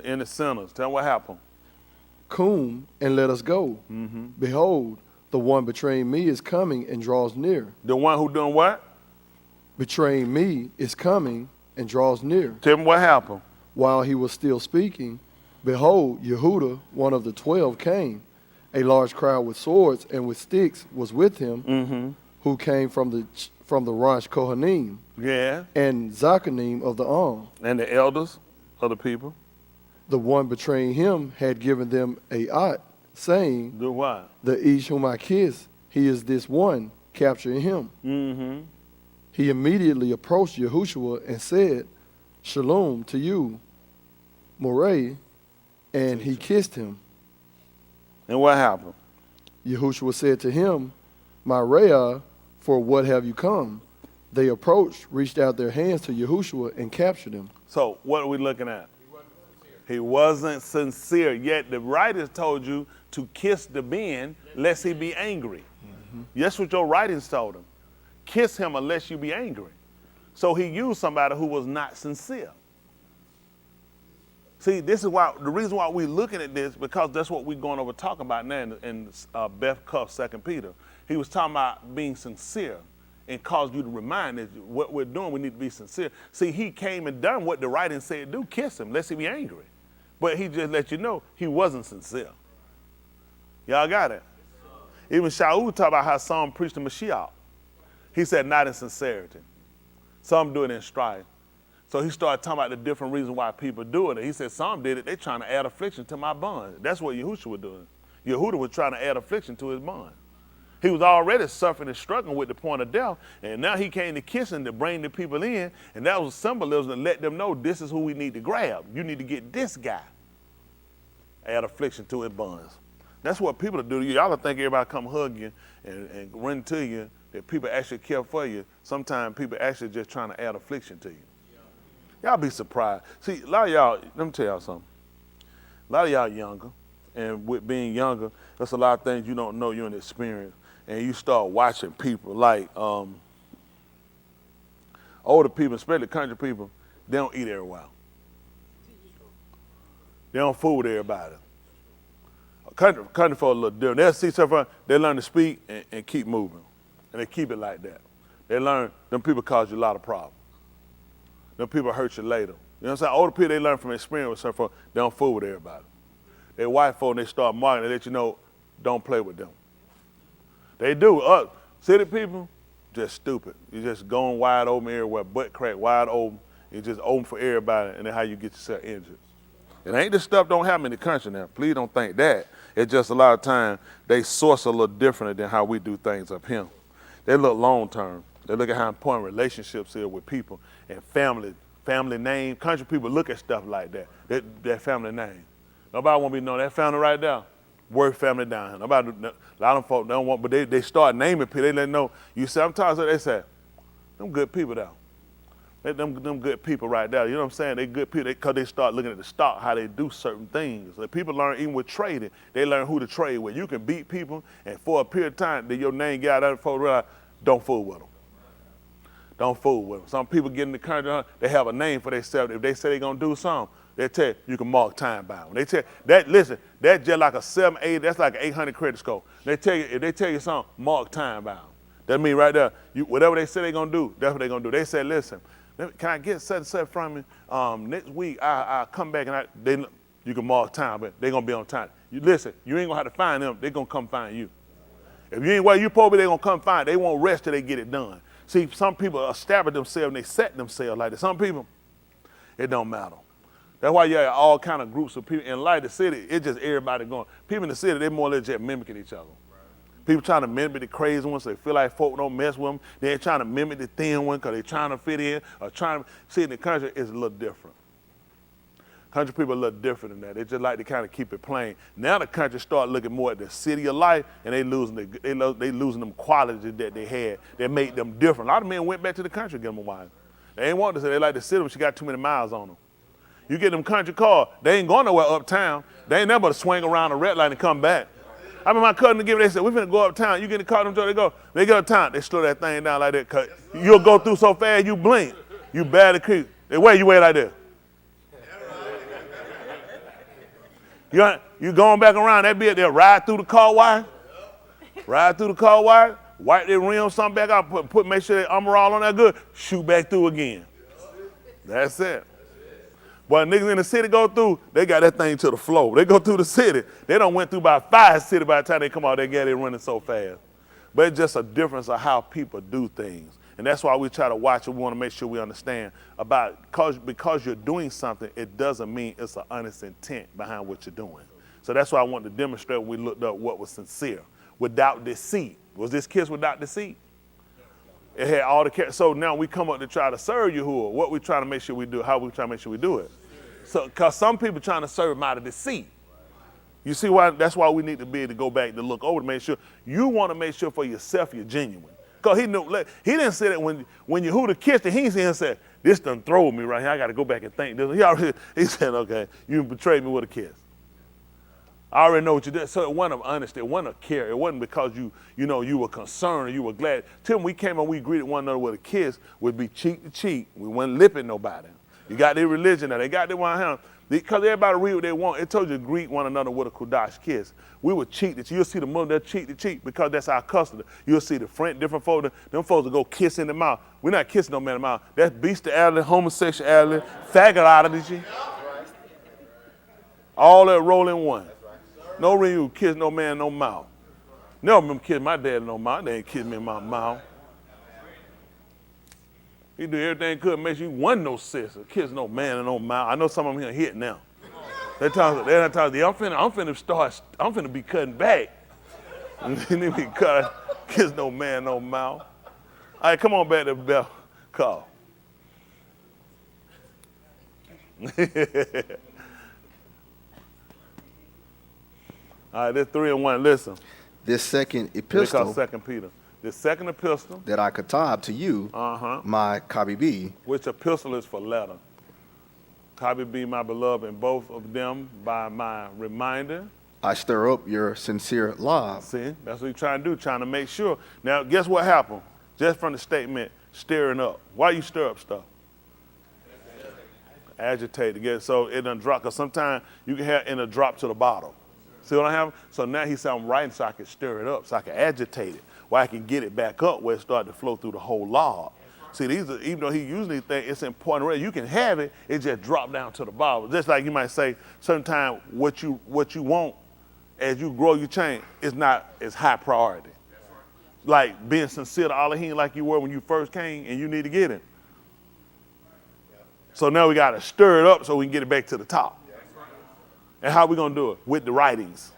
In the sinners. Tell them what happened. Come and let us go. Behold, the one betraying me is coming and draws near. The one who doing what? Betraying me is coming and draws near. Tell me what happened. While he was still speaking, behold, Yehuda, one of the 12, came. A large crowd with swords and with sticks was with him, who came from the Rosh Kohanim, and Zakanim of the and the elders of the people. The one betraying him had given them a ot, saying, "Do what? The Ish whom I kiss, he is this one, capturing him." He immediately approached Yahushua and said, "Shalom to you, Moreh," and he kissed him. And what happened? Yahushua said to him, "My Reah, for what have you come?" They approached, reached out their hands to Yahushua, and captured him. So what are we looking at? He wasn't sincere. Yet the writers told you to kiss the Ben lest he be angry. That's what your writings told him. Kiss him unless you be angry. So he used somebody who was not sincere. See, this is why the reason why we're looking at this, because that's what we're going over talking about now in Beth Cuff, 2 Peter. He was talking about being sincere and caused you to remind that what we're doing, we need to be sincere. See, he came and done what the writing said do, kiss him, lest he be angry. But he just let you know he wasn't sincere. Y'all got it? Even Shaul talked about how some preached the Mashiach. He said, not in sincerity. Some do it in strife. So he started talking about the different reasons why people do it. And he said, some did it, they trying to add affliction to my bond. That's what Yahushua was doing. Yahudah was trying to add affliction to his bond. He was already suffering and struggling with the point of death, and now he came to kissing to bring the people in, and that was symbolism to let them know this is who we need to grab. You need to get this guy. Add affliction to his bonds. That's what people do to you. Y'all think everybody come hug you and run to you, that people actually care for you. Sometimes people actually just trying to add affliction to you. Y'all be surprised. See, a lot of y'all, let me tell y'all something. A lot of y'all younger, and with being younger, there's a lot of things you don't know, you ain't experienced. And you start watching people like older people, especially country people, they don't eat every while. They don't fool with everybody. Country folk a little different. They'll see something, they learn to speak and keep moving. And they keep it like that. They learn, them people cause you a lot of problems. Them people hurt you later. You know what I'm saying? Older people, they learn from experience with some folk, they don't fool with everybody. They white folk, they start marking, they let you know, don't play with them. They do. City people, just stupid. You're just going wide open everywhere, butt crack, wide open. You're just open for everybody, and then how you get yourself injured. It ain't this stuff don't happen in the country now. Please don't think that. It's just a lot of times they source a little differently than how we do things up here. They look long term. They look at how important relationships are with people and family name. Country people look at stuff like that. That family name. Nobody want to be known. That family right there, worst family down here. Nobody, a lot of folk don't want, but they start naming people. They let them know. You sometimes they say, them good people though. Them good people right there. You know what I'm saying? They good people because they start looking at the stock, how they do certain things. Like people learn even with trading, they learn who to trade with. You can beat people, and for a period of time, then your name get out there, folks realize, don't fool with them. Don't fool with them. Some people get in the country, they have a name for themselves. If they say they're gonna do something, they tell you can mark time by them. They tell that, listen, that's just like a 7, 8, that's like an 800 credit score. They tell you, if they tell you something, mark time by them. That means right there, whatever they say they're gonna do, that's what they're gonna do. They say, listen, can I get such and such from you? Next week I'll come back and you can mark time, but they're gonna be on time. You listen, you ain't gonna have to find them, they're gonna come find you. If you ain't where you supposed to be, they're gonna come find. They won't rest till they get it done. See, some people establish themselves and they set themselves like that. Some people, it don't matter. That's why you have all kind of groups of people. In like the city, it's just everybody going. People in the city, they more or less just mimicking each other. People trying to mimic the crazy ones, so they feel like folk don't mess with them. They're trying to mimic the thin one because they're trying to fit in or trying to, see in the country, it's a little different. Country people are a little different than that. They just like to kind of keep it plain. Now the country start looking more at the city of life, and they losing them qualities that they had that made them different. A lot of men went back to the country to get them a wife. They ain't want to say they like the city when she got too many miles on them. You get them country cars, they ain't going nowhere uptown. They ain't never but to swing around a red light and come back. I remember my cousin to give me, they said, we finna go uptown. You get in the car, they get uptown, they slow that thing down like that, cause you'll go through so fast, you blink. You bad to creep. You wait like that. You going back around, that bit there, ride through the car wire, wipe their rims, something back out, make sure that armor all on that good, shoot back through again. That's it. But niggas in the city go through, they got that thing to the floor. They go through the city. They done went through about 5 cities by the time they come out, they running so fast. But it's just a difference of how people do things. And that's why we try to watch it. We want to make sure we understand about, because you're doing something, it doesn't mean it's an honest intent behind what you're doing. So that's why I wanted to demonstrate when we looked up what was sincere, without deceit. Was this kiss without deceit? It had all the, so now we come up to try to serve Yahuwah. What we trying to make sure we do, how we trying to make sure we do it. So, because some people trying to serve him out of deceit. You see why? That's why we need to be able to go back to look over to make sure. You want to make sure for yourself you're genuine. Because he knew, he didn't say that when Yahuwah kissed it, he didn't say and said, this done throw me right here. I got to go back and think this. He said, okay, you betrayed me with a kiss. I already know what you did. So it wasn't of honesty. It wasn't of care. It wasn't because you were concerned or you were glad. Till we came and we greeted one another with a kiss, we'd be cheek to cheek. We wasn't lipping nobody. You got their religion now. They got their one hand. Because everybody read what they want. It told you to greet one another with a kudash kiss. We would cheek to cheek. You'll see the mother cheek to cheek because that's our custom. You'll see the friend, different folks. Them folks will go kiss in the mouth. We're not kissing no man in the mouth. That's bestiality, homosexuality, faggotology. All that roll in one. No reason you kiss no man in no mouth. Never remember kissing my dad in no mouth. They ain't kissing me in my mouth. He do everything he could to make sure you wasn't no sister, kiss no man and no mouth. I know some of them here hit now. They're talking, I'm finna be cutting back. They be cut, kiss no man, no mouth. All right, come on back to the bell call. All right, there's 3 and 1. Listen. This second They call epistle 2 Peter. The second epistle. that I katab to you, my Kabibi, Which epistle is for letter. Copy be my beloved, and both of them by my reminder. I stir up your sincere love. See, that's what he's trying to do, trying to make sure. Now, guess what happened? Just from the statement, stirring up. Why you stir up stuff? Agitate to get so it done drop. Because sometimes you can have in a drop to the bottom. See what I have? So now he said I'm writing so I can stir it up, so I can agitate it, where I can get it back up where it started to flow through the whole log. See, these are, even though he usually thinks it's important, you can have it, it just drop down to the bottom. Just like you might say, sometimes what you want, as you grow your chain, is not as high priority. Like being sincere to Elohim like you were when you first came and you need to get it. So now we got to stir it up so we can get it back to the top. And how we going to do it? With the writings.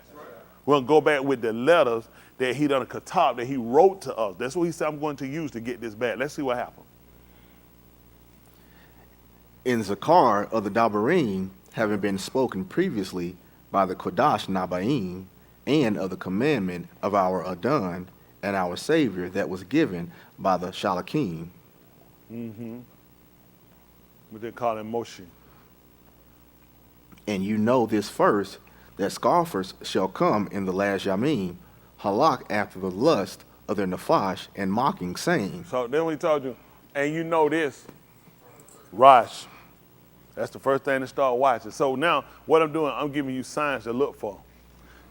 We're going to go back with the letters that he done a katab, that he wrote to us. That's what he said I'm going to use to get this back. Let's see what happened. In Zakar of the Dabarim, having been spoken previously by the Kodash Nabaim, and of the commandment of our Adon and our Savior that was given by the Shalakim. What they call him Moshe. And you know this first, that scoffers shall come in the last Yamim, halak after the lust of their nafash, and mocking, saying. So then we told you, and you know this, Rosh. That's the first thing to start watching. So now what I'm doing, I'm giving you signs to look for.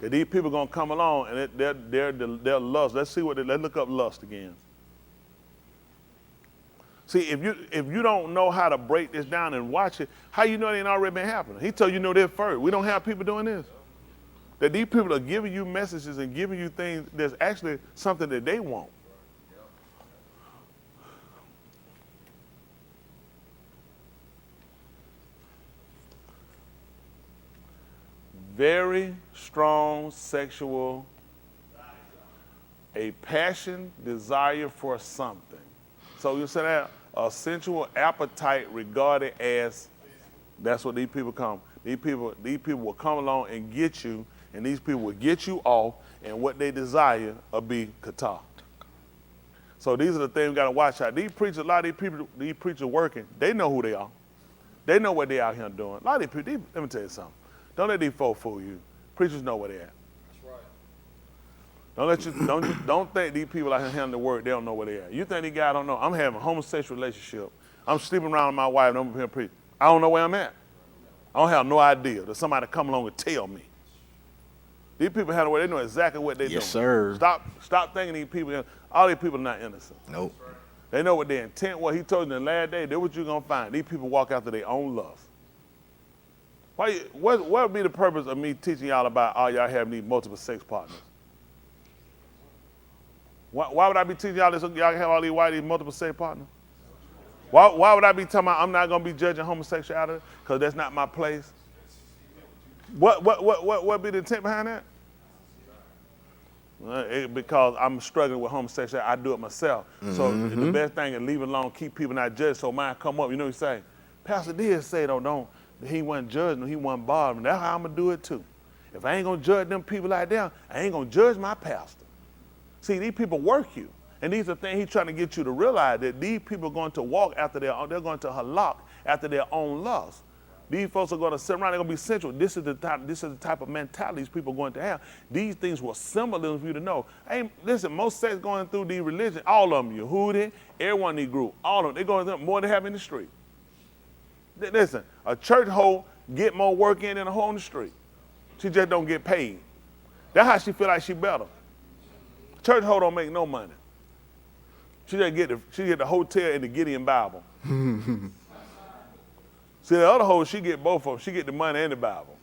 That these people are gonna come along and they're lust. Let's look up lust again. See, if you don't know how to break this down and watch it, how you know it ain't already been happening? He told you know this first. We don't have people doing this. That these people are giving you messages and giving you things that's actually something that they want. Very strong sexual, a passion, desire for something. So you say that a sensual appetite regarded as, that's what these people come. These people will come along and get you, and these people will get you off, and what they desire will be kata. So these are the things we got to watch out. These preachers, a lot of these preachers working, they know who they are. They know what they out here doing. A lot of these people, let me tell you something. Don't let these folk fool you. Preachers know where they at. That's right. Don't think these people out here handling the work, they don't know where they at. You think these guys don't know? I'm having a homosexual relationship. I'm sleeping around with my wife and I'm here preaching. I don't know where I'm at. I don't have no idea. There's somebody come along and tell me. These people handle the work, they know exactly what they're doing. Yes, sir. Stop thinking these people, all these people are not innocent. Nope. They know what their intent was. He told you in the last day, that's what you're going to find. These people walk after their own lust. What would be the purpose of me teaching y'all about all y'all having these multiple sex partners? Why would I be teaching y'all this? Y'all have all these multiple sex partners? Why would I be talking about I'm not going to be judging homosexuality because that's not my place? What be the intent behind that? Because I'm struggling with homosexuality, I do it myself. So the best thing is leave it alone, keep people not judged. So mine come up, you know what he say? Pastor did say, don't. He wasn't judging, he wasn't bothering. That's how I'm going to do it too. If I ain't going to judge them people like that, I ain't going to judge my pastor. See, these people work you. And these are things he's trying to get you to realize that these people are going to walk after they're going to halak after their own lust. These folks are going to sit around, they're going to be sensual. This is the type of mentality these people are going to have. These things were symbolism for you to know. Hey, listen, most sects going through these religions, all of them, Yehudi, everyone in these group, all of them, they're going through more than they have in the street. Listen, a church hoe get more work in than a hoe on the street. She just don't get paid. That's how she feel like she better. Church hoe don't make no money. She just get the hotel and the Gideon Bible. See, the other hoe, she get both of them. She get the money and the Bible.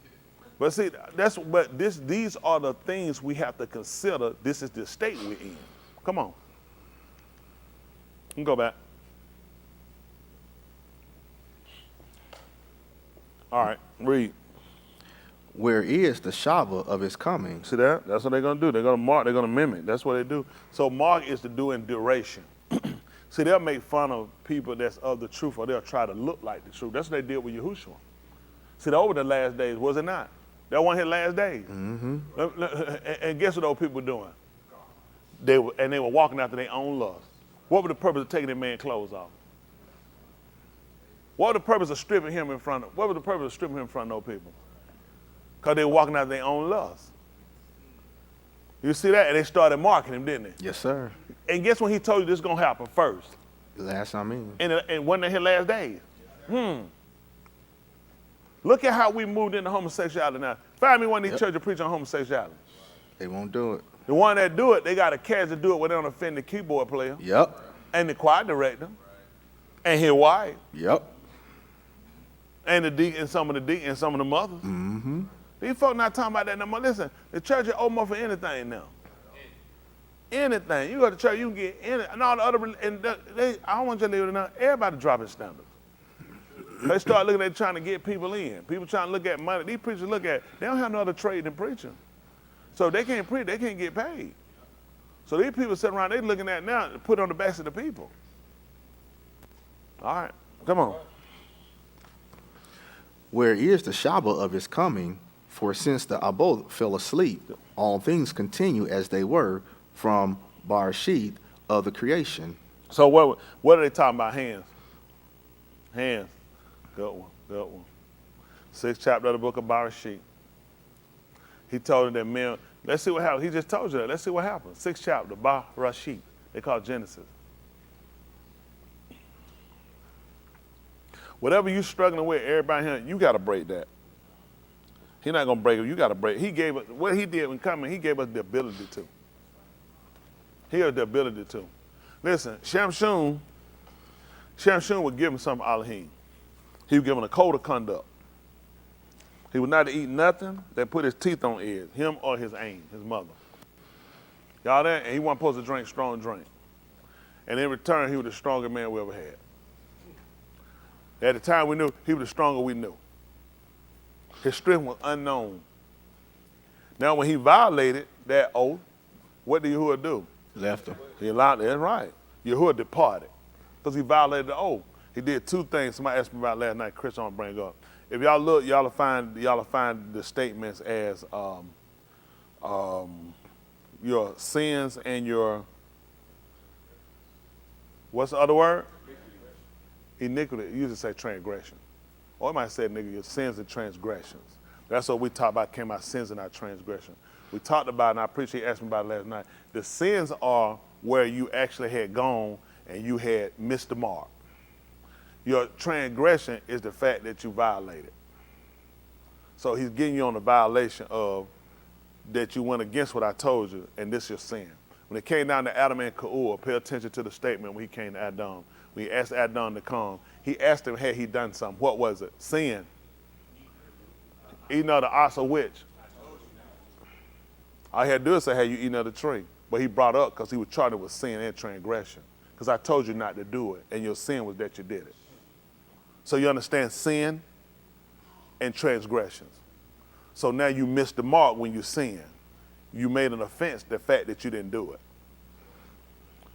But see, these are the things we have to consider. This is the state we're in. Come on. You can go back. All right, read. Where is the Shabbat of his coming? See that? That's what they're going to do. They're going to mark, they're going to mimic. That's what they do. So mark is to do in duration. See, they'll make fun of people that's of the truth, or they'll try to look like the truth. That's what they did with Yahushua. See, over the last days, was it not? That wasn't his last days. Mm-hmm. And guess what those people were doing? They were walking after their own lust. What was the purpose of taking their man's clothes off? What was the purpose of stripping him in front of? What was the purpose of stripping him in front of those people? Because they were walking after their own lust. You see that? And they started marking him, didn't they? Yes, sir. And guess when he told you this is going to happen first? Last I mean. And wasn't it his last days? Look at how we moved into homosexuality now. Find me one of these churches preaching on homosexuality. They won't do it. The one that do it, they got a catch to do it where they don't offend the keyboard player. Yep. And the choir director. And his wife. Yep. And the deacon, and some of the mothers. Mm-hmm. These folks not talking about that no more. Listen, the church is open for anything now. Anything. You go to church, you can get anything. And all the other, I don't want you to leave it now. Everybody dropping standards. They start looking at trying to get people in. People trying to look at money. These preachers look at, they don't have no other trade than preaching. So if they can't preach, they can't get paid. So these people sitting around, they looking at now to put on the backs of the people. All right, come on. Where is the Shabbat of his coming? For since the Abod fell asleep, all things continue as they were from Barashit of the creation. So what are they talking about? Hands. Hands. Good one, good one. 6th chapter of the book of Barashit. He told them that men, let's see what happened. He just told you that. Let's see what happened. 6th chapter, Barashit. They call it Genesis. Whatever you're struggling with, everybody here, you got to break that. He's not going to break it. You got to break it. He gave us, what he did when coming, he gave us the ability to. He had the ability to. Listen, Shamshun would give him some Elohim. He would give him a code of conduct. He would not eat nothing that put his teeth on edge, him or his aim, his mother. Y'all there? And he wasn't supposed to drink strong drink. And in return, he was the strongest man we ever had. At the time we knew, he was the stronger we knew. His strength was unknown. Now when he violated that oath, what did Yahuwah do? Left him. He allowed, that's right. Yahuwah departed because he violated the oath. He did two things. Somebody asked me about last night. Chris, I'm gonna bring up. If y'all look, y'all will find the statements as your sins and your, what's the other word? Iniquity. You usually say transgression. Or it might say, nigga, your sins and transgressions. That's what we talked about, came out sins and our transgression. We talked about, and I appreciate you asked me about it last night. The sins are where you actually had gone and you had missed the mark. Your transgression is the fact that you violated. So he's getting you on the violation of that you went against what I told you, and this is your sin. When it came down to Adam and Ka'ur, pay attention to the statement when he came to Adam. When he asked Adam to come, he asked him, had he done something? What was it? Sin. Eating of the ox or which? All he had to do is say, hey, you eating of the tree. But he brought up because he was charged with sin and transgression. Because I told you not to do it, and your sin was that you did it. So you understand sin and transgressions. So now you missed the mark when you sin. You made an offense, the fact that you didn't do it.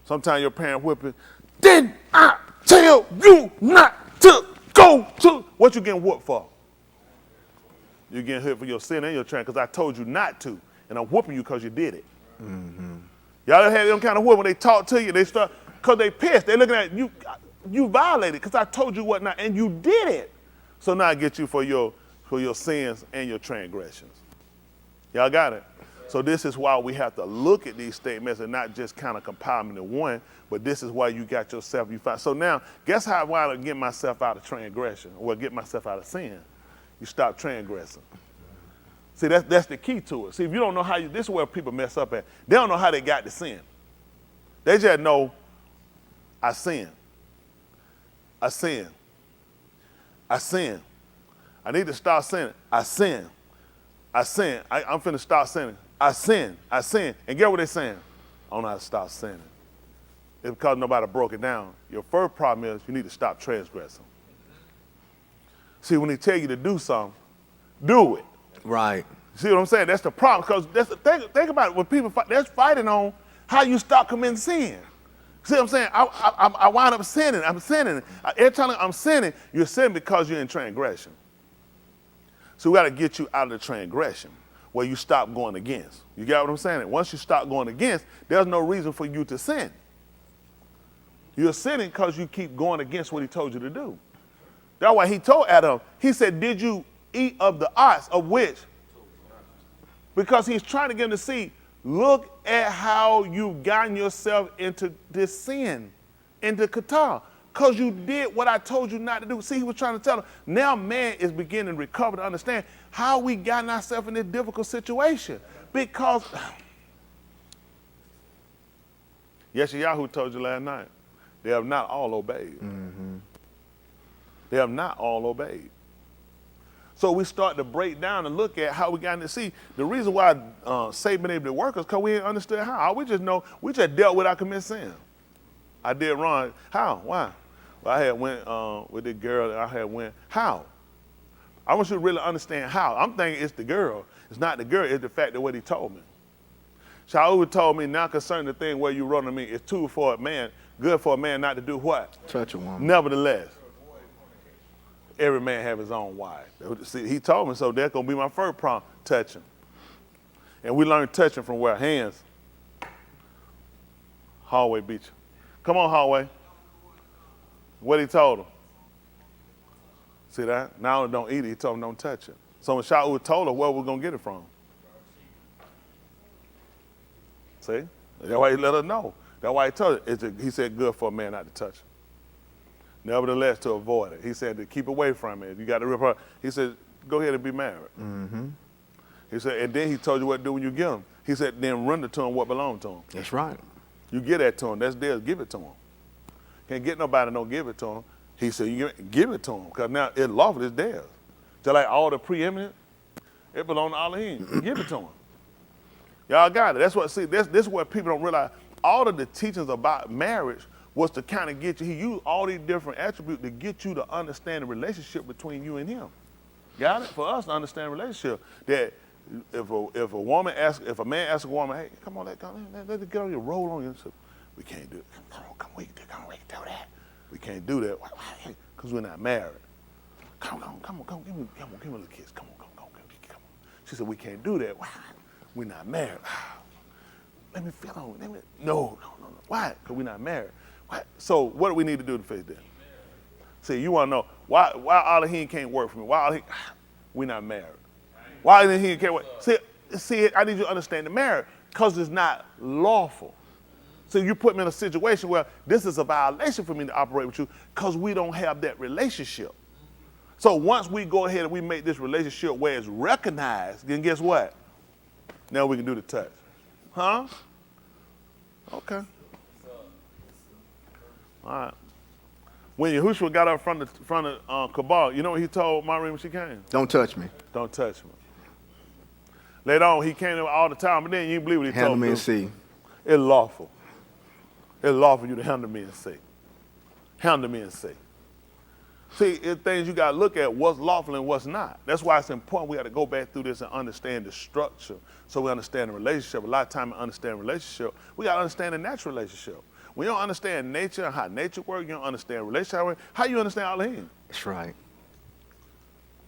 Sometimes your parent whipping, didn't I tell you not to go to? What you getting whooped for? You're getting hit for your sin and your transgression because I told you not to, and I'm whooping you because you did it. Mm-hmm. Y'all have them kind of whoop when they talk to you, they start, because they pissed. They're looking at you, you violated because I told you what not, and you did it. So now I get you for your sins and your transgressions. Y'all got it? So this is why we have to look at these statements and not just kind of compile them into one, but this is why you got yourself, you find. So now, guess how I get myself out of transgression, or get myself out of sin? You stop transgressing. See, that's the key to it. See, if you don't know how this is where people mess up at. They don't know how they got to sin. They just know, I sin. I sin. I sin. I need to stop sinning. I sin. I sin. I'm finna stop sinning. I sin. I sin. And get what they're saying? I don't know how to stop sinning. It's because nobody broke it down. Your first problem is you need to stop transgressing. See, when he tell you to do something, do it. Right. See what I'm saying? That's the problem. Because that's the thing. Think about it. When people fight, they're fighting on how you stop committing sin. See what I'm saying? I wind up sinning. I'm sinning. Every time I'm sinning, you're sinning because you're in transgression. So we got to get you out of the transgression where you stop going against. You got what I'm saying? Once you stop going against, there's no reason for you to sin. You're sinning because you keep going against what he told you to do. That's why he told Adam, he said, did you eat of the ox of which? Because he's trying to get him to see, look at how you've gotten yourself into this sin, into Qatar. Because you did what I told you not to do. See, he was trying to tell him, now man is beginning to recover, to understand how we gotten ourselves in this difficult situation. Because, Yeshayahu told you last night, they have not all obeyed. Mm-hmm. They have not all obeyed. So we start to break down and look at how we got to see the reason why Satan been able to work us because we didn't understand how. We just know we just dealt with our commit sin. I did wrong. How? Why? Well, I had went with the girl and I had went. How? I want you to really understand how. I'm thinking it's the girl. It's not the girl. It's the fact that what he told me. Shaul told me now concerning the thing where you wrote to me, it's good for a man not to do what? Touch a woman. Nevertheless, every man have his own wife. See, he told me, so that's going to be my first problem, touching. And we learned touching from where? Hands. Hallway beat you. Come on, Hallway. What he told him. See that? Now don't eat it. He told him don't touch it. So when Shaul told her, where we're going to get it from? See? That's why he let her know. That's why he told her. He said good for a man not to touch it. Nevertheless, to avoid it. He said to keep away from it. You got to rip her. He said, go ahead and be married. Mm-hmm. He said, and then he told you what to do when you get him. He said, then render to him what belonged to him. That's right. You get that to him. That's theirs. Give it to him. Can't get nobody don't give it to him. He said, you give it to him because now it's lawful. It's theirs. Just like all the preeminent, it belongs to Elohim. Give it to him. Y'all got it. That's what. See, this is what people don't realize. All of the teachings about marriage was to kind of get you. He used all these different attributes to get you to understand the relationship between you and him. Got it? For us to understand the relationship, that if a man asks a woman, hey, come on, let's get on your roll on you. So, we can't do it. Come on, we can do that. We can't do that. Why? Because we're not married. Come on, give me a little kiss. Come on. She said, we can't do that. Why? We're not married. Let me feel on it. No. Why? Because we're not married. Why? So what do we need to do to face that? See, you want to know why Elohim can't work for me? Why Elohim? We're not married. Why Elohim can't work? See, I need you to understand the marriage because it's not lawful. So you put me in a situation where this is a violation for me to operate with you because we don't have that relationship. So once we go ahead and we make this relationship where it's recognized, then guess what? Now we can do the touch. Huh? Okay. All right. When Yahushua got up front of Cabal, you know what he told Maureen when she came? Don't touch me. Don't touch me. Later on, he came in all the time, but then you didn't believe what he told Handle me me. and see. It's lawful. It's lawful for you to handle me and see. Handle me and see. See, it's things you got to look at what's lawful and what's not. That's why it's important we got to go back through this and understand the structure so we understand the relationship. A lot of time to understand relationship, we got to understand the natural relationship. When you don't understand nature and how nature works, you don't understand relationship. How you understand Elohim? That's right.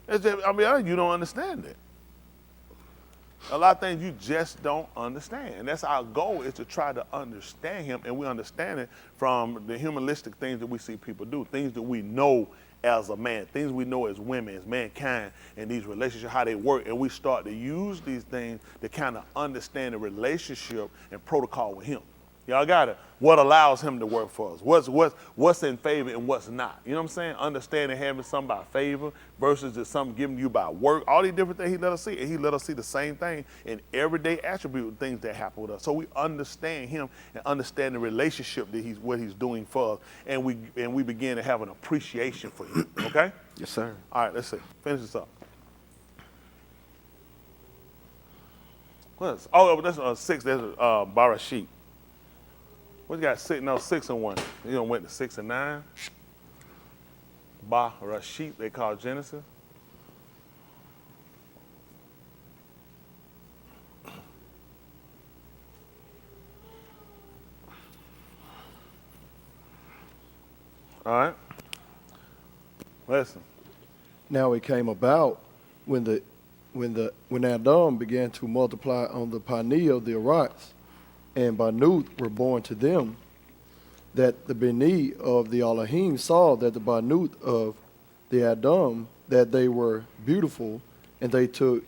It's just, you don't understand it. A lot of things you just don't understand. And that's our goal, is to try to understand him, and we understand it from the humanistic things that we see people do, things that we know as a man, things we know as women, as mankind, and these relationships, how they work, and we start to use these things to kind of understand the relationship and protocol with him. Y'all got it? What allows him to work for us? What's in favor and what's not? You know what I'm saying? Understanding having something by favor versus just something given you by work. All these different things he let us see. And he let us see the same thing in everyday attribute things that happen with us. So we understand him and understand the relationship that what he's doing for us. And we begin to have an appreciation for him. Okay? Yes, sir. All right, let's see. Finish this up. That's 6. That's Barashit. What you got sitting on 6 and 1? You don't went to 6 and 9. Barashit, they call Genesis. All right. Listen. Now it came about when Adam began to multiply on the Paneah of the Arats, and Banuth were born to them, that the Beni of the Elohim saw that the Banuth of the Adam, that they were beautiful, and they took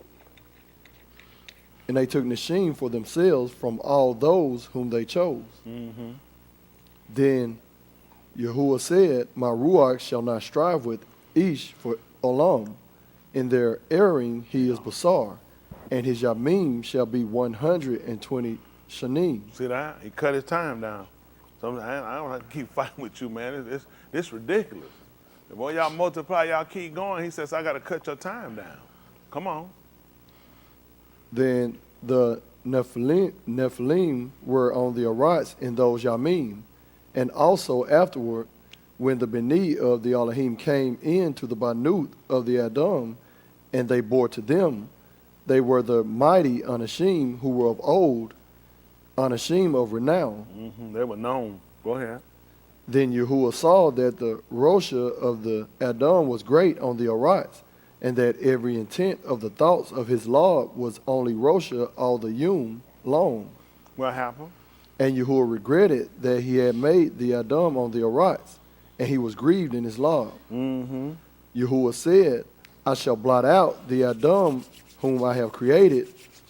Nashim for themselves from all those whom they chose. Mm-hmm. Then Yahuwah said, my Ruach shall not strive with Ish for Olam. In their erring he is Basar, and his Yamim shall be 120 Shanim. See that? He cut his time down. So I don't have to keep fighting with you, man. It's ridiculous. The more y'all multiply, y'all keep going, he says, I got to cut your time down. Come on. Then the Nephilim were on the Arats in those Yamim. And also afterward, when the Beni of the Elohim came in to the Banuth of the Adam, and they bore to them, they were the mighty Anashim who were of old, Anashim of renown. Mm-hmm. They were known. Go ahead. Then Yahuwah saw that the Rosha of the Adam was great on the Arats, and that every intent of the thoughts of his Lord was only Rosha all the Yom long. What happened? And Yahuwah regretted that he had made the Adam on the Arats, and he was grieved in his Lord. Mm-hmm. Yahuwah said, I shall blot out the Adam whom I have created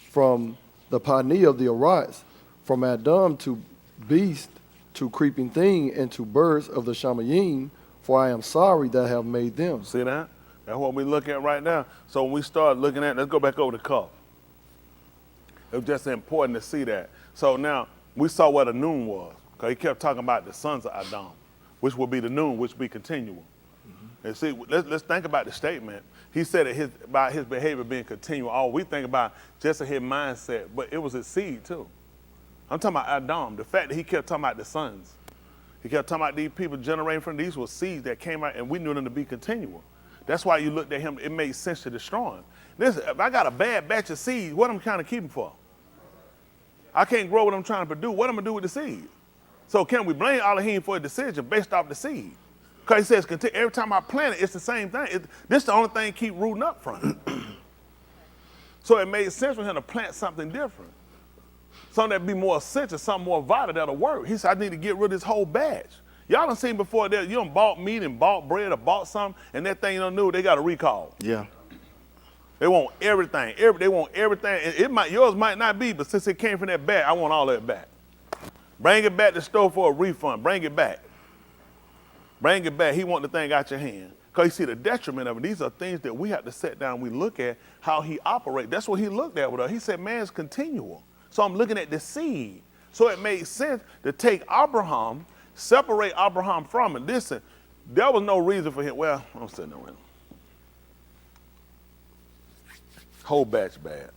from the Paneah of the Arats, from Adam to beast, to creeping thing, and to birds of the Shamayim, for I am sorry that I have made them. See that? That's what we look at right now. So when we start looking at, let's go back over the cup. It's just important to see that. So now, we saw what a noon was, because he kept talking about the sons of Adam, which will be the noon, which will be continual. Mm-hmm. And see, let's think about the statement. He said that about his behavior being continual. All we think about just his mindset, but it was his seed too. I'm talking about Adam, the fact that he kept talking about the sons. He kept talking about these people generating from these were seeds that came out, and we knew them to be continual. That's why you looked at him, it made sense to destroy him. Listen, if I got a bad batch of seeds, what am I trying to keep them for? I can't grow what I'm trying to produce. What am I going to do with the seed? So can we blame Elohim for a decision based off the seed? Because he says, every time I plant it, it's the same thing. This is the only thing keep rooting up from it. So it made sense for him to plant something different. Something that'd be more essential, something more vital that'll work. He said, I need to get rid of this whole batch. Y'all done seen before that you done bought meat and bought bread or bought something, and that thing you don't know, they got a recall. Yeah. They want everything. They want everything. Yours might not be, but since it came from that bag, I want all that back. Bring it back to the store for a refund. Bring it back. Bring it back. He want the thing out your hand. Because you see the detriment of it. These are things that we have to sit down and we look at how he operates. That's what he looked at with us. He said, man, it's continual. So I'm looking at the seed. So it made sense to take Abraham, separate Abraham from it. Listen, there was no reason for him. Well, I'm sitting there with him. Whole batch bad.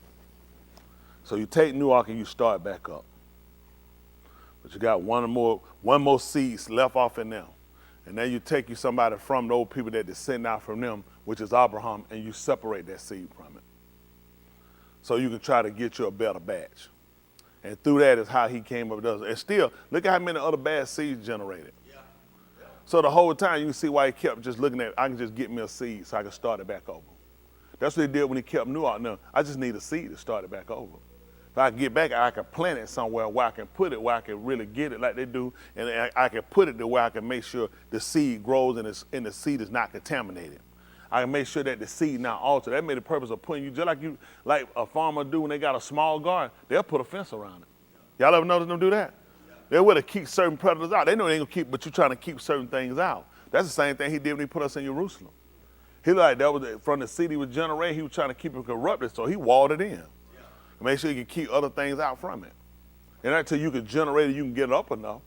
So you take Nuach and you start back up. But you got one more seeds left off in them. And then you take somebody from those people that descend out from them, which is Abraham, and you separate that seed from it. So you can try to get you a better batch. And through that is how he came up with us. And still, look at how many other bad seeds generated. Yeah. So the whole time you can see why he kept just looking at, I can just get me a seed so I can start it back over. That's what he did when he kept Nuach. Now, I just need a seed to start it back over. If I get back, I can plant it somewhere where I can put it, where I can really get it like they do, and I can put it to where I can make sure the seed grows and the seed is not contaminated. I can make sure that the seed not altered. That made the purpose of putting you, just like a farmer do when they got a small garden, they'll put a fence around it. Y'all ever notice them do that? They will to keep certain predators out. They know they ain't gonna keep, but you're trying to keep certain things out. That's the same thing he did when he put us in Jerusalem. He that was from the seed he was generating, he was trying to keep it corrupted, so he walled it in. Make sure you can keep other things out from it. And until you can generate it, you can get it up enough.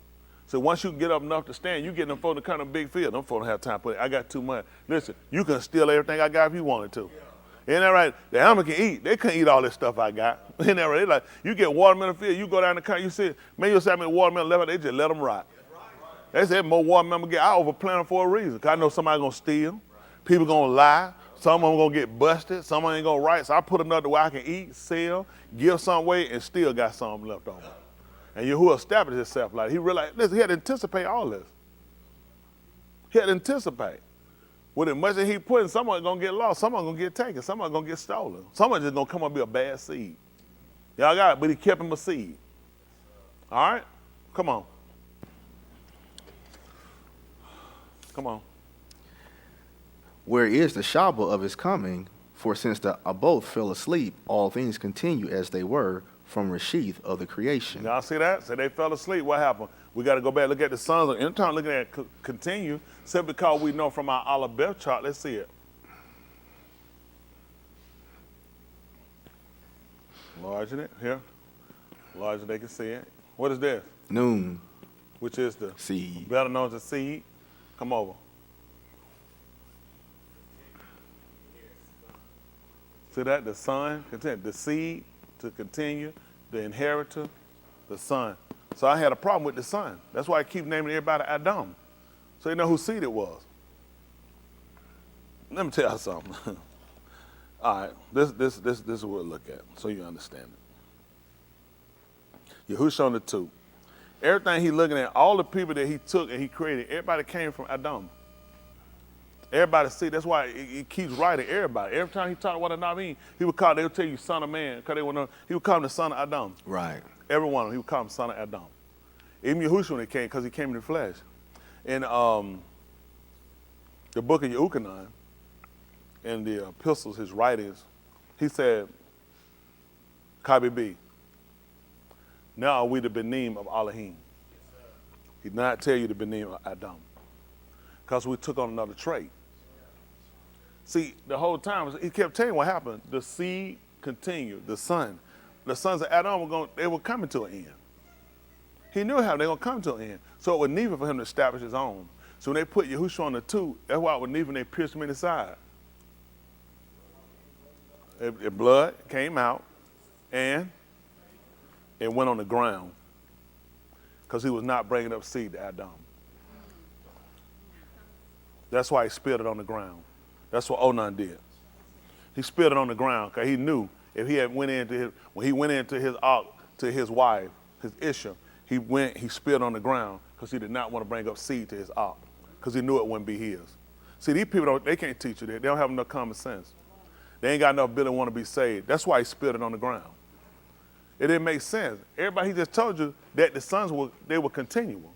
So once you can get up enough to stand, you get them folks to kind of big field. Them folks don't have time to put it. I got too much. Listen, you can steal everything I got if you wanted to. Isn't that right? The animal can eat. They couldn't eat all this stuff I got. Isn't that right? Like, you get watermelon field, you go down the country, you see, man, you'll say how many watermelon left out, they just let them rot. They said more war member get. I overplan them for a reason. Cause I know somebody gonna steal, people gonna lie, some of them gonna get busted, some of them ain't gonna write. So I put another way I can eat, sell, give some away, and still got something left over. And Yahuwah established himself like he realized. Listen, he had to anticipate all this. He had to anticipate. With as much as he put in, some of it gonna get lost, some of it gonna get taken, some of it gonna get stolen, some of it just gonna come up and be a bad seed. Y'all got it, but he kept him a seed. All right, come on. Come on. Where is the Shabbat of his coming? For since the both fell asleep, all things continue as they were from Reshith of the creation. Y'all see that? So they fell asleep. What happened? We got to go back, look at the sons. Anytime looking at continue, simply because we know from our Aleph Beth chart, let's see it. Largen it here. Larger they can see it. What is this? Noon. Which is the seed. Better known as the seed. Come over. See that? The son, continue. The seed to continue, the inheritor, the son. So I had a problem with the son. That's why I keep naming everybody Adam. So you know whose seed it was. Let me tell you something. All right, this is what we'll look at so you understand it. Yahushua on the 2. Everything he looking at, all the people that he took and he created, everybody came from Adam. Everybody see, that's why he keeps writing everybody. Every time he talked about Anabim, they would tell you son of man, because he would call him the son of Adam. Right. Every one of them, he would call him son of Adam. Even Yahushua when he came, because he came in the flesh. In the book of Yehukanan, in the epistles, his writings, he said, KBB, now are we the Benim of Elohim. He did not tell you the Benim of Adam. Because we took on another trait. See, the whole time, he kept telling you what happened. The seed continued, the son. The sons of Adam, they were coming to an end. He knew how they were going to come to an end. So it was needed for him to establish his own. So when they put Yahushua on the 2, that's why it was needed when they pierced him in the side. The blood came out, and it went on the ground. Because he was not bringing up seed to Adam. That's why he spilled it on the ground. That's what Onan did. He spilled it on the ground because he knew if he had when he went into his ark to his wife, his Isha, he spilled on the ground because he did not want to bring up seed to his ark because he knew it wouldn't be his. See, these people, they can't teach you that. They don't have enough common sense. They ain't got enough ability to want to be saved. That's why he spilled it on the ground. It didn't make sense. Everybody, he just told you that the sons were continual.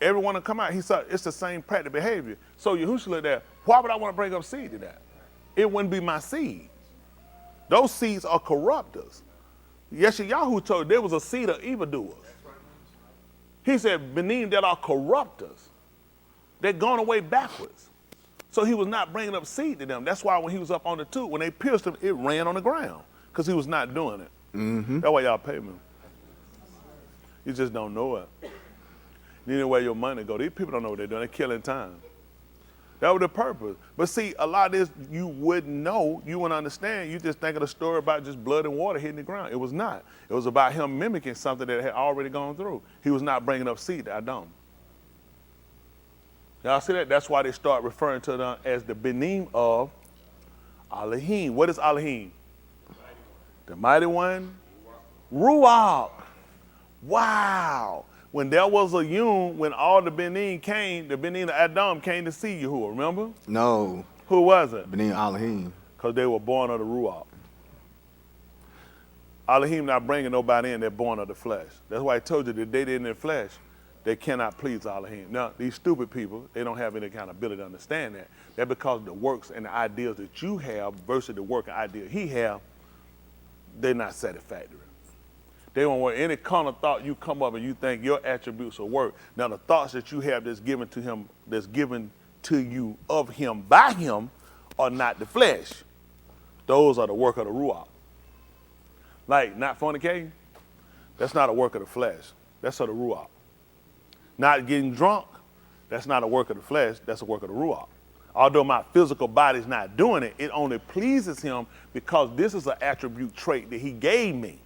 Everyone that come out, he saw it's the same practical behavior. So Yahushua looked at, why would I want to bring up seed to that? It wouldn't be my seed. Those seeds are corruptors. Yeshayahu told there was a seed of evildoers. He said, beneath that are corruptors. They're going away backwards. So he was not bringing up seed to them. That's why when he was up on the 2, when they pierced him, it ran on the ground because he was not doing it. Mm-hmm. That's why y'all pay me. You just don't know it. You know where your money go. These people don't know what they're doing. They're killing time. That was the purpose. But see, a lot of this you wouldn't know, you wouldn't understand. You just think of the story about just blood and water hitting the ground. It was not. It was about him mimicking something that had already gone through. He was not bringing up seed to Adam. Y'all see that? That's why they start referring to them as the Benim of Elohim. What is Elohim? The mighty one? Ruach. Wow. When there was a Yom, when all the Benin came, the Benin of Adam came to see Yahuwah, remember? No. Who was it? Benin Elohim. Because they were born of the Ruach. Elohim not bringing nobody in, they're born of the flesh. That's why I told you that they did in their flesh, they cannot please Elohim. Now, these stupid people, they don't have any kind of ability to understand that. That's because the works and the ideas that you have versus the work and idea he have, they're not satisfactory. They don't want any kind of thought you come up and you think your attributes will work. Now the thoughts that you have that's given to him, that's given to you of him by him are not the flesh. Those are the work of the Ruach. Like not fornicating, that's not a work of the flesh. That's of the Ruach. Not getting drunk, that's not a work of the flesh, that's a work of the Ruach. Although my physical body's not doing it, it only pleases him because this is an attribute trait that he gave me.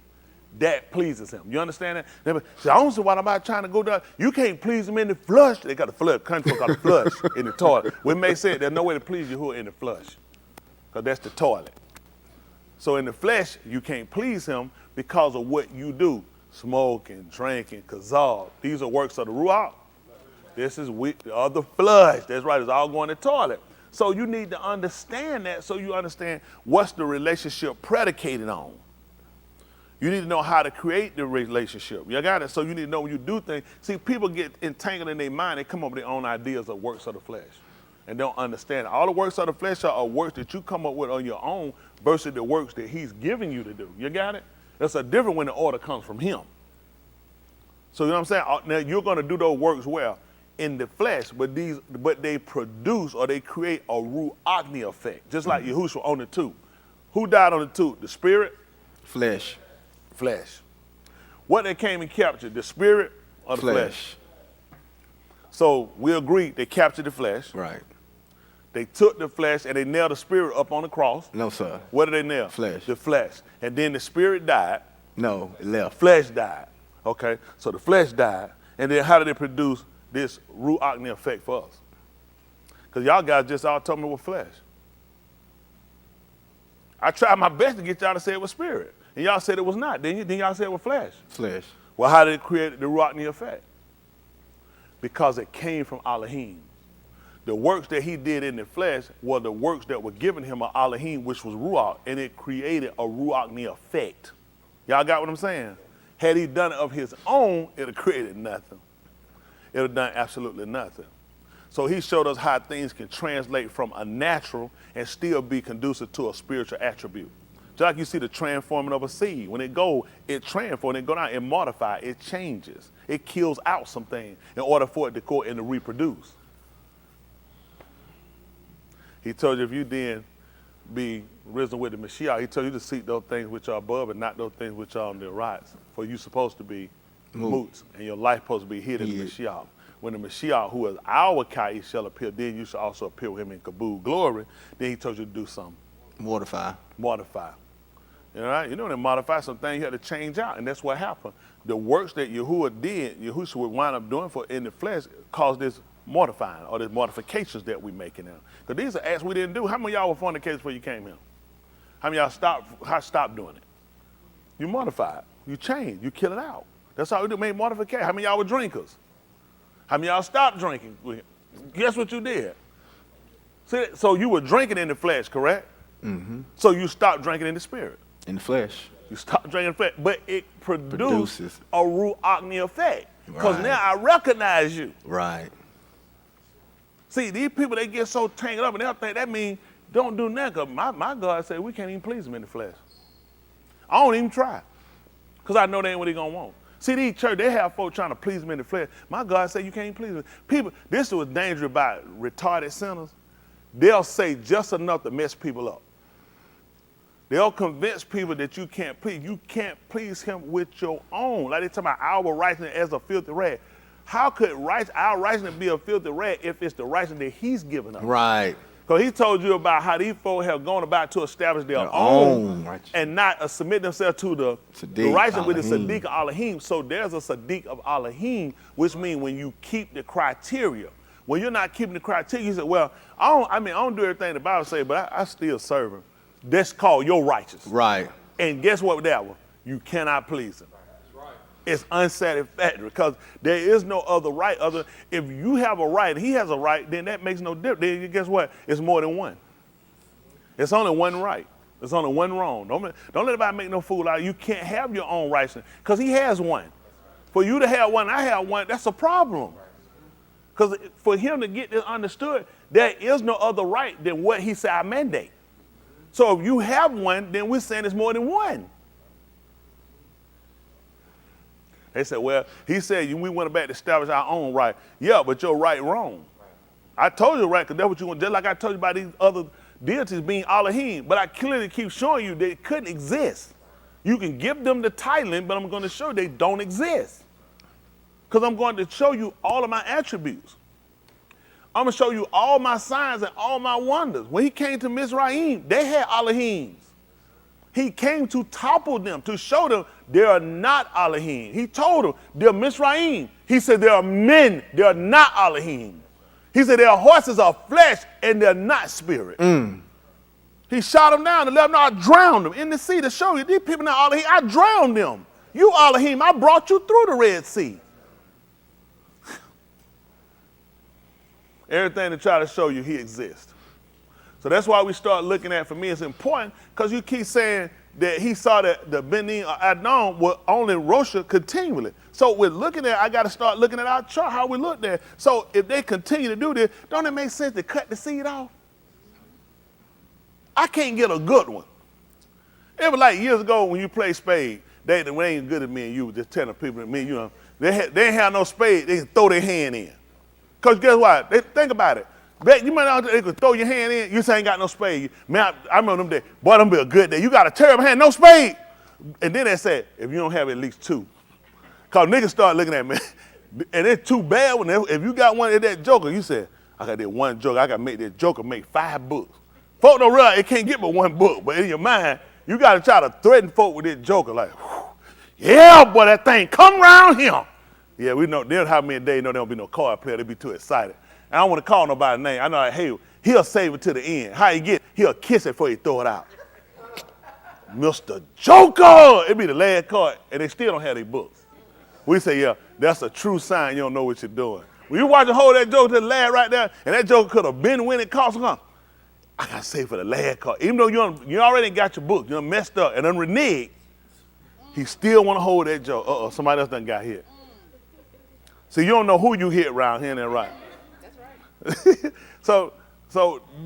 that pleases him. You understand that? They say, I don't see why I'm trying to go down. You can't please him in the flush. They got the flush. Country got the flush in the toilet. We may say there's no way to please Yahuwah in the flush, because that's the toilet. So in the flesh, you can't please him because of what you do. Smoking, drinking, kazal. These are works of the Ruach. This is the flush. That's right. It's all going to the toilet. So you need to understand that, so you understand what's the relationship predicated on. You need to know how to create the relationship. You got it? So you need to know when you do things. See, people get entangled in their mind. They come up with their own ideas of works of the flesh and don't understand it. All the works of the flesh are works that you come up with on your own versus the works that he's giving you to do. You got it? It's a different when the order comes from him. So you know what I'm saying? Now you're going to do those works well in the flesh, but they produce or they create a ruachni effect, just like Yahushua on the tooth. Who died on the tooth? The spirit? Flesh. Flesh. What they came and captured, the spirit or the flesh? So we agreed they captured the flesh. Right. They took the flesh and they nailed the spirit up on the cross. No, sir. What did they nail? Flesh. The flesh. And then the spirit died. No, it left. Flesh died. Okay, so the flesh died. And then how did it produce this ruachni effect for us? Because y'all guys just all told me it was flesh. I tried my best to get y'all to say it was spirit. And y'all said it was not. Then y'all said it was flesh. Flesh. Well, how did it create the ruachni effect? Because it came from Elohim. The works that he did in the flesh were the works that were given him of Elohim, which was ruach, and it created a ruachni effect. Y'all got what I'm saying? Had he done it of his own, it would have created nothing. It would have done absolutely nothing. So he showed us how things can translate from a natural and still be conducive to a spiritual attribute. Just like you see the transforming of a seed. When it go, it transforms, it go down, it modifies, it changes. It kills out something in order for it to go and to reproduce. He told you if you then be risen with the Mashiach, he told you to seek those things which are above and not those things which are on the right. For you supposed to be moots, and your life supposed to be hid in the Mashiach. When the Mashiach, who is our Kai, shall appear, then you shall also appear with him in Kabul glory. Then he told you to do something. Mortify. Mortify. You know, right? You know, when they modify some things, you had to change out, and that's what happened. The works that Yahuwah did, Yahushua would wind up doing for in the flesh, caused this mortifying or the modifications that we making now. Because these are acts we didn't do. How many of y'all were fornicators before you came here? How many of y'all stopped doing it? You modified. You changed. You kill it out. That's how we do. Made modification. How many of y'all were drinkers? How many of y'all stopped drinking? Guess what you did? See, so you were drinking in the flesh, correct? Mm-hmm. So you stopped drinking in the spirit. In the flesh. You stopped drinking in the flesh. But it produces a ruachni effect. Because now I recognize you. Right. See, these people, they get so tangled up and they'll think that means don't do nothing. Because my God said we can't even please him in the flesh. I don't even try. Because I know they ain't what he going to want. See, these church, they have folks trying to please him in the flesh. My God said you can't please him. People, this was dangerous about retarded sinners. They'll say just enough to mess people up. They'll convince people that you can't please. You can't please him with your own. Like they talking about our righteousness as a filthy rag. How could our righteousness be a filthy rag if it's the righteousness that he's given us? Right. Because he told you about how these folks have gone about to establish their own and not submit themselves to the righteousness with the Sadiq of Elohim. So there's a Sadiq of Elohim, which means when you keep the criteria. When you're not keeping the criteria, you say, well, I don't do everything the Bible says, but I still serve him. That's called your righteousness. Right. And guess what with that one? You cannot please him. It's unsatisfactory because there is no other right other. If you have a right, he has a right, then that makes no difference. Then guess what? It's more than one. It's only one right. It's only one wrong. Don't let anybody make no fool out of you. You can't have your own righteousness because he has one. For you to have one, I have one, that's a problem. Because for him to get this understood, there is no other right than what he said I mandate. So if you have one, then we're saying it's more than one. They said, well, he said we went back to establish our own right. Yeah, but your right wrong. I told you right, because that's what you want, just like I told you about these other deities being Elohim. But I clearly keep showing you they couldn't exist. You can give them the titling, but I'm going to show you they don't exist. Because I'm going to show you all of my attributes. I'm going to show you all my signs and all my wonders. When he came to Mizraim, they had Elohims. He came to topple them, to show them they are not Elohim. He told them they're Misraim. He said they are men, they are not Elohim. He said their horses are flesh and they're not spirit. He shot them down and let them know I drowned them in the sea to show you these people not Elohim. I drowned them. You Elohim, I brought you through the Red Sea. Everything to try to show you he exists. So that's why we start looking at, for me, it's important, because you keep saying that he saw that the Benin or Adon were only Rosha continually. So we're looking at, I got to start looking at our chart, how we look there. So if they continue to do this, don't it make sense to cut the seed off? I can't get a good one. It was like years ago when you play spade, they ain't good at me and you, just telling people that me and you, they ain't have no spade, they can throw their hand in. Because guess what? Think about it. You might not they could throw your hand in, you say ain't got no spade. Man, I remember them days, boy, them be a good day. You got a terrible hand, no spade. And then they said, if you don't have at least two. Because niggas start looking at me, and it's too bad when if you got one of that joker, you said, I got that one joker, I got to make that joker make 5 books. Folk don't realize it can't get but 1 book, but in your mind, you got to try to threaten folk with that joker like, yeah, boy, that thing come around here. Yeah, we know, they'll have me a day, know there don't be no card player, they be too excited. I don't want to call nobody's name. I know, like, hey, he'll save it to the end. How he get? He'll kiss it before he throw it out. Mr. Joker! It be the last card, and they still don't have their books. We say, yeah, that's a true sign you don't know what you're doing. When you watch him hold that joker to the last right there, and that joker could have been winning cost, I got to save for the last card. Even though you already got your book, you messed up and reneged, he still want to hold that joker. Somebody else done got hit. So you don't know who you hit around here and there, right? So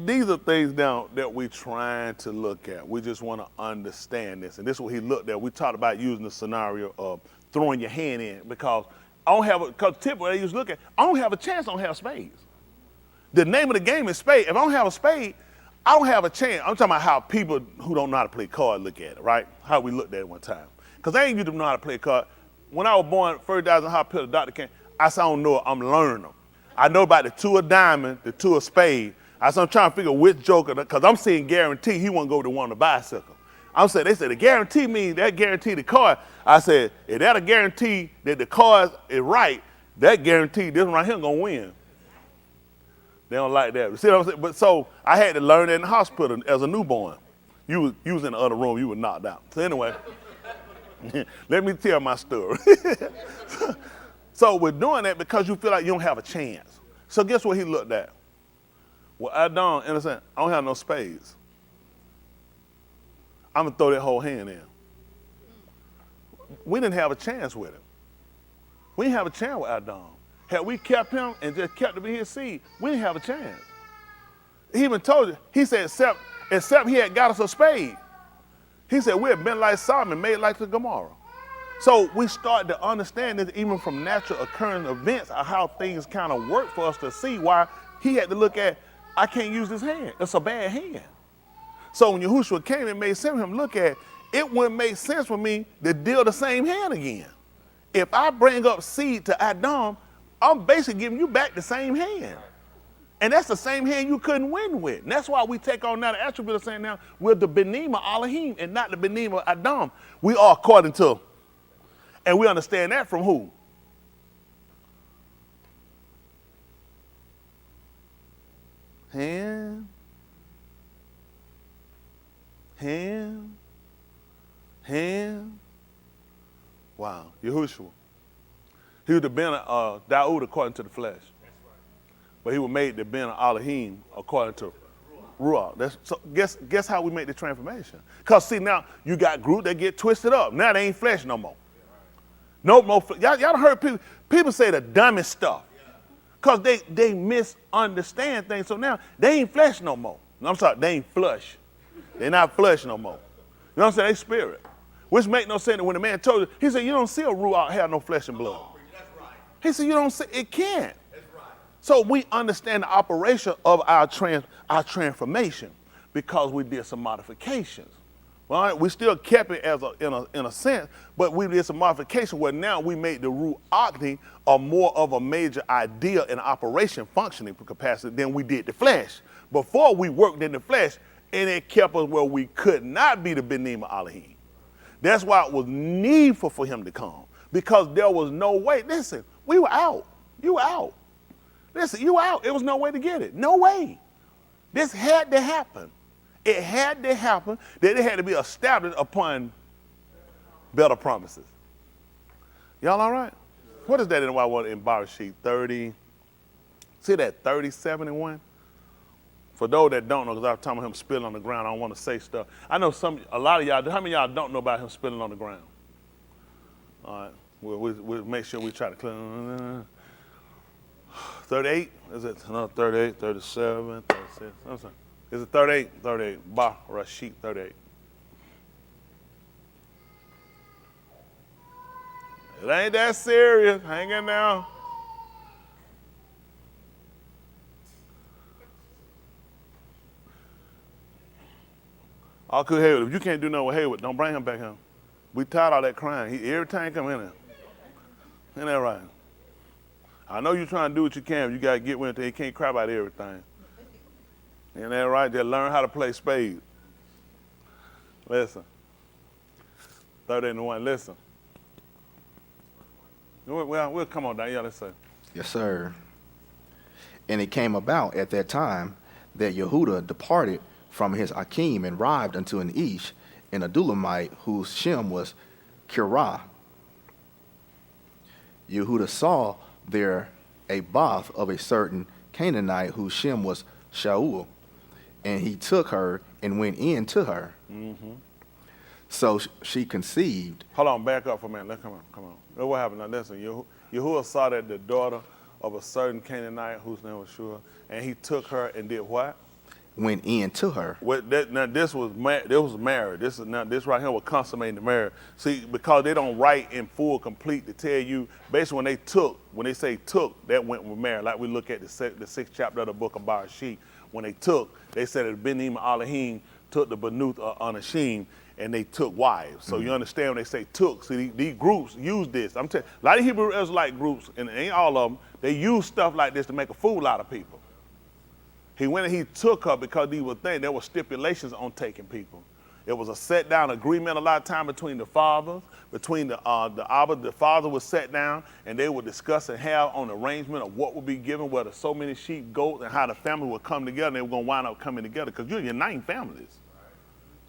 these are things now that we're trying to look at. We just want to understand this. And this is what he looked at. We talked about using the scenario of throwing your hand in because because typically they used to look at, I don't have a chance, I don't have spades. The name of the game is spade. If I don't have a spade, I don't have a chance. I'm talking about how people who don't know how to play cards look at it, right? How we looked at it one time. Because I ain't used to know how to play cards. When I was born, first day I was in hospital, the doctor came, I said, I don't know it, I'm learning them. I know about the 2 of diamond, the 2 of spade. I said, I'm trying to figure which joker, because I'm seeing guarantee he won't go to one on the bicycle. I'm saying, they said the guarantee means that guarantee the card. I said, if that a guarantee that the card is right, that guarantee this one right here gonna win. They don't like that. See what I'm saying? But so I had to learn that in the hospital as a newborn. You was in the other room, you were knocked out. So anyway, let me tell my story. So we're doing that because you feel like you don't have a chance. So guess what he looked at? Well, Adon, innocent, I don't have no spades. I'm gonna throw that whole hand in. We didn't have a chance with him. We didn't have a chance with Adon. Had we kept him and just kept him in his seed, we didn't have a chance. He even told you, he said, except he had got us a spade. He said, we had been like Sodom and made like the Gomorrah. So we start to understand this even from natural occurring events of how things kind of work for us to see why he had to look at, I can't use this hand. It's a bad hand. So when Yahushua came, it made sense for him to look at, it wouldn't make sense for me to deal the same hand again. If I bring up seed to Adam, I'm basically giving you back the same hand. And that's the same hand you couldn't win with. And that's why we take on now the attribute of saying now, we're the Benim of Elohim and not the Benim of Adam. We are according to, and we understand that from who? Hand. Wow, Yahushua. He was the Ben of Daoud according to the flesh. But he was made the Ben of Elohim according to Ruach. So guess how we make the transformation? Because see now, you got groups that get twisted up. Now they ain't flesh no more. No more. Y'all done heard people say the dumbest stuff. Because they misunderstand things. So now they ain't flesh no more. I'm sorry, they ain't flesh. They're not flesh no more. You know what I'm saying? They spirit. Which make no sense that when the man told you, he said, you don't see a Ruach have no flesh and blood. He said, you don't see, it can't. So we understand the operation of our transformation because we did some modifications. Well, we still kept it as in a sense, but we did some modification where now we made the Ruach a more of a major idea in operation functioning capacity than we did the flesh. Before we worked in the flesh, and it kept us where we could not be the Benim Elohim. That's why it was needful for him to come, because there was no way. Listen, we were out. You were out. Listen, you were out. It was no way to get it. No way. This had to happen. It had to happen, that it had to be established upon better promises. Y'all all right? What is that in bar sheet 30? See that 3071? For those that don't know, because I was talking about him spilling on the ground, I don't want to say stuff. I know a lot of y'all, how many of y'all don't know about him spilling on the ground? All right, we'll make sure we try to clear. 38? Is it? No, 38, 37, 36. Is it 38? 38. Bar, Rashid, 38. It ain't that serious. Hang in now. Uncle Hayward, if you can't do nothing with Hayward, don't bring him back home. We tired of all that crying. Every time he come in there. Ain't that right? I know you're trying to do what you can. You got to get with it. You can't cry about everything. Ain't that right? Just learn how to play spades. Listen. 30-1, listen. We'll come on down. Yeah, let's say. Yes, sir. And it came about at that time that Yehuda departed from his Akim and arrived unto an Ish, an Adulamite, whose Shem was Kirah. Yehuda saw there a bath of a certain Canaanite whose Shem was Shaul, and he took her and went in to her. Mm-hmm. So she conceived. Hold on, back up for a minute. Come on. Look what happened. Now listen, Yehuda saw that the daughter of a certain Canaanite whose name was Shua, and he took her and did what? Went in to her. Now this was married. This right here was consummating the marriage. See, because they don't write in full complete to tell you, basically when they say took, that went with marriage. Like we look at the sixth chapter of the book of Barashit. When they took, they said that Benim Elohim took the Benuth Anashim, and they took wives. So you understand when they say took. See, these groups use this. I'm telling you, a lot of Hebrew Israelite groups, and it ain't all of them, they use stuff like this to make a fool out of people. He went and he took her because there were stipulations on taking people. It was a set down agreement a lot of time between the fathers, between the Abba. The father would sit down and they would discuss and have on arrangement of what would be given, whether so many sheep, goats, and how the family would come together, and they were going to wind up coming together because you're uniting families.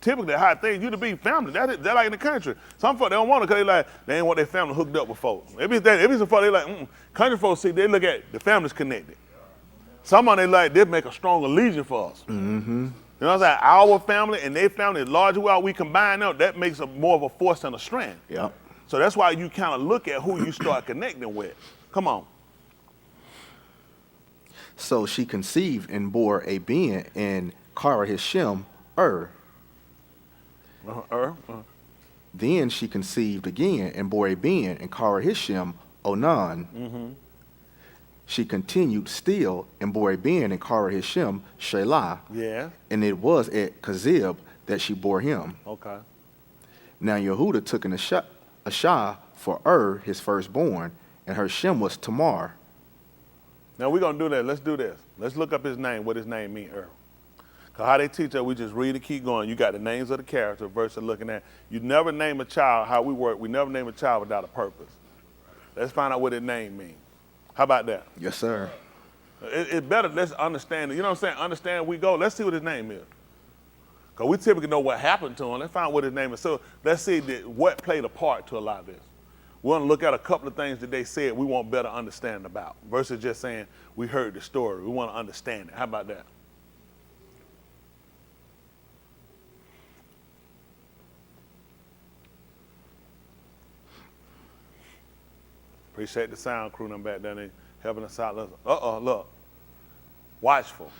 Typically, how things you to be family. That's like in the country. Some folks, they don't want it because they ain't want their family hooked up with folks. Maybe some folks, they like, country folks, see, they look at the families connected. Some of them, they make a stronger legion for us. Mm-hmm. You know what I'm saying? Our family and their family, as large as we combine them, that makes more of a force and a strength. Yep. So that's why you kind of look at who you start connecting with. Come on. So she conceived and bore a being and called his Shem Then she conceived again and bore a being and called his Shem Onan. Mm-hmm. She continued still and bore a being and called his Shem Shelah. Yeah. And it was at Kazib that she bore him. Okay. Now Yehuda took an Ashah for his firstborn, and her Shem was Tamar. Now we're going to do that. Let's do this. Let's look up his name, what his name means, Because how they teach us, we just read and keep going. You got the names of the characters versus looking at. You never name a child, how we work, we never name a child without a purpose. Let's find out what his name means. How about that? Yes, sir. It's better, let's understand it. You know what I'm saying? Understand we go. Let's see what his name is. Because we typically know what happened to him. Let's find out what his name is. So let's see what played a part to a lot of this. We want to look at a couple of things that they said we want better understanding about versus just saying we heard the story. We want to understand it. How about that? Appreciate the sound crew them back there. They helping us out. Look. Watchful.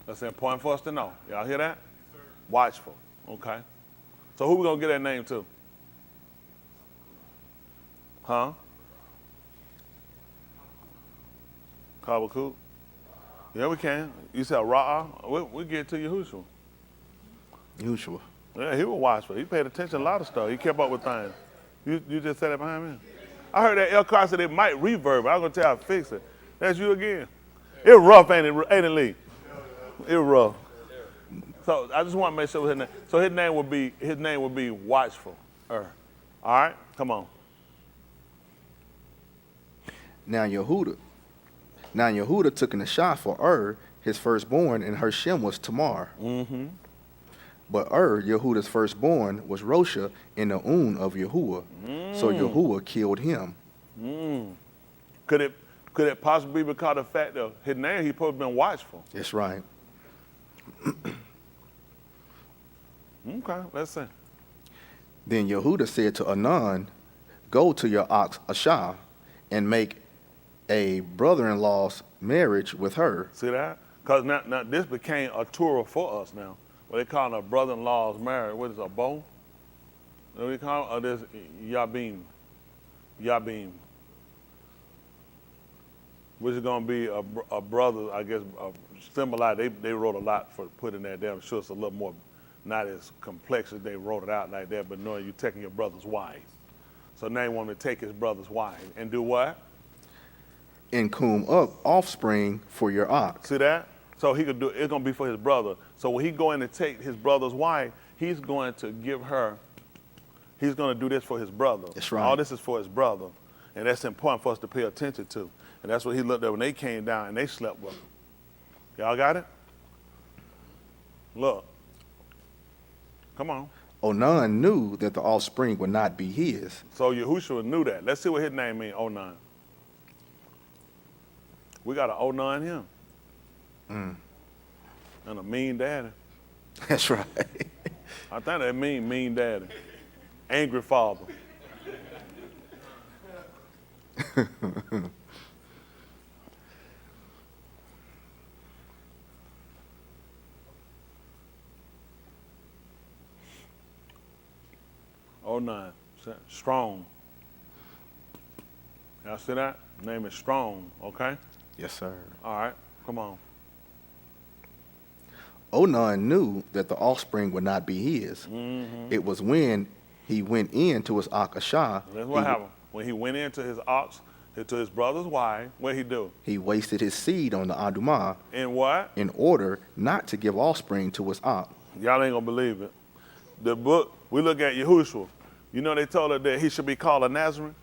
That's important for us to know. Y'all hear that? Yes, watchful. Okay. So who we going to get that name to? Huh? Kabakut? Yeah, we can. You said Ra'ah? We'll get to Yahushua. Yahushua. Yeah, he was watchful. He paid attention to a lot of stuff. He kept up with things. You just said that behind me? I heard that Elkhart said it might reverb. I'm going to tell you how to fix it. That's you again. It's rough, ain't it, Lee? It's rough. So I just want to make sure his name. So his name would be watchful. All right, come on. Now Yehuda took an Ashah for his firstborn, and her Shem was Tamar. Mm-hmm. But Yehuda's firstborn, was Rosha in the Un of Yahuwah. So Yahuwah killed him. Could it possibly be because of the fact that his name, he supposed to have been watchful? That's right. Okay, let's see. Then Yehuda said to Anan, go to your ox Ashah and make a brother-in-law's marriage with her. See that? Because now this became a Torah for us now. What they call a brother-in-law's marriage. What is it, a bow? What do they call it? Or this Yabim. Yabim. Which is going to be a brother, I guess, symbolize. They wrote a lot for putting that down. I'm sure it's a little more, not as complex as they wrote it out like that, but knowing you're taking your brother's wife. So now he wanted to take his brother's wife and do what? And cum up offspring for your ox. See that? So he could do it's going to be for his brother. So when he going to take his brother's wife, he's going to give her, he's going to do this for his brother. That's right. All this is for his brother. And that's important for us to pay attention to. And that's what he looked at when they came down and they slept with him. Y'all got it? Look. Come on. Onan knew that the offspring would not be his. So Yahushua knew that. Let's see what his name means, Onan. We got an Onan him. And a mean daddy. That's right. I think that mean daddy. Angry father. Onan, strong. Y'all see that? Name is Strong, okay? Yes, sir. All right, come on. Onan knew that the offspring would not be his. It was when he went into his ox Ashah. That's what happened. When he went into his ox, to his brother's wife, what he do? He wasted his seed on the Adumah. In what? In order not to give offspring to his ox. Y'all ain't gonna believe it. The book, we look at Yahushua. You know they told her that he should be called a Nazarene?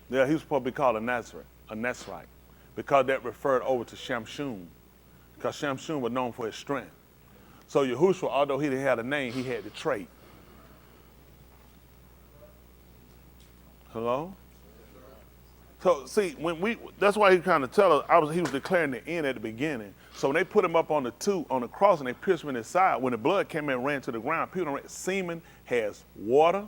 Yeah, he was supposed to be called a Nazarite, because that referred over to Shamshun, because Shamshun was known for his strength. So Yahushua, although he didn't have a name, he had the trait. Hello? So see, that's why he kind of tell us, he was declaring the end at the beginning. So when they put him up on the cross and they pierced him in his side, when the blood came in and ran to the ground, semen has water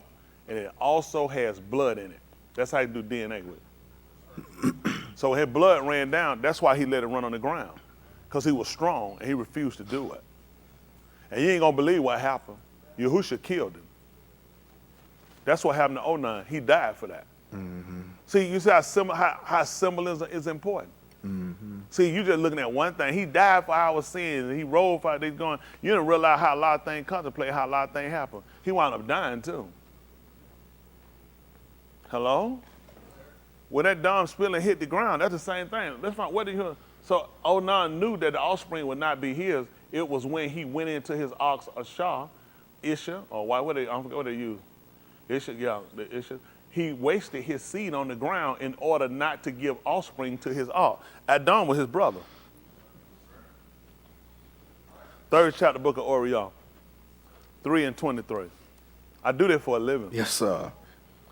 and it also has blood in it. That's how you do DNA with it. So his blood ran down, that's why he let it run on the ground, because he was strong and he refused to do it. And you ain't gonna believe what happened. Yahushua killed him. That's what happened to Onan. He died for that. See, you see how symbolism is important. See, you just looking at one thing. He died for our sins, and he rose for these going. You didn't realize how a lot of things contemplate, how a lot of things happen. He wound up dying too. Hello? When that dumb spilling hit the ground, that's the same thing. Let's find what did he. So Onan knew that the offspring would not be his. It was when he went into his ox Ashah, Isha, or why? I forget what they use. Isha, yeah, the Isha. He wasted his seed on the ground in order not to give offspring to his ox. Adam was his brother. 3rd chapter, book of Oriah, 3:23. I do that for a living. Yes, sir.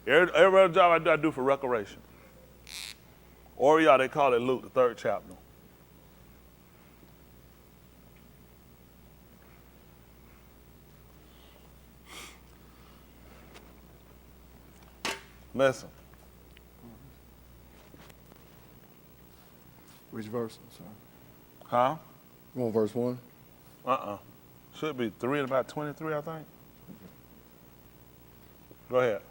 Every other job I do for recreation. Oriah, they call it Luke, the 3rd chapter. Listen. Which verse? I'm sorry. Huh? You want verse 1? Should be 3 and about 23, I think. Go ahead.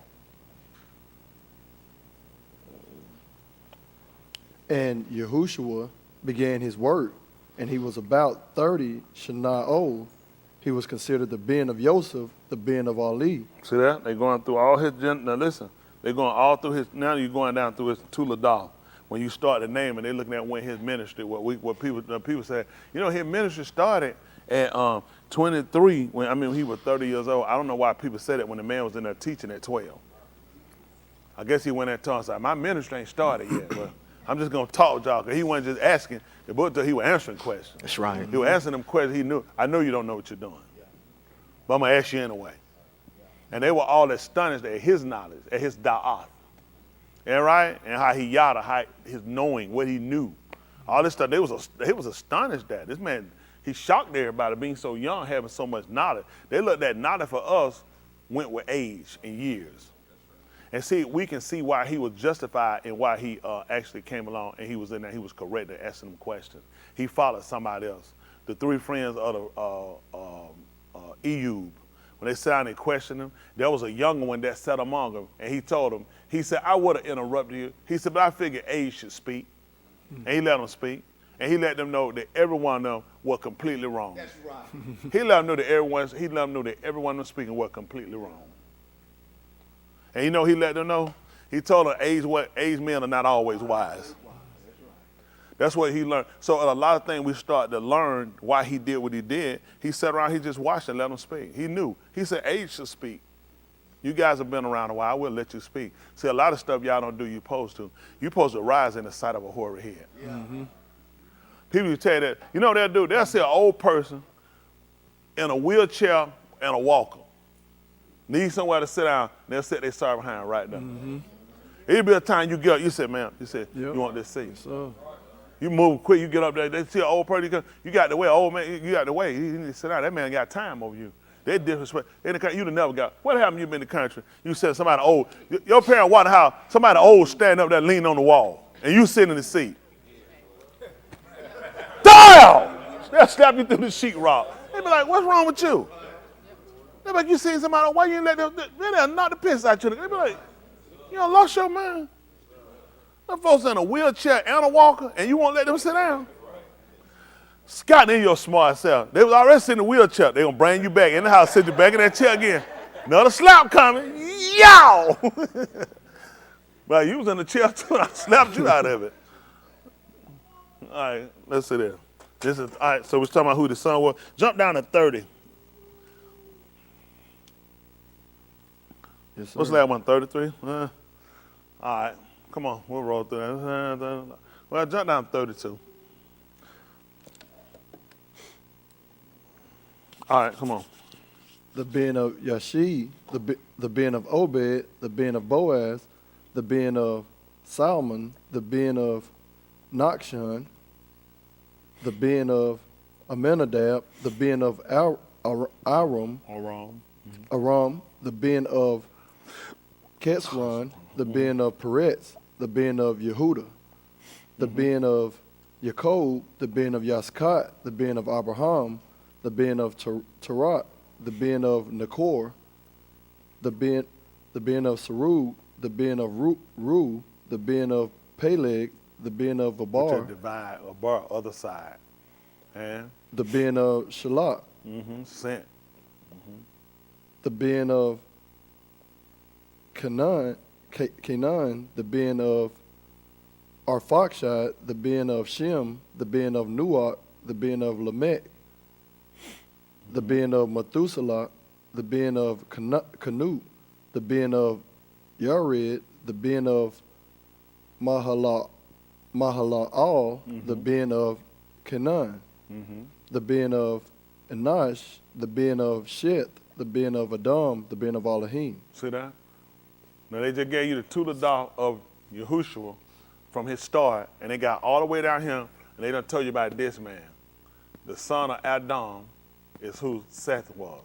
And Yahushua began his work, and he was about 30 Shana old. He was considered the Ben of Joseph, the Ben of Ali. See that? They're going through all his, now listen, they're going all through his, now you're going down through his Tuladah. When you start the name and they're looking at when his ministry, what people say, you know, his ministry started At 23, when he was 30 years old, I don't know why people said it when the man was in there teaching at 12. I guess he went there and told us, like, my ministry ain't started yet, but I'm just gonna talk to y'all, because he wasn't just asking, the book he was answering questions. That's right. He was answering them questions he knew. I know you don't know what you're doing, but I'm gonna ask you anyway. And they were all astonished at his knowledge, at his da'ath. And right? And how he yada, how his knowing, what he knew. All this stuff, they was astonished at. This man, he shocked everybody being so young, having so much knowledge. They looked at knowledge for us went with age and years. And see, we can see why he was justified and why he actually came along and he was in there, he was correct in asking them questions. He followed somebody else. The three friends of Eub, when they sat down and questioned him, there was a younger one that sat among them, and he told them, he said, I would have interrupted you. He said, but I figured age should speak. And he let them speak. And he let them know that every one of them were completely wrong. That's right. He let them know that everyone of them speaking were completely wrong. And you know he let them know? He told them age men are not always wise. That's what he learned. So a lot of things we start to learn why he did what he did. He sat around, he just watched and let them speak. He knew. He said age should speak. You guys have been around a while, I will let you speak. See, a lot of stuff y'all don't do, you're supposed to. You're supposed to rise in the sight of a hoary head. Yeah. Mm-hmm. People will tell you that, you know what they'll do? They'll see an old person in a wheelchair and a walker. Need somewhere to sit down, they'll sit their side behind right there. Mm-hmm. It'll be a time you get up, you say, ma'am, you want this seat. You move quick, you get up there, they see an old person, you got the way, old man, you got the way, you need to sit down, that man got time over you. They disrespect, you'd have never got, what happened you been in the country? You said somebody old, your parents wonder how somebody old standing up there leaning on the wall, and you sitting in the seat. Damn! They'll slap you through the sheetrock. They be like, what's wrong with you? They be like, you seen somebody, why you ain't let them, they'll knock the piss out you. They be like, you done lost your mind. Them folks in a wheelchair and a walker, and you won't let them sit down. Scott, in your smart self. They was already sitting in a wheelchair. They gonna bring you back in the house, sit you back in that chair again. Another slap coming. Yow! But you was in the chair too, and I slapped you out of it. All right, let's see there. All right, so we're talking about who the son was. Jump down to 30. Yes, sir. What's that one, 33? All right, come on, we'll roll through that. Well, jump down to 32. All right, come on. The bin of Yashid, the bin of Obed, the bin of Boaz, the bin of Salmon, the bin of Nachshon, the bin of Aminadab, the bin of Aram, the bin of Ketzron, the bin of Peretz, the bin of Yehuda, the bin of Yaakov, the bin of Yaskat, the bin of Abraham, the bin of Tarat, the bin of Nakor, the bin of Sarug, the bin of Ru, the bin of Peleg, the bin of Abar, Divide, Abar, other side. And the bin of Shalak, sent. the bin of Canaan, the bin of Arphaxad, the bin of Shem, the bin of Nuach, the bin of Lamech, the bin of Methuselah, the bin of Canute, the bin of Yared, the bin of Mahalal, the bin of Canaan, the bin of Enosh, the bin of Shet, the bin of Adam, the bin of Elohim. See that? Now they just gave you the Tuledah of Yahushua from his start, and they got all the way down here, and they done told you about this man. The son of Adam is who Seth was.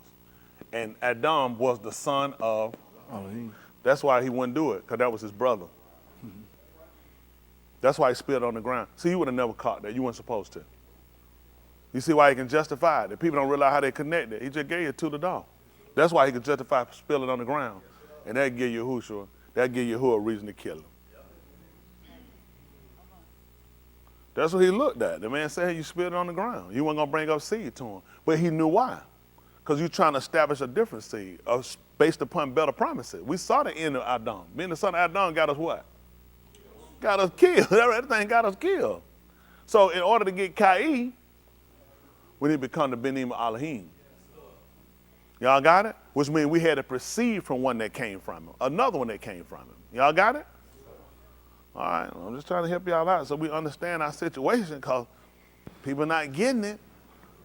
And Adam was the son of Elohim. That's why he wouldn't do it, because that was his brother. That's why he spilled on the ground. See, you would have never caught that. You weren't supposed to. You see why he can justify it. The people don't realize how they connected. He just gave it to the dog. That's why he could justify spilling on the ground. And that'd give Yahushua, that'd give Yahuwah a reason to kill him. That's what he looked at. The man said, hey, you spilled it on the ground. You weren't going to bring up seed to him. But he knew why. Because you're trying to establish a different seed based upon better promises. We saw the end of Adam. Being the son of Adam got us what? Got us killed. Everything got us killed. So in order to get Kai, We need to become the Benim Elohim. Y'all got it? Which means we had to proceed from one that came from him, another one that came from him. Y'all got it? All right, I'm just trying to help y'all out so we understand our situation, because people not getting it.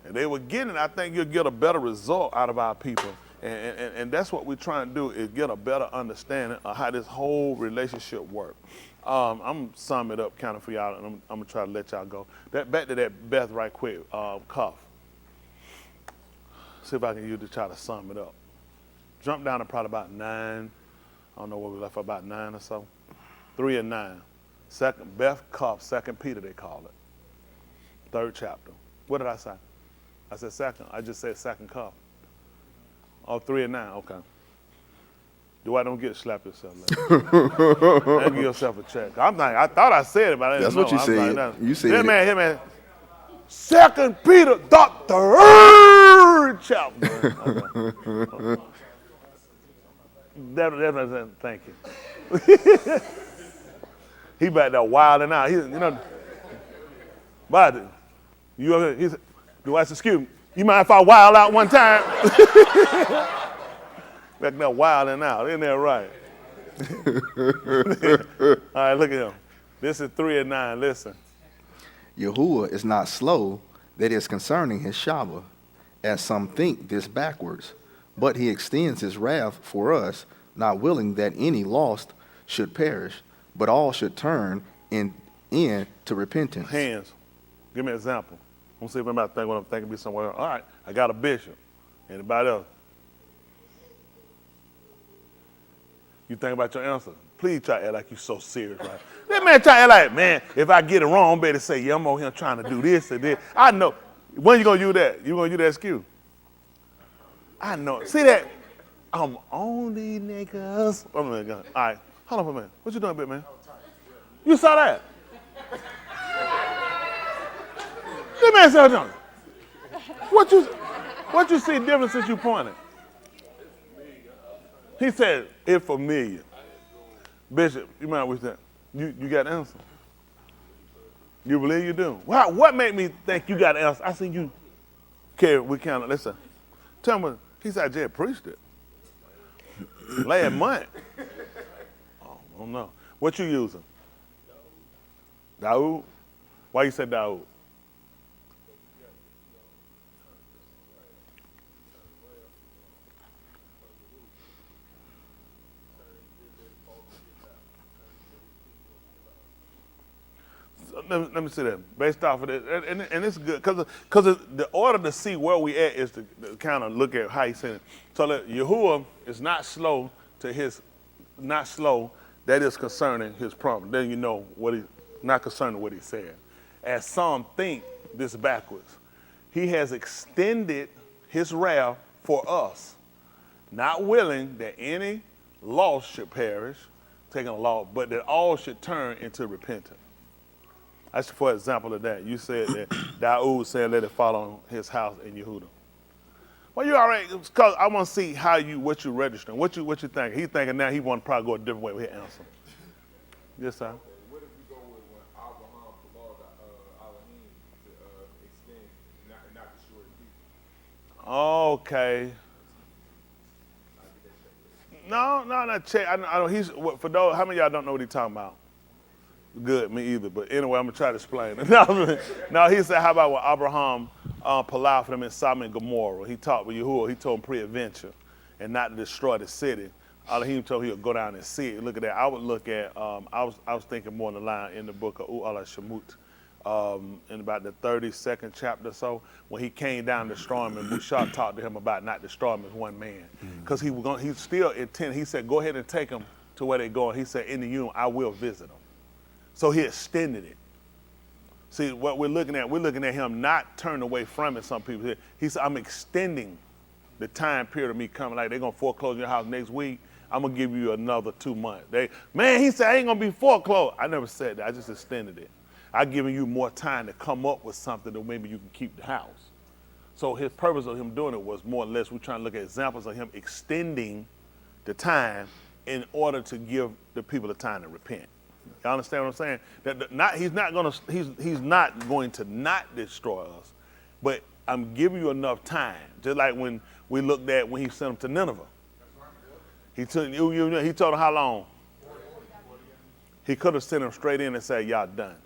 If they were getting it, I think you'll get a better result out of our people. And that's what we're trying to do, is get a better understanding of how this whole relationship works. I'm going to sum it up kind of for y'all, and I'm going to try to let y'all go. Back to that Beth right quick, cuff. See if I can use it to try to sum it up. Jump down to probably about 9. I don't know what we left, about 9 or so. 3 and 9. Second, Beth cuff, 2 Peter they call it. 3rd chapter. What did I say? I said second. I just said second cuff. Oh, 3 and 9, okay. Dwight, don't get slapped yourself. Give yourself a check. I'm like, I thought I said it, but I didn't That's know. what you said. Like, You said here, it. man. 2 Peter, the 3rd chapter. Okay. That, thank you. He back there wilding out. But you over here, he said, Dwight said, excuse me, you mind if I wild out one time? Back there wilding out, isn't that right? All right, look at him. This is 3 and 9, listen. Yahuwah is not slow that is concerning his Shabbat, as some think this backwards, but he extends his wrath for us, not willing that any lost should perish, but all should turn in to repentance. Hands. Give me an example. I'm going to see if I'm about to think what I'm thinking be somewhere else. All right, I got a bishop. Anybody else? You think about your answer. Please try to act like you're so serious, right? That man try to act like, man, if I get it wrong, I'm better say, yeah, I'm over here trying to do this or this. I know. When you going to use that? You going to use that excuse? I know. See that? I'm on these niggas. All right, hold on for a minute. What you doing, bit man? You saw that? That man said, John, what you see different since you pointed? He said, it's familiar. Bishop, you mind what that? You got the answer? You believe you do? What made me think you got the answer? I seen you carry, we kind of, listen. Tell me, he said, I just preached it. Last month. Oh, I don't know. What you using? Daoud? Why you said Daoud? Let me see that. Based off of it, and it's good because the order to see where we at is to kind of look at how he's saying it. So that Yahuwah is not slow that is concerning his promise. Then you know what he's not concerning what he said. As some think this backwards, he has extended his wrath for us, not willing that any lost should perish, taking a law, but that all should turn into repentance. That's for example of that. You said that Daoud said, let it fall on his house in Yehuda. Well, you already, because I want to see what you registering. What you thinking? He thinking now he want to probably go a different way with his answer. Yes, sir. What if we go with when Abraham allowed Elohim to extend and not destroy the people? Okay. No, not check. I don't. He's for those. How many of y'all don't know what he's talking about? Good, me either. But anyway, I'm gonna try to explain it. No, he said, how about when Abraham allowed for them in Sodom and Gomorrah? He talked with Yahuwah. He told him pre-adventure and not to destroy the city. Elohim told him he'll go down and see it. Look at that. I would look at. I was thinking more in the line in the book of U'ala Shemut, in about the 32nd chapter or so, when he came down to destroy him, and Mushak talked to him about not destroying him as one man, because he still intended. He said, go ahead and take him to where they're going. He said, in the union, I will visit them. So he extended it. See, what we're looking at him not turning away from it, some people say. He said, I'm extending the time period of me coming. Like, they're going to foreclose your house next week. I'm going to give you another 2 months. He said, I ain't going to be foreclosed. I never said that. I just extended it. I'm giving you more time to come up with something that maybe you can keep the house. So his purpose of him doing it was more or less, we're trying to look at examples of him extending the time in order to give the people the time to repent. You understand what I'm saying? He's not going to not destroy us, but I'm giving you enough time. Just like when we looked at when he sent them to Nineveh. He told them how long? He could have sent them straight in and said, y'all done.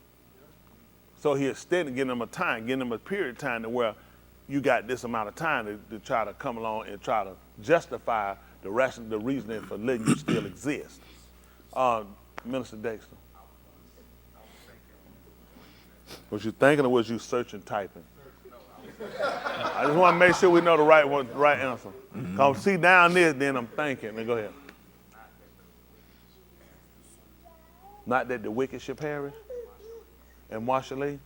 So he extended, giving them a time, giving them a period of time to where you got this amount of time to try to come along and try to justify the reasoning for letting you still exist. Minister Dexter. Was you thinking or was you searching, typing? I just want to make sure we know the right answer. Come see down this, then I'm thinking. Then go ahead. Not that the wicked should perish. And Marshall Lee.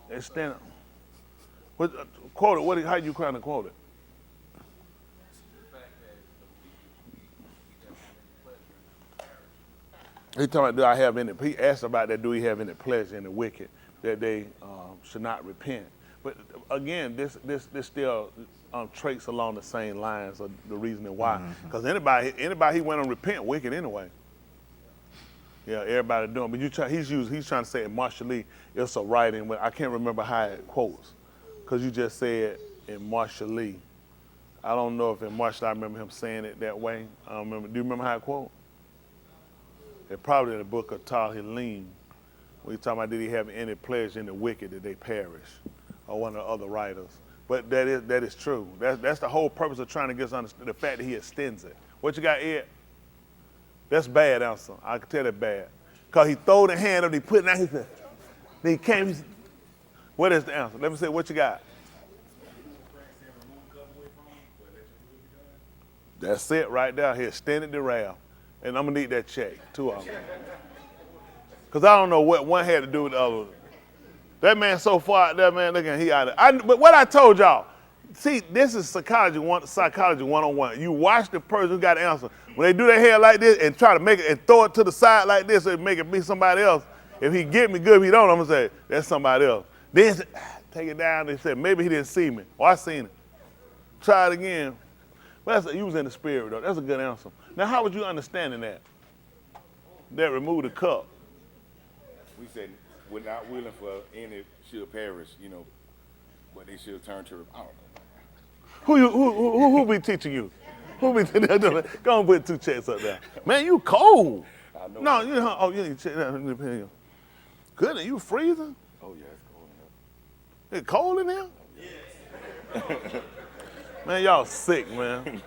Extend. Quote it. How you trying to quote it? He talking about, do I have any? He asked about that. Do he have any pleasure in the wicked that they should not repent? But again, this still traits along the same lines of the reasoning why. Because anybody he went on repent wicked anyway. Yeah, everybody doing. But he's trying to say in Marshall Lee, it's a writing. But I can't remember how it quotes, because you just said in Marshall Lee. I don't know if in Marshall I remember him saying it that way. I don't remember. Do you remember how it quote? It's probably in the book of Tal-Hilim, where he's talking about did he have any pleasure in the wicked that they perish, or one of the other writers. But that is true. That's the whole purpose of trying to get us to understand the fact that he extends it. What you got, Ed? That's bad answer. I can tell that bad. Because he threw the hand up, he put it out, he said, then he came, he said, what is the answer? Let me say, what you got? That's it right there. He extended the rail. And I'm going to need that check, 2 of them. Because I don't know what one had to do with the other. That man so far out there, man, look at him, he out there. But what I told y'all, see, this is psychology 101. You watch the person who got the answer. When they do their hair like this and try to make it and throw it to the side like this and make it be somebody else, if he get me good, if he don't, I'm going to say, that's somebody else. Then take it down and say, maybe he didn't see me. Or I seen it. Try it again. But you was in the spirit, though. That's a good answer. Now, how would you understanding that? That remove the cup. We said we're not willing for any should perish, but they should turn to, I don't know. Who be teaching you? Who be teaching you? Go and put 2 checks up there. Man, you cold. I know. No, you need to check that. Goodness, you freezing? Oh, yeah, it's It's cold cold in here. in here? Yes. Man, y'all sick, man.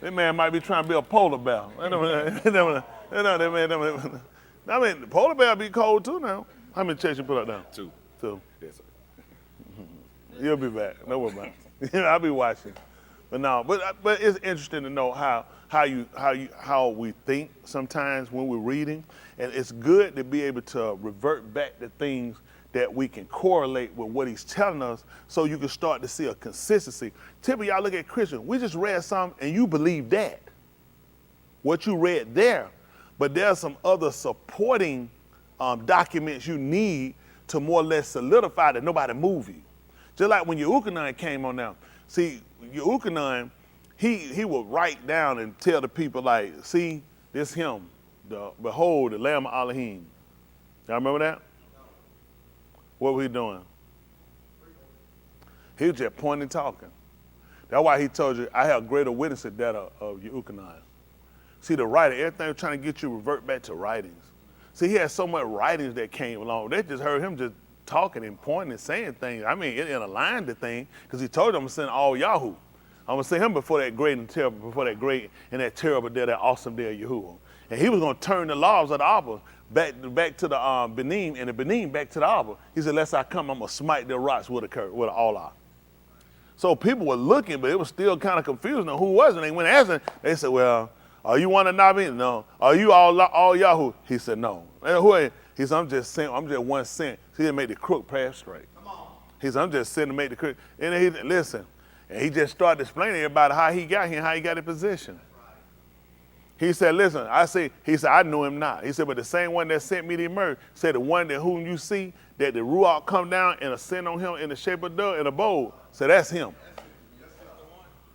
That man might be trying to be a polar bear. I mean, the polar bear be cold too now. How many checks you put up now? 2. 2. Yes, sir. You'll be back. No worry about it. I'll be watching. But no, but it's interesting to know how we think sometimes when we're reading, and it's good to be able to revert back to things that we can correlate with what he's telling us, so you can start to see a consistency. Typically, y'all look at Christians. We just read something and you believe that, what you read there, but there's some other supporting documents you need to more or less solidify that nobody move you. Just like when Yehukanan came on now. See, Yehukanan, he would write down and tell the people, like, see, this him, behold, the Lamb of Elohim. Y'all remember that? What was he doing? He was just pointing and talking. That's why he told you, I have greater witness than that of Yehukanan. See, the writing, everything was trying to get you to revert back to writings. See, he had so much writings that came along. They just heard him just talking and pointing and saying things. I mean, it aligned the thing, because he told them, I'm going to send all Yahoo. I'm going to send him before that great and terrible, before that great and that terrible day, that awesome day of Yahuwah. And he was going to turn the laws of the Abba back to the Benin, and the Benin back to the Abba. He said, lest I come, I'm going to smite their rocks with an Allah. So people were looking, but it was still kind of confusing on who was it. They went asking, they said, well, are you one of Nabi? No. Are you all Yahoo? He said, no. And who are you? He said, I'm just 1 cent. So he didn't make the crook pass straight. He said, I'm just sitting to make the crook. And he listen. And he just started explaining to everybody how he got here and how he got in position. He said, listen, he said, I knew him not. He said, but the same one that sent me to emerge said, the one that whom you see, that the Ruach come down and ascend on him in the shape of dove in a bowl. So that's him.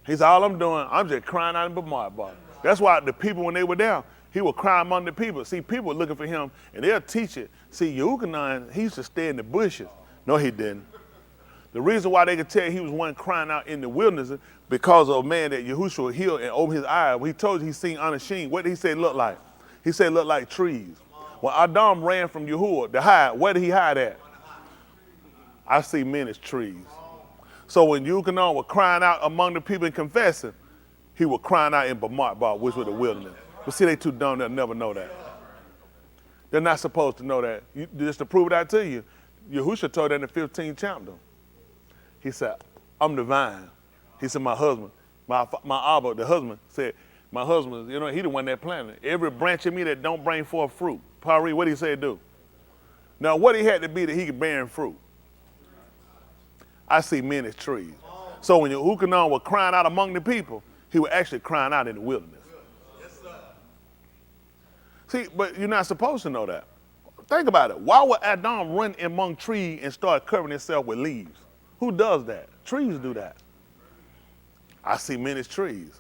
He said, all I'm doing, I'm just crying out in Bamar. That's why the people, when they were down, He would cry among the people. See, people were looking for him, and they'll teach it. See, Yochanan, he used to stay in the bushes. No, he didn't. The reason why they could tell he was one crying out in the wilderness is because of a man that Yahushua healed and opened his eyes. When he told you he seen unashamed, what did he say look like? He said look like trees. When Adam ran from Yahuwah to hide, where did he hide at? I see men as trees. So when Yochanan was crying out among the people and confessing, he was crying out in Bamar, which was the wilderness. But see, they too dumb, they'll never know that. They're not supposed to know that. Just to prove that to you, Yahushua told that in the 15th chapter. He said, I'm the vine. He said, my husband, my Abba, the husband, said, my husband, you know, he the one that planted. Every branch of me that don't bring forth fruit. Pari, what did he say do? Now, what he had to be that he could bear fruit? I see men as trees. So when Yochanan was crying out among the people, he was actually crying out in the wilderness. See, but you're not supposed to know that. Think about it. Why would Adam run among trees and start covering himself with leaves? Who does that? Trees do that. I see men as trees.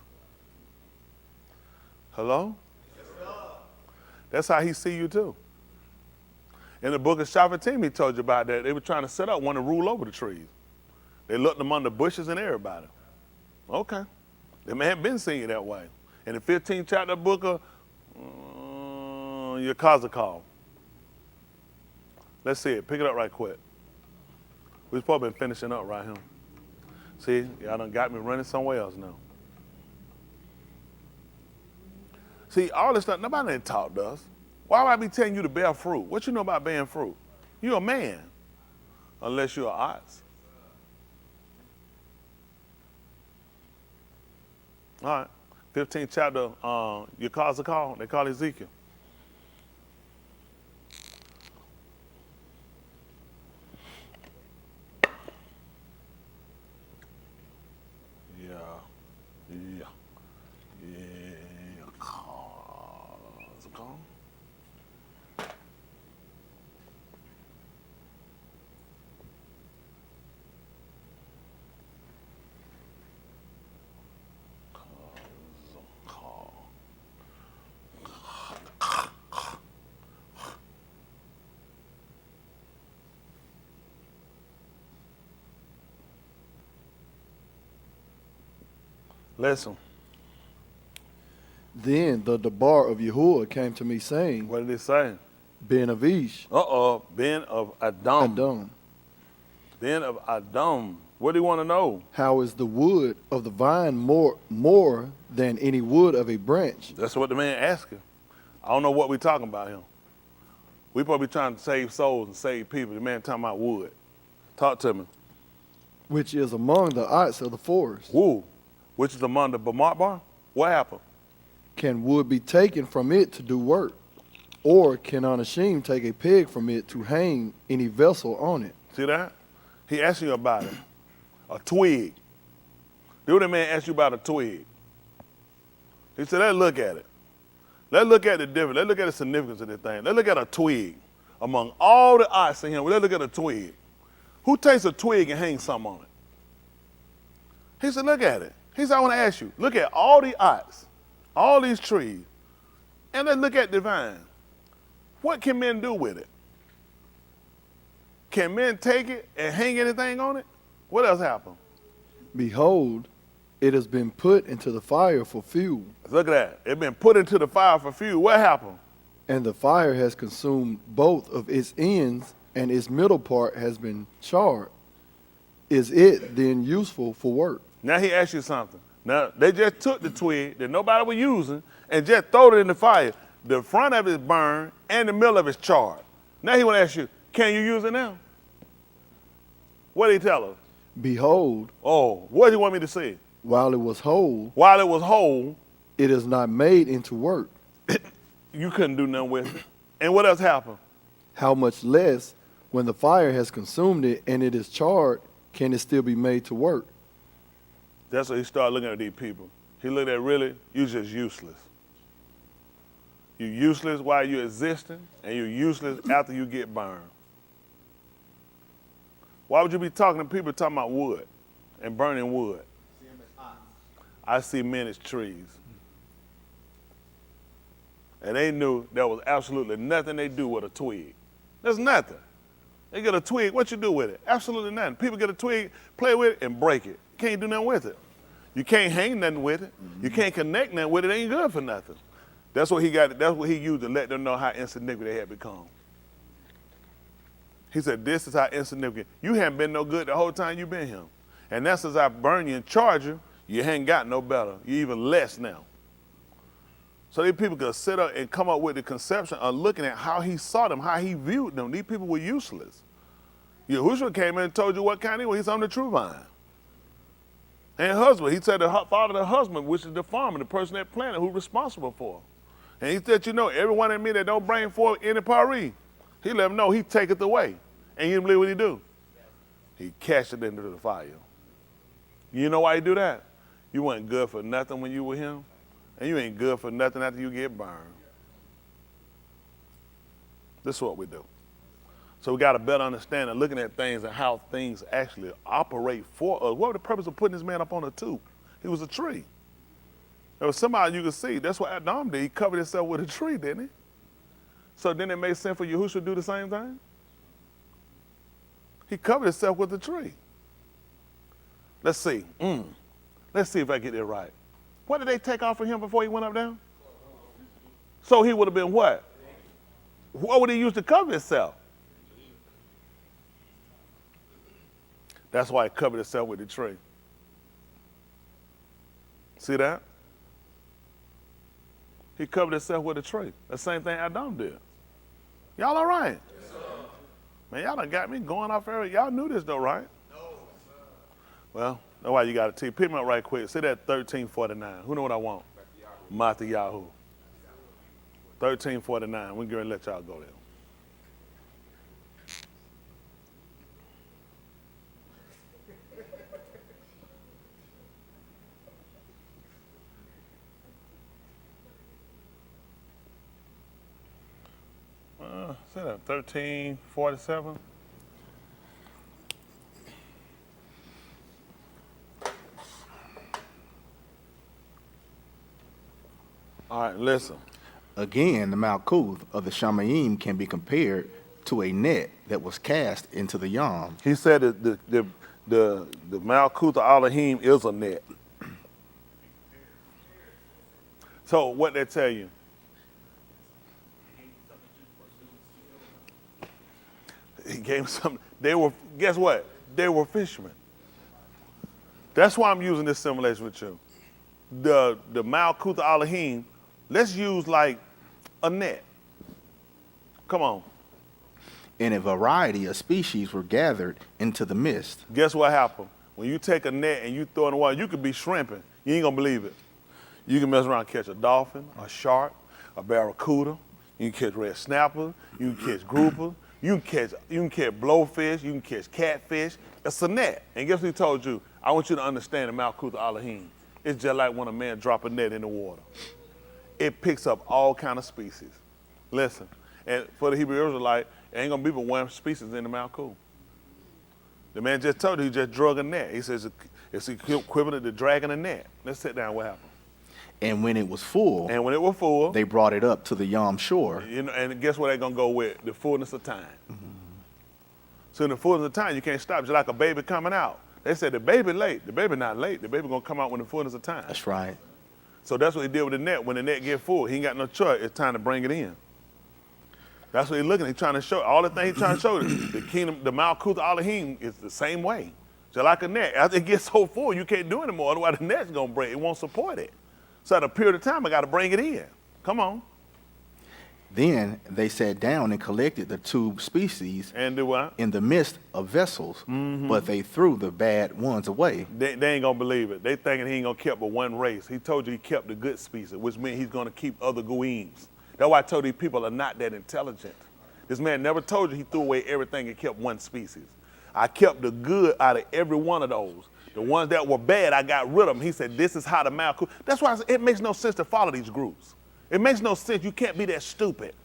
Hello? That's how he see you too. In the book of Shaphatim, he told you about that. They were trying to set up one to rule over the trees. They looked among the bushes and everybody. Okay. They may have been seeing it that way. In the 15th chapter of the book of Yakazakal. Let's see it. Pick it up right quick. We've probably been finishing up right here. See, y'all done got me running somewhere else now. See, all this stuff, nobody done taught us. Why would I be telling you to bear fruit? What you know about bearing fruit? You're a man, unless you're an ox. All right, 15th chapter, Yakazakal, they call Ezekiel. Listen. Then the Debar of Yahuwah came to me saying, what did it say? Ben of Ish. Ben of Adam. Ben of Adam. What do you want to know? How is the wood of the vine more than any wood of a branch? That's what the man asking. I don't know what we're talking about here. We probably trying to save souls and save people. The man talking about wood. Talk to me. Which is among the ox of the forest. Woo. Which is among the Bamart bar? What happened? Can wood be taken from it to do work? Or can Anashim take a peg from it to hang any vessel on it? See that? He asked you about it. A twig. Do the man ask you about a twig? He said, let's look at it. Let's look at the difference. Let's look at the significance of this thing. Let's look at a twig. Among all the ox in here, let's look at a twig. Who takes a twig and hangs something on it? He said, look at it. He said, I want to ask you, look at all the ox, all these trees, and then look at the vine. What can men do with it? Can men take it and hang anything on it? What else happened? Behold, it has been put into the fire for fuel. Look at that. It's been put into the fire for fuel. What happened? And the fire has consumed both of its ends, and its middle part has been charred. Is it then useful for work? Now he asked you something. Now, they just took the twig that nobody was using and just throw it in the fire. The front of it is burned and the middle of it is charred. Now he want to ask you, can you use it now? What did he tell us? Behold. Oh, what do you want me to say? While it was whole. While it was whole. It is not made into work. You couldn't do nothing with it. And what else happened? How much less, when the fire has consumed it and it is charred, can it still be made to work? That's what he started looking at these people. He looked at, really, you just useless. You're useless while you're existing, and you're useless after you get burned. Why would you be talking to people talking about wood and burning wood? I see men as trees. And they knew there was absolutely nothing they do with a twig. There's nothing. They get a twig, what you do with it? Absolutely nothing. People get a twig, play with it, and break it. You can't do nothing with it. You can't hang nothing with it. You can't connect nothing with it. It ain't good for nothing. That's what he got. That's what he used to let them know how insignificant they had become. He said, this is how insignificant. You haven't been no good the whole time you've been here. And that's as I burn you and charge you, you ain't got no better. You're even less now. So these people could sit up and come up with the conception of looking at how he saw them, how he viewed them. These people were useless. Yahushua came in and told you what kind he was. He's on the true vine. And husband, he said the father of the husband, which is the farmer, the person that planted, who's responsible for. And he said, you know, everyone in me that don't bring forth any pari, he let them know he take it away. And you believe what he do? He cast it into the fire. You know why he do that? You weren't good for nothing when you were him, and you ain't good for nothing after you get burned. This is what we do. So we got a better understanding, looking at things and how things actually operate for us. What was the purpose of putting this man up on a tube? He was a tree. There was somebody you could see. That's what Adam did. He covered himself with a tree, didn't he? So then it made sense for Yahushua to do the same thing? He covered himself with a tree. Let's see. Let's see if I get it right. What did they take off of him before he went up there? So he would have been what? What would he use to cover himself? That's why he covered himself with the tree. See that? He covered himself with a tree. The same thing Adam did. Y'all all right? Yes, sir. Man, y'all done got me going off area. Y'all knew this though, right? No, sir. Well, that's why you got to tee. Pick me up right quick. See that 1349. Who know what I want? Matthew. 1349. We're going to let y'all go there. Say that 1347. All right, listen. Again, the Malkuth of the Shamayim can be compared to a net that was cast into the Yam. He said that the Malkuth of Elohim is a net. So what they tell you? He gave something. They were, guess what? They were fishermen. That's why I'm using this simulation with you. The Malkuth of Elohim, let's use like a net. Come on. And a variety of species were gathered into the mist. Guess what happened? When you take a net and you throw it in the water, you could be shrimping. You ain't gonna believe it. You can mess around and catch a dolphin, a shark, a barracuda. You can catch red snapper. You can catch grouper. You can catch blowfish, you can catch catfish. It's a net. And guess what he told you? I want you to understand the Malkuth Elohim. It's just like when a man drop a net in the water. It picks up all kind of species. Listen, and for the Hebrew Israelite, it ain't gonna be but one species in the Malkuth. The man just told you he just drug a net. He says it's equivalent to dragging a net. Let's sit down, what happened? And when it was full, they brought it up to the Yam shore. You know, and guess what they're gonna go with? The fullness of time. Mm-hmm. So in the fullness of time, you can't stop. Just like a baby coming out. They said the baby late. The baby not late. The baby gonna come out when the fullness of time. That's right. So that's what he did with the net. When the net get full, he ain't got no choice. It's time to bring it in. That's what he's looking. He's trying to show all the things he's trying to show. The kingdom, the Malkuth Elohim is the same way. Just like a net. As it gets so full, you can't do anymore. Otherwise, the net's gonna break. It won't support it. So at a period of time, I got to bring it in. Come on. Then they sat down and collected the two species and do what? In the midst of vessels, but they threw the bad ones away. They ain't going to believe it. They thinking he ain't going to keep but one race. He told you he kept the good species, which means he's going to keep other goims. That's why I told you people are not that intelligent. This man never told you he threw away everything and kept one species. I kept the good out of every one of those. The ones that were bad, I got rid of them. He said, this is how the Malkuth. That's why I said, it makes no sense to follow these groups. It makes no sense. You can't be that stupid.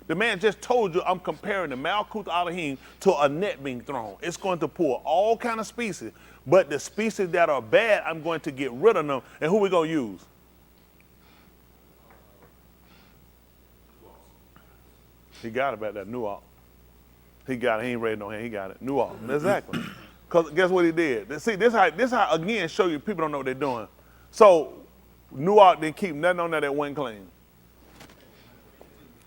The man just told you I'm comparing the Malkuth Elohim to a net being thrown. It's going to pull all kind of species, but the species that are bad, I'm going to get rid of them. And who we going to use? He got it back there, Newark. He got it. He ain't read no hand. He got it. Newark. Exactly. Because guess what he did? See, this how again show you people don't know what they're doing. So Newark didn't keep nothing on there that wasn't clean.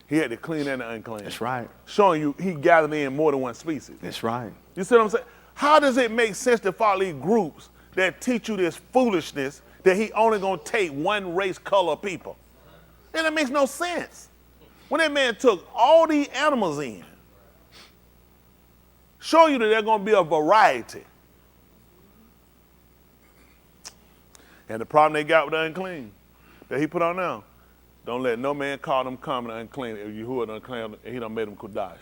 He had to clean and the unclean. That's right. Showing you he gathered in more than one species. That's right. You see what I'm saying? How does it make sense to follow these groups that teach you this foolishness that he only gonna take one race, color of people? And it makes no sense. When that man took all these animals in, show you that there's gonna be a variety. And the problem they got with the unclean that he put on now, don't let no man call them common or unclean. If you who are unclean, he done made them Kodash.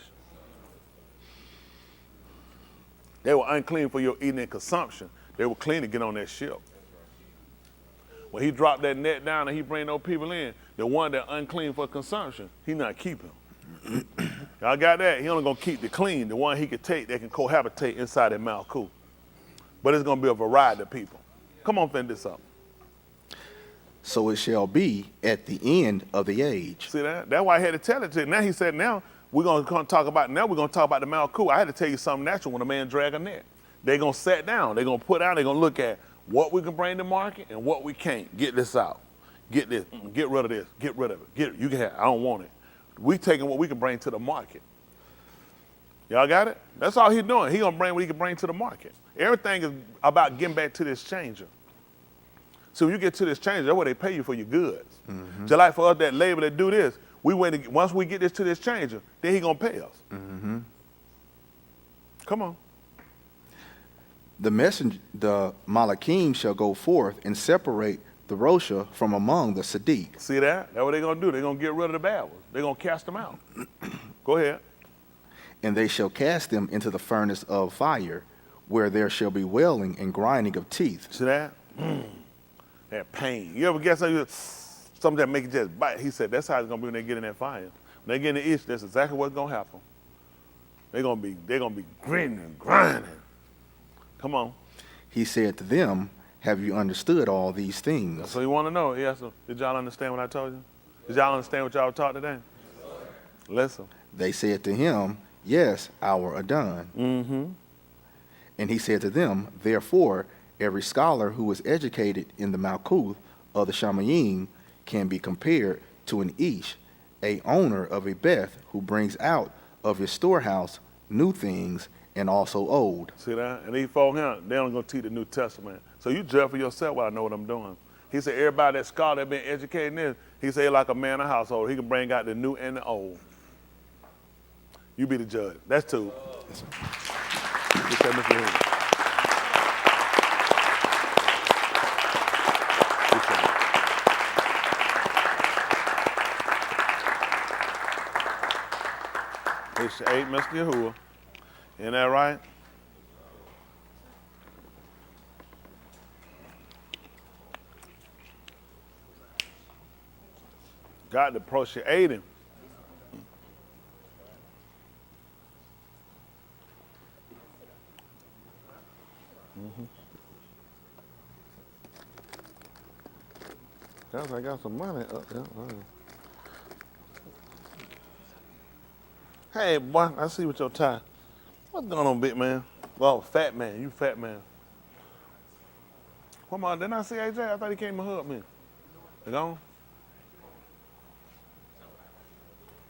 They were unclean for your eating and consumption. They were clean to get on that ship. When he dropped that net down and he bring those people in, the one that unclean for consumption, he not keeping them. Y'all got that? He only gonna keep the clean, the one he could take that can cohabitate inside that Malku. But it's gonna be a variety of people. Come on, finish this up. So it shall be at the end of the age. See that? That's why I had to tell it to you. Now he said, now we're gonna talk about the Malku. I had to tell you something natural when a man drag a net. They're gonna sit down, they're gonna put out, they're gonna look at what we can bring to market and what we can't. Get this out. Get this, get rid of this, get rid of it. You can have, I don't want it. We taking what we can bring to the market. Y'all got it? That's all he's doing. He gonna bring what he can bring to the market. Everything is about getting back to this changer. So when you get to this changer, that's what they pay you for your goods. Mm-hmm. Just like for us that labor that do this, once we get this to this changer, then he gonna pay us. Mm-hmm. Come on. The Malakim shall go forth and separate the Rosha from among the Sadiq. See that? That's what they're gonna do. They're gonna get rid of the bad ones. They're gonna cast them out. Go ahead. And they shall cast them into the furnace of fire, where there shall be wailing and grinding of teeth. See that? That pain. You ever get something that make it just bite? He said that's how it's gonna be when they get in that fire. When they get in the itch, that's exactly what's gonna happen. They're gonna be grinning and grinding. Come on. He said to them, have you understood all these things? That's what you want to know. He asked them, did y'all understand what I told you? Did y'all understand what y'all taught today? Listen. They said to him, yes, our Adon. Mm-hmm. And he said to them, therefore, every scholar who is educated in the Malkuth of the Shamayim can be compared to an Ish, a owner of a Beth who brings out of his storehouse new things and also old. See that? And these folk here, they don't go teach the New Testament. So you judge for yourself what I know what I'm doing. He said everybody that scholar that been educated in this, he said like a man of household, he can bring out the new and the old. You be the judge. That's two. Yes, sir. Just say, Mr. Henry. It's 8, Mr. Yahuwah. Isn't that right? Got to appreciate him. Guys, I got some money up there. Hey, boy, I see what your tie. What's going on, big man? Well, fat man, you fat man. Come on, didn't I see AJ? I thought he came and hugged me. You gone?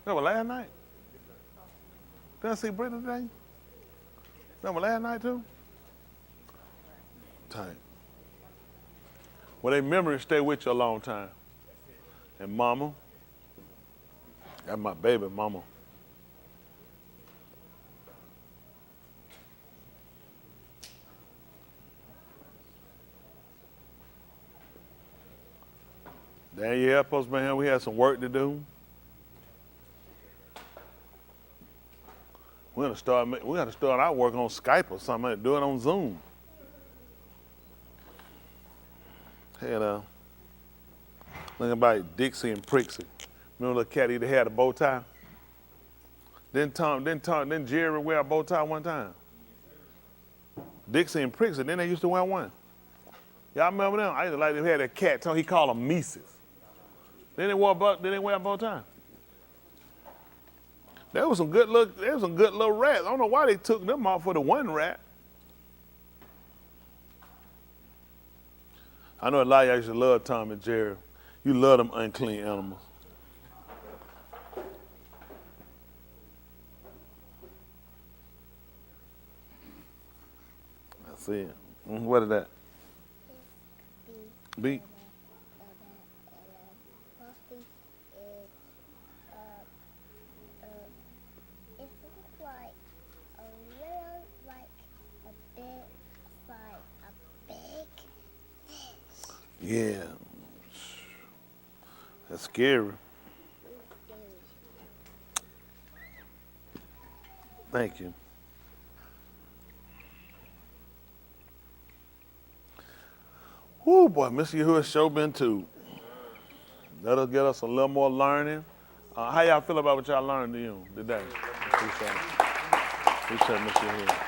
That was last night. Did I see Brittany today? That was last night too? Tight. Well, they memories stay with you a long time. And mama, that's my baby mama. Damn, yeah, supposed to be here. We had some work to do. We gotta start our work on Skype or something. Do it on Zoom. Hey, looking about Dixie and Prixie. Remember the cat that had a bow tie? Didn't Jerry wear a bow tie one time? Dixie and Prixie, then they used to wear one. Y'all remember them? I used to like them. Had a cat. He called them Mises. Then they wear a bow tie. There was some good little rats. I don't know why they took them off for the one rat. I know a lot of y'all used to love Tom and Jerry. You love them unclean animals. I see it. What is that? B. Yeah. That's scary. Thank you. Whoo, boy, Mr. Yahuwah sure been too. That'll get us a little more learning. How y'all feel about what y'all learned today? Appreciate Mr. Yahuwah.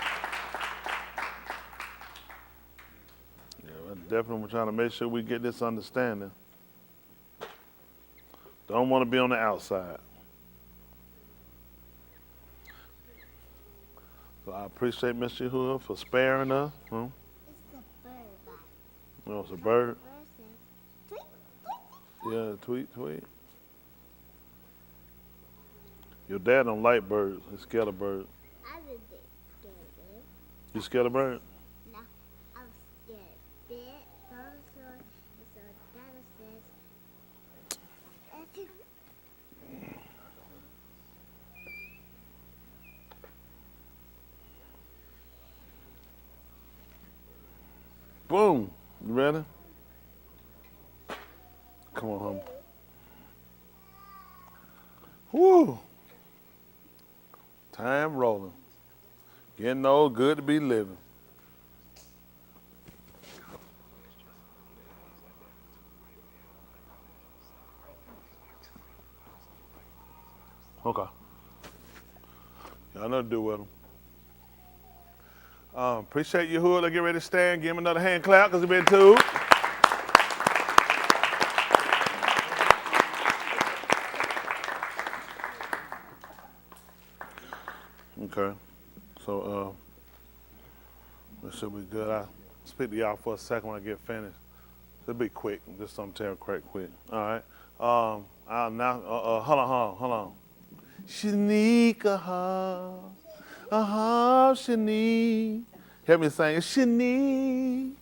Definitely we're trying to make sure we get this understanding. Don't want to be on the outside. So I appreciate Mr. Yahuwah for sparing us. It's a bird. Oh, it's a bird? Yeah, tweet. Your dad don't like birds. He's scared of birds. I would be scared of it. You scared of birds? No, I was scared of it. Dinosaur, and so Dada says, Boom. You ready? Come on home. Woo. Time rolling. Getting old, good to be living. Okay. Y'all know to do with them. Appreciate you, Hood. Let's get ready to stand. Give him another hand clap because it's been two. Okay. So, this should be good. I'll speak to y'all for a second when I get finished. It'll be quick. Just something tell quick. All right. I'll now, hold on. Shanika, Shani. Help me sing. Shani.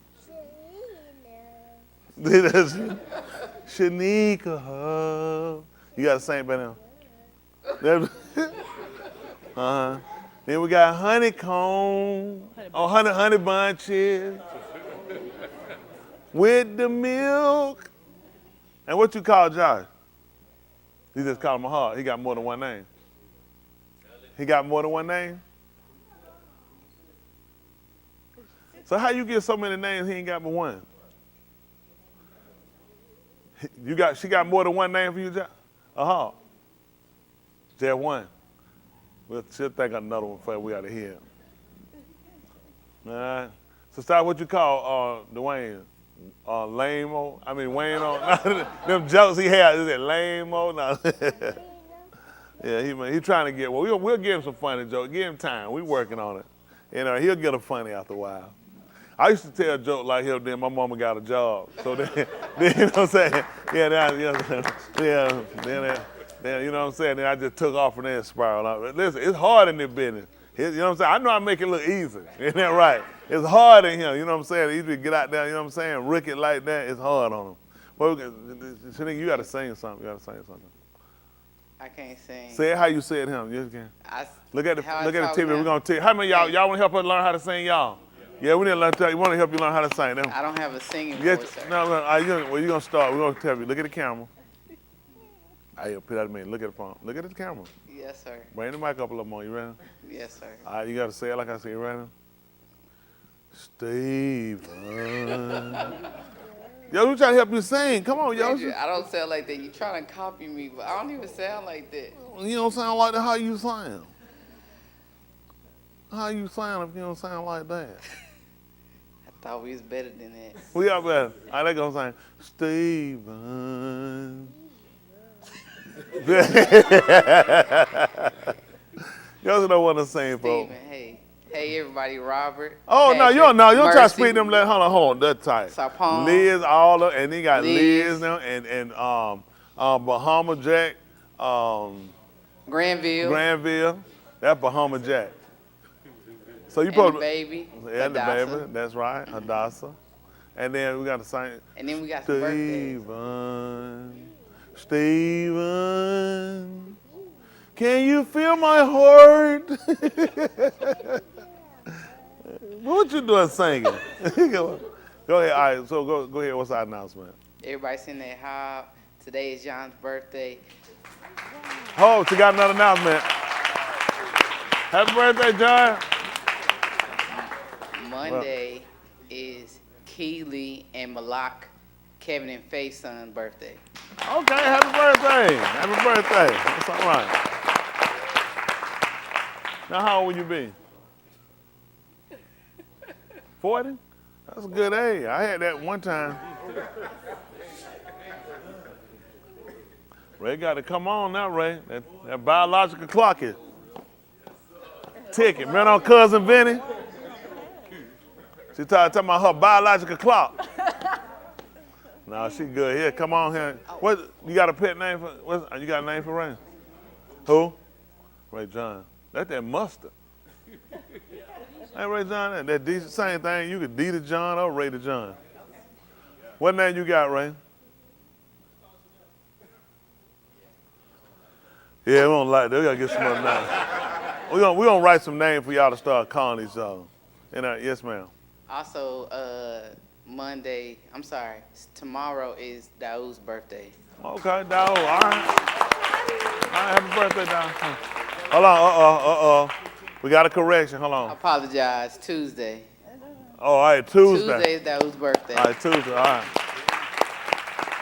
Shanika. You got to sing by now. Then we got honeycomb. Honey bunches. With the milk. And what you call Josh? You just call him a heart. He got more than one name. He got more than one name? So how you get so many names, he ain't got but one? She got more than one name for you, Josh? Heart. Just one. Well, she'll think of another one for we out of here. All right. So start what you call Dwayne. Lame-o. I mean, Wayne-o. Them jokes he had, is it lame-o? No. Yeah, he trying to get, well, we'll give him some funny jokes. Give him time. We working on it. You know, he'll get a funny after a while. I used to tell a joke like him, then my mama got a job. So then you know what I'm saying? Yeah, then you know what I'm saying? Then I just took off from there and spiraled out. Listen, it's hard in this business. You know what I'm saying? I know I make it look easy. Isn't that right? It's hard in here. You know what I'm saying? Easy to get out there, you know what I'm saying? Rick it like that, it's hard on them. Well, Shanika, you got to sing something. I can't sing. Say it how you said him. Yes, you can. Look at the TV. We're going to tell you. How many y'all want to help us learn how to sing, y'all? Yeah, we need to learn. We want to help you learn how to sing. I don't have a singing voice, sir. No. Well, you're going to start. We're going to tell you. Look at the camera. Hey, put that in me. Look at the phone. Look at the camera. Yes, sir. Bring the mic up a little more. You ready? Yes, sir. All right, you got to say it like I say. You ready? Steven. Yo, we trying to help you sing. Come on, yo. I don't sound like that. You trying to copy me, but I don't even sound like that. You don't sound like that. How you sound? How you sound if you don't sound like that? I thought we was better than that. We are better. All right, they gonna sing Steven. Y'all don't want to sing, bro. Steven, hey, everybody, Robert. Oh, no, Patrick, you don't know. You don't try to Mercy, speak them. Hold on, that tight. Sapon, Liz, all of, and he got Liz Liz. now, and Bahama Jack, Granville. That's Bahama Jack. So you And probably the baby, yeah, the Hadassah. baby. That's right, Hadassah. And then we got to sing. And then we got some birthdays. Steven, can you feel my heart? What you doing singing? Go ahead. All right, so go ahead. What's our announcement? Everybody send their hob. Today is John's birthday. Oh, she got another announcement. Happy birthday, John. Monday is Keely and Malak, Kevin and Faith's son's birthday. Okay, happy birthday. Happy birthday. That's all right. Now, how old will you be? 40? That's a good age. I had that one time. Ray got to come on now, Ray. That biological clock is ticking. Remember on Cousin Vinny? She talking about her biological clock. No, she good. Here, come on here. What you got a pet name for? You got a name for Ray? Who? Ray John. That's that mustard. Hey, Ray John, that decent same thing. You could D to John or Ray to John. What name you got, Ray? Yeah, we don't like that. We gotta get some other names. We're gonna write some names for y'all to start calling each other. Yes, ma'am. Also, tomorrow is Daoud's birthday. Okay, Daoud, all right. Happy birthday, Daoud. Hold on, we got a correction, hold on. I apologize, Tuesday. Oh, all right, Tuesday. Tuesday is Daoud's birthday. All right, Tuesday, all right.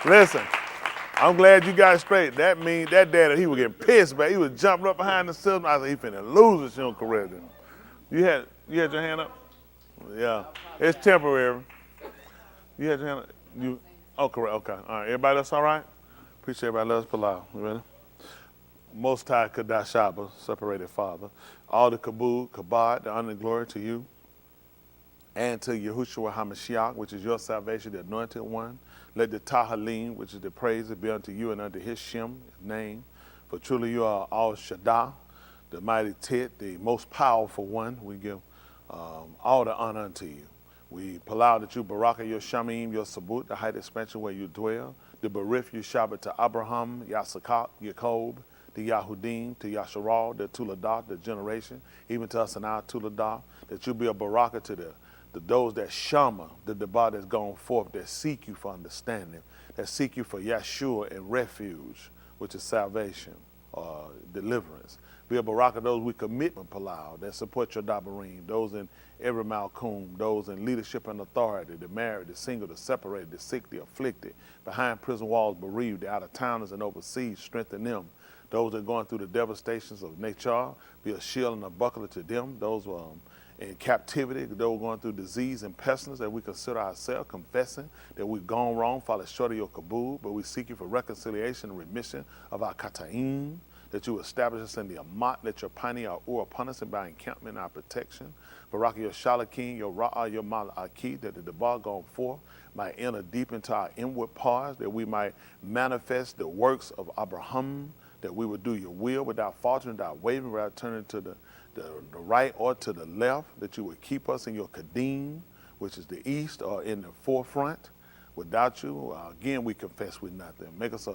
Listen, I'm glad you got it straight. That means that daddy, he was getting pissed, but he was jumping up behind the system. I said, he finna lose it, she don't correct him. You had your hand up? Yeah, it's temporary. You had your hand up? Correct, okay. All right, everybody else all right? Appreciate everybody. Let us pull out. You ready? Most High Kadashaba, separated Father. All the Kabul, Kabod, the honor and glory to you. And to Yahushua HaMashiach, which is your salvation, the anointed one. Let the Tahalim, which is the praise, be unto you and unto his Shem, name. For truly you are all Shaddai, the mighty Tit, the most powerful one. We give all the honor unto you. We pull out that you Baraka, your Shamim, your Sabut, the height expansion where you dwell. The Barif, you Shabbat to Abraham, Yasakak, Yacob, the Yahudim, to Yasharal, the Tuladah, the generation, even to us and our Tuladah, that you be a Baraka to those that Shama, the Debar that's gone forth, that seek you for understanding, that seek you for Yeshua and refuge, which is salvation, deliverance. Be a Baraka, those we commitment Palau, that support your Dabarim, those in every Malkum, those in leadership and authority, the married, the single, the separated, the sick, the afflicted, behind prison walls bereaved, the out-of-towners and overseas, strengthen them. Those that are going through the devastations of nature, be a shield and a buckler to them. Those in captivity, those going through disease and pestilence, that we consider ourselves, confessing that we've gone wrong, fallen short of your kabul, but we seek you for reconciliation and remission of our kata'im, that you establish us in the amat, let your pioneer our ur upon us and by encampment our protection. Baraka your shalakim, your ra'ah, your mal'aki, that the debar going forth might enter deep into our inward parts, that we might manifest the works of Abraham, that we would do your will without faltering, without wavering, without turning to the right or to the left, that you would keep us in your kadim, which is the east, or in the forefront. Without you, again, we confess with nothing. Make us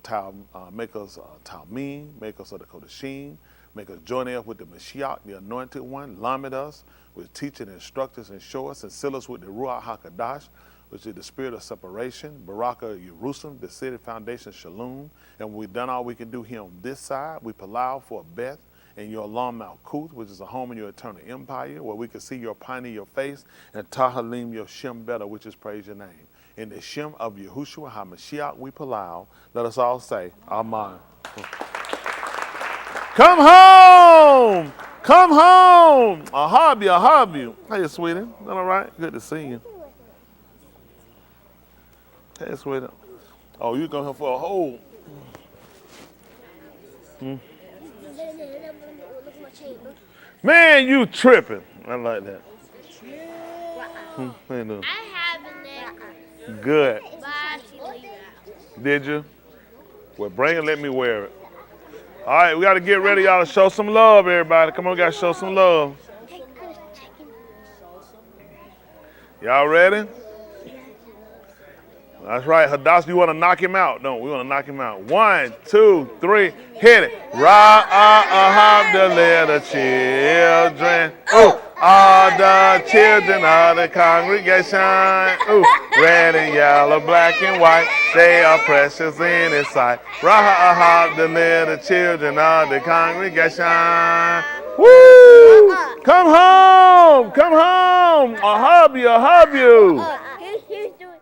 Talmim, make us the Kodashim, make us join up with the Mashiach, the anointed one, lamed us with teaching, instruct us, and show us, and seal us with the Ruach HaKadosh, which is the spirit of separation, Baraka Jerusalem, the city foundation, Shalom. And we've done all we can do here on this side. We palau for a Beth in your Lam Malkuth, which is a home in your eternal empire, where we can see your pioneer, your face, and Tahalim, your Shem better, which is praise your name. In the Shem of Yahushua HaMashiach we palau. Let us all say, Amen. Come home! Come home! A you. Hey, sweetie. All right? Good to see you. Hey, sweetie. Oh, you going here for a hole. Man, you tripping. I like that. How you doing? Good. Did you? Well, bring it, let me wear it. All right, we got to get ready, y'all, to show some love, everybody. Come on, we got to show some love. Y'all ready? That's right. Hadassah, you want to knock him out? No, we want to knock him out. 1, 2, 3, hit it. Rahab the little children. Oh, all the children of the congregation. Ooh, red and yellow, black and white. They are precious in His sight. Rahab the little children of the congregation. Woo! Come home! Come home! I'll hug you! I'll hug you! He's doing.